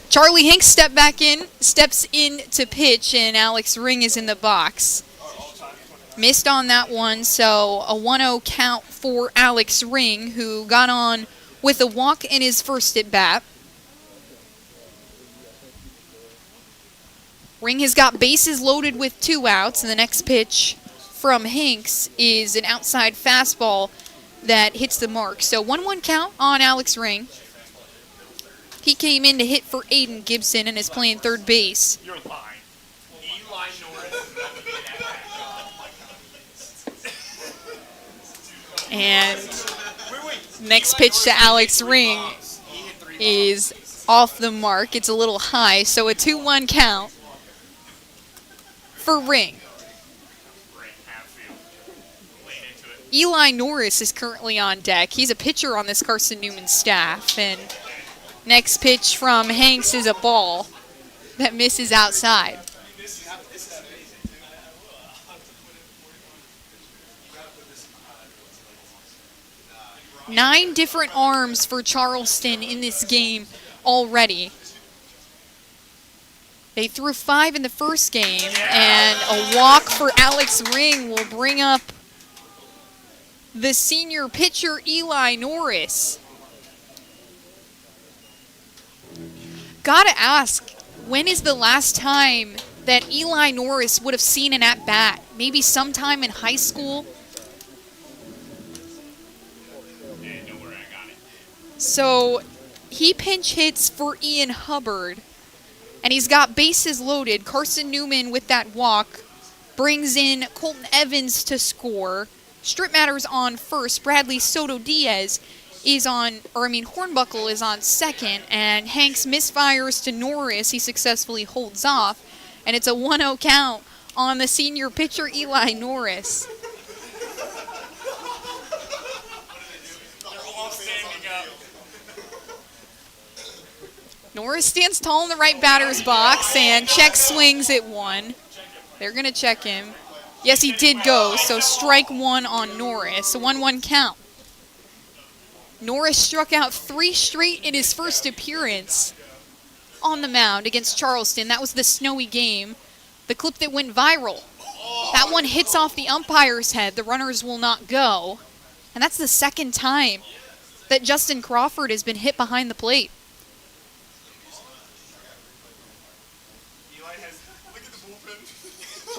Charlie Hinks steps in to pitch, and Alex Ring is in the box. Missed on that one, so a 1-0 count for Alex Ring, who got on with a walk in his first at bat. Ring has got bases loaded with 2 outs, and the next pitch from Hinks is an outside fastball that hits the mark. So 1-1 count on Alex Ring. He came in to hit for Aiden Gibson and is playing third base. You're lying. Eli Norris. And next pitch to Alex Ring is off the mark. It's a little high, so a 2-1 count for Ring. Eli Norris is currently on deck. He's a pitcher on this Carson-Newman staff. And next pitch from Hanks is a ball that misses outside. Nine different arms for Charleston in this game already. They threw 5 in the first game, and a walk for Alex Ring will bring up the senior pitcher, Eli Norris. Gotta ask, when is the last time that Eli Norris would have seen an at-bat? Maybe sometime in high school? So he pinch hits for Ian Hubbard, and he's got bases loaded. Carson-Newman with that walk brings in Colton Evans to score. Strip Matter's on first. Bradley Soto Diaz is on, Hornbuckle is on second, and Hanks misfires to Norris. He successfully holds off, and it's a 1-0 count on the senior pitcher, Eli Norris. Norris stands tall in the right batter's box and check swings at 1. They're going to check him. Yes, he did go, so strike 1 on Norris. A 1-1 count. Norris struck out 3 straight in his first appearance on the mound against Charleston. That was the snowy game. The clip that went viral. That one hits off the umpire's head. The runners will not go. And that's the second time that Justin Crawford has been hit behind the plate.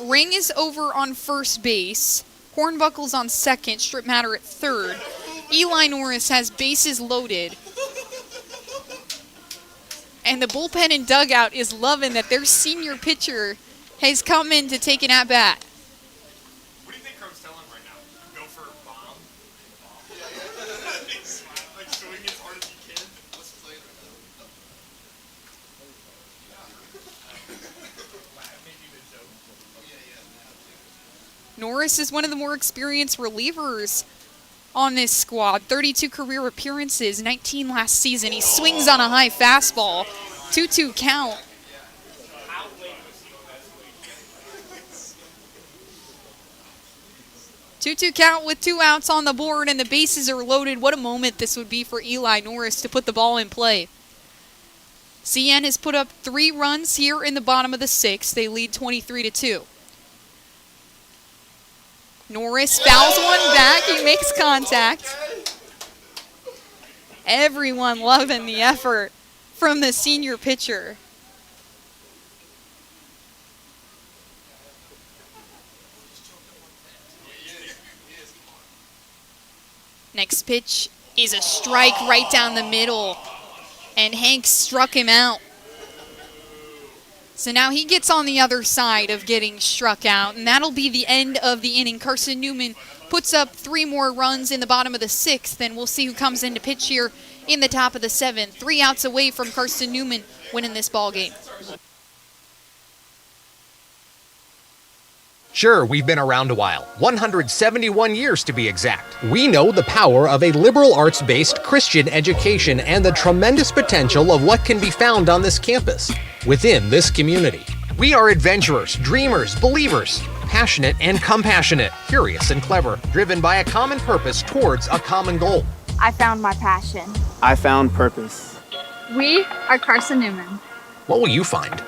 Ring is over on first base. Hornbuckle's on second. Strip Matter at third. Eli Norris has bases loaded. And the bullpen and dugout is loving that their senior pitcher has come in to take an at-bat. What do you think Cro's telling right now? Go for a bomb? Like swing as hard as you can? Let's play it right now. Norris is one of the more experienced relievers on this squad. 32 career appearances, 19 last season. He swings on a high fastball. 2-2 count. Two-two count with 2 outs on the board, and the bases are loaded. What a moment this would be for Eli Norris to put the ball in play. CN has put up 3 runs here in the bottom of the 6th. They lead 23-2. Norris fouls one back. He makes contact. Everyone loving the effort from the senior pitcher. Next pitch is a strike right down the middle, and Hanks struck him out. So now he gets on the other side of getting struck out, and that'll be the end of the inning. Carson-Newman puts up 3 more runs in the bottom of the 6th, and we'll see who comes in to pitch here in the top of the 7th. 3 outs away from Carson-Newman winning this ball game. Sure, we've been around a while, 171 years to be exact. We know the power of a liberal arts-based Christian education and the tremendous potential of what can be found on this campus, within this community. We are adventurers, dreamers, believers, passionate and compassionate, curious and clever, driven by a common purpose towards a common goal. I found my passion. I found purpose. We are Carson-Newman. What will you find?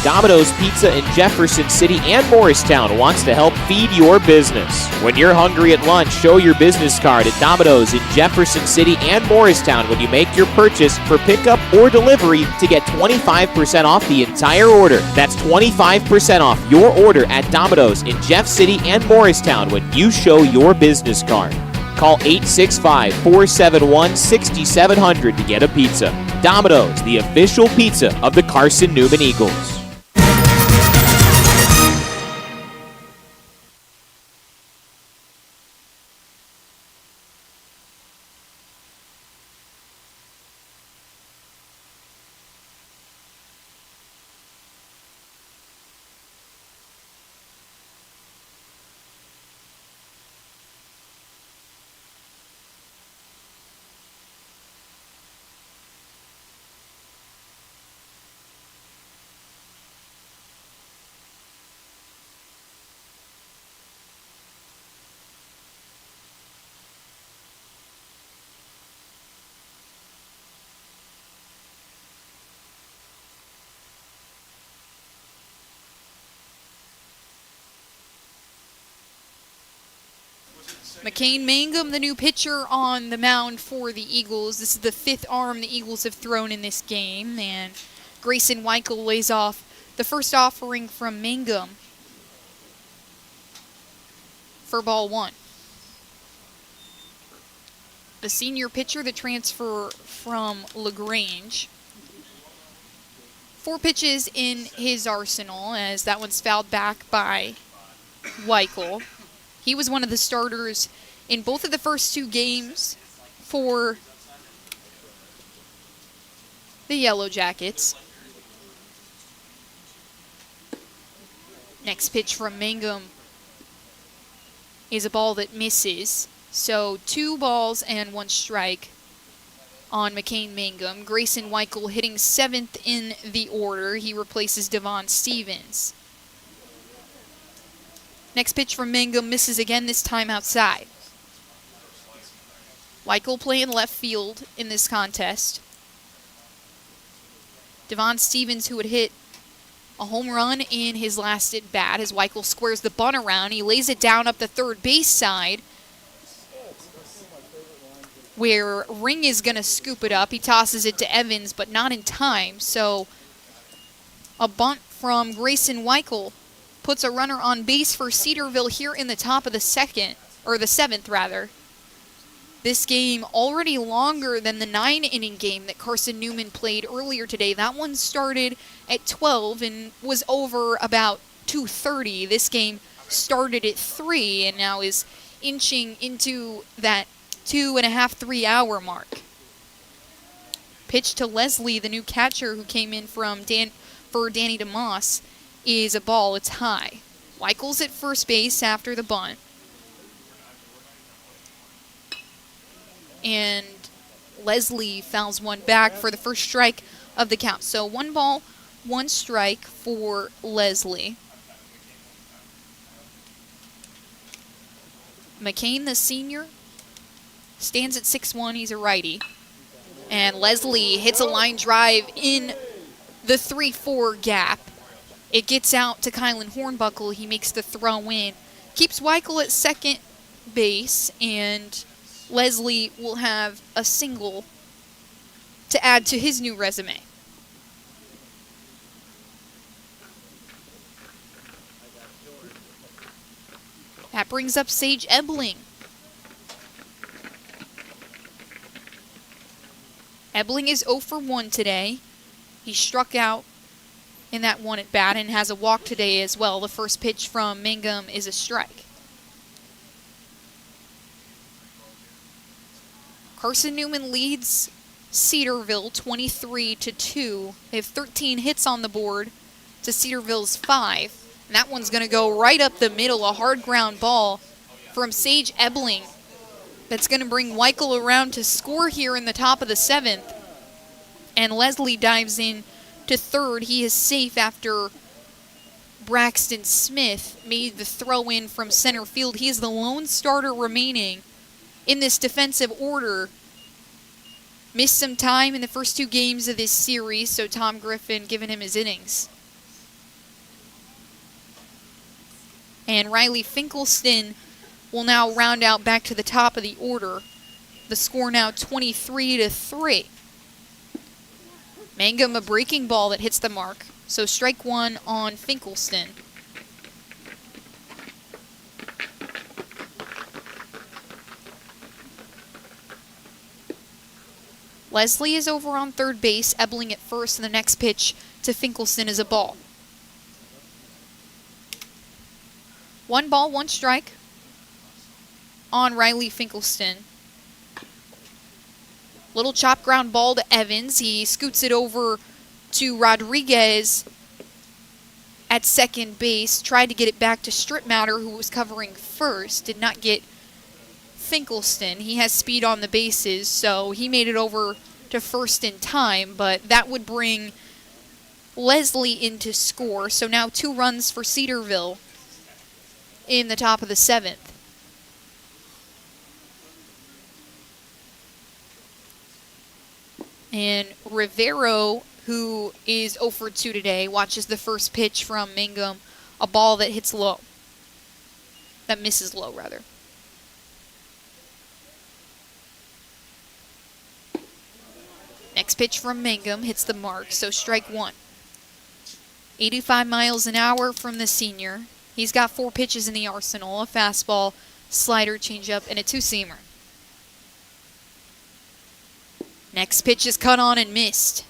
Domino's Pizza in Jefferson City and Morristown wants to help feed your business. When you're hungry at lunch, show your business card at Domino's in Jefferson City and Morristown when you make your purchase for pickup or delivery to get 25% off the entire order. That's 25% off your order at Domino's in Jeff City and Morristown when you show your business card. Call 865-471-6700 to get a pizza. Domino's, the official pizza of the Carson-Newman Eagles. McCain Mangum, the new pitcher on the mound for the Eagles. This is the 5th arm the Eagles have thrown in this game, and Grayson Weichel lays off the first offering from Mangum for ball 1. The senior pitcher, the transfer from LaGrange. 4 pitches in his arsenal, as that one's fouled back by Weichel. He was one of the starters in both of the first 2 games for the Yellow Jackets. Next pitch from Mangum is a ball that misses. So 2 balls and 1 strike on McCain Mangum. Grayson Weichel hitting 7th in the order. He replaces Devon Stevens. Next pitch from Mangum misses again, this time outside. Weichel playing left field in this contest. Devon Stevens, who had hit a home run in his last at bat, as Weichel squares the bunt around. He lays it down up the third base side, where Ring is going to scoop it up. He tosses it to Evans, but not in time. So a bunt from Grayson Weichel puts a runner on base for Cedarville here in the top of the 7th rather. This game already longer than the 9-inning game that Carson-Newman played earlier today. That one started at 12 and was over about 2:30. This game started at 3 and now is inching into that 2.5, 3 hour mark. Pitch to Leslie, the new catcher who came in for Danny DeMoss, is a ball. It's high. Weichel's at first base after the bunt. And Leslie fouls one back for the first strike of the count. So 1 ball, 1 strike for Leslie. McCain, the senior, stands at 6'1". He's a righty. And Leslie hits a line drive in the 3-4 gap. It gets out to Kylan Hornbuckle. He makes the throw in. Keeps Weichel at second base, and Leslie will have a single to add to his new resume. That brings up Sage Ebling. Ebling is 0 for 1 today. He struck out in that one at bat and has a walk today as well. The first pitch from Mangum is a strike. Carson-Newman leads Cedarville 23-2. They have 13 hits on the board to Cedarville's 5. And that one's going to go right up the middle, a hard ground ball from Sage Ebling. That's going to bring Weichel around to score here in the top of the 7th. And Leslie dives in to third. He is safe after Braxton Smith made the throw in from center field. He is the lone starter remaining in this defensive order. Missed some time in the first 2 games of this series, so Tom Griffin giving him his innings. And Riley Finkelstein will now round out back to the top of the order. The score now 23-3. Mangum, a breaking ball that hits the mark. So strike 1 on Finkelstein. Leslie is over on third base, Ebling at first, and the next pitch to Finkelstein is a ball. 1 ball, 1 strike on Riley Finkelstein. Little chop ground ball to Evans. He scoots it over to Rodriguez at second base. Tried to get it back to Stripmatter, who was covering first. Did not get Finkelstein. He has speed on the bases, so he made it over to first in time, but that would bring Leslie into score. So now 2 runs for Cedarville in the top of the 7th. And Rivero, who is 0 for 2 today, watches the first pitch from Mangum, a ball that hits low. That misses low, rather. Next pitch from Mangum hits the mark, so strike one. 85 miles an hour from the senior. He's got 4 pitches in the arsenal, a fastball, slider, changeup, and a two-seamer. Next pitch is cut on and missed.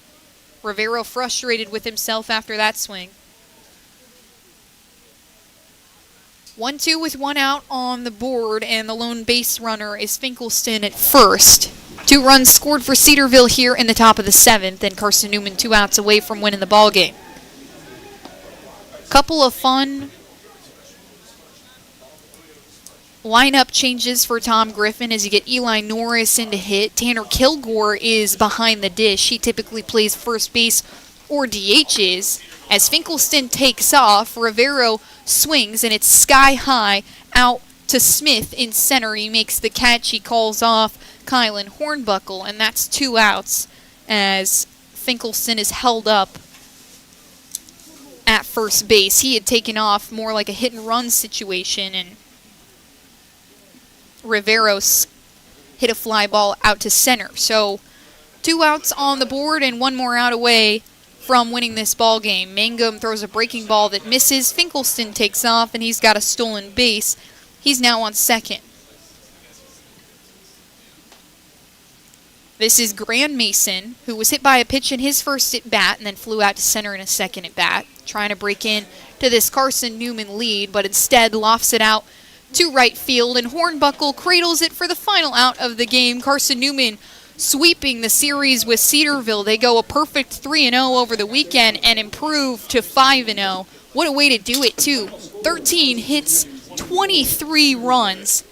Rivero frustrated with himself after that swing. 1-2 with 1 out on the board, and the lone base runner is Finkelstein at first. 2 runs scored for Cedarville here in the top of the 7th, and Carson-Newman 2 outs away from winning the ball game. Couple of fun lineup changes for Tom Griffin as you get Eli Norris in to hit. Tanner Kilgore is behind the dish. He typically plays first base or DHs. As Finkelstein takes off, Rivero swings, and it's sky high out to Smith in center. He makes the catch. He calls off Kylan Hornbuckle, and that's 2 outs as Finkelstein is held up at first base. He had taken off more like a hit-and-run situation, and Rivero hit a fly ball out to center. So 2 outs on the board and 1 more out away from winning this ball game. Mangum throws a breaking ball that misses. Finkelstein takes off, and he's got a stolen base. He's now on second. This is Grand Mason, who was hit by a pitch in his first at-bat and then flew out to center in a second at-bat, trying to break in to this Carson-Newman lead, but instead lofts it out to right field, and Hornbuckle cradles it for the final out of the game. Carson-Newman sweeping the series with Cedarville. They go a perfect 3-0 over the weekend and improve to 5-0. What a way to do it, too. 13 hits, 23 runs,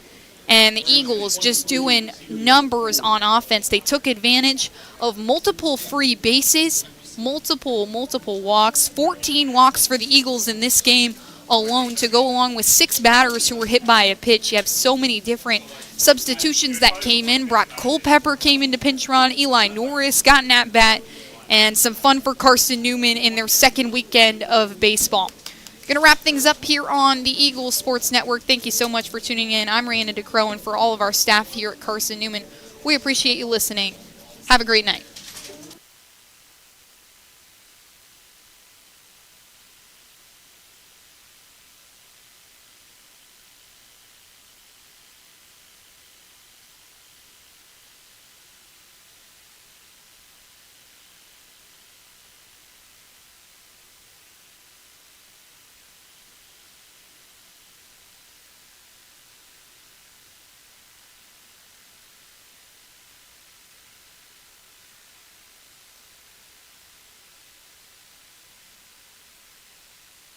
and the Eagles just doing numbers on offense. They took advantage of multiple free bases, multiple walks, 14 walks for the Eagles in this game alone, to go along with 6 batters who were hit by a pitch. You have so many different substitutions that came in. Brock Culpepper came into pinch run. Eli Norris got an at-bat, and some fun for Carson-Newman in their second weekend of baseball. Going to wrap things up here on the Eagles Sports Network. Thank you so much for tuning in. I'm Rhiannon DeCrow, and for all of our staff here at Carson-Newman, we appreciate you listening. Have a great night.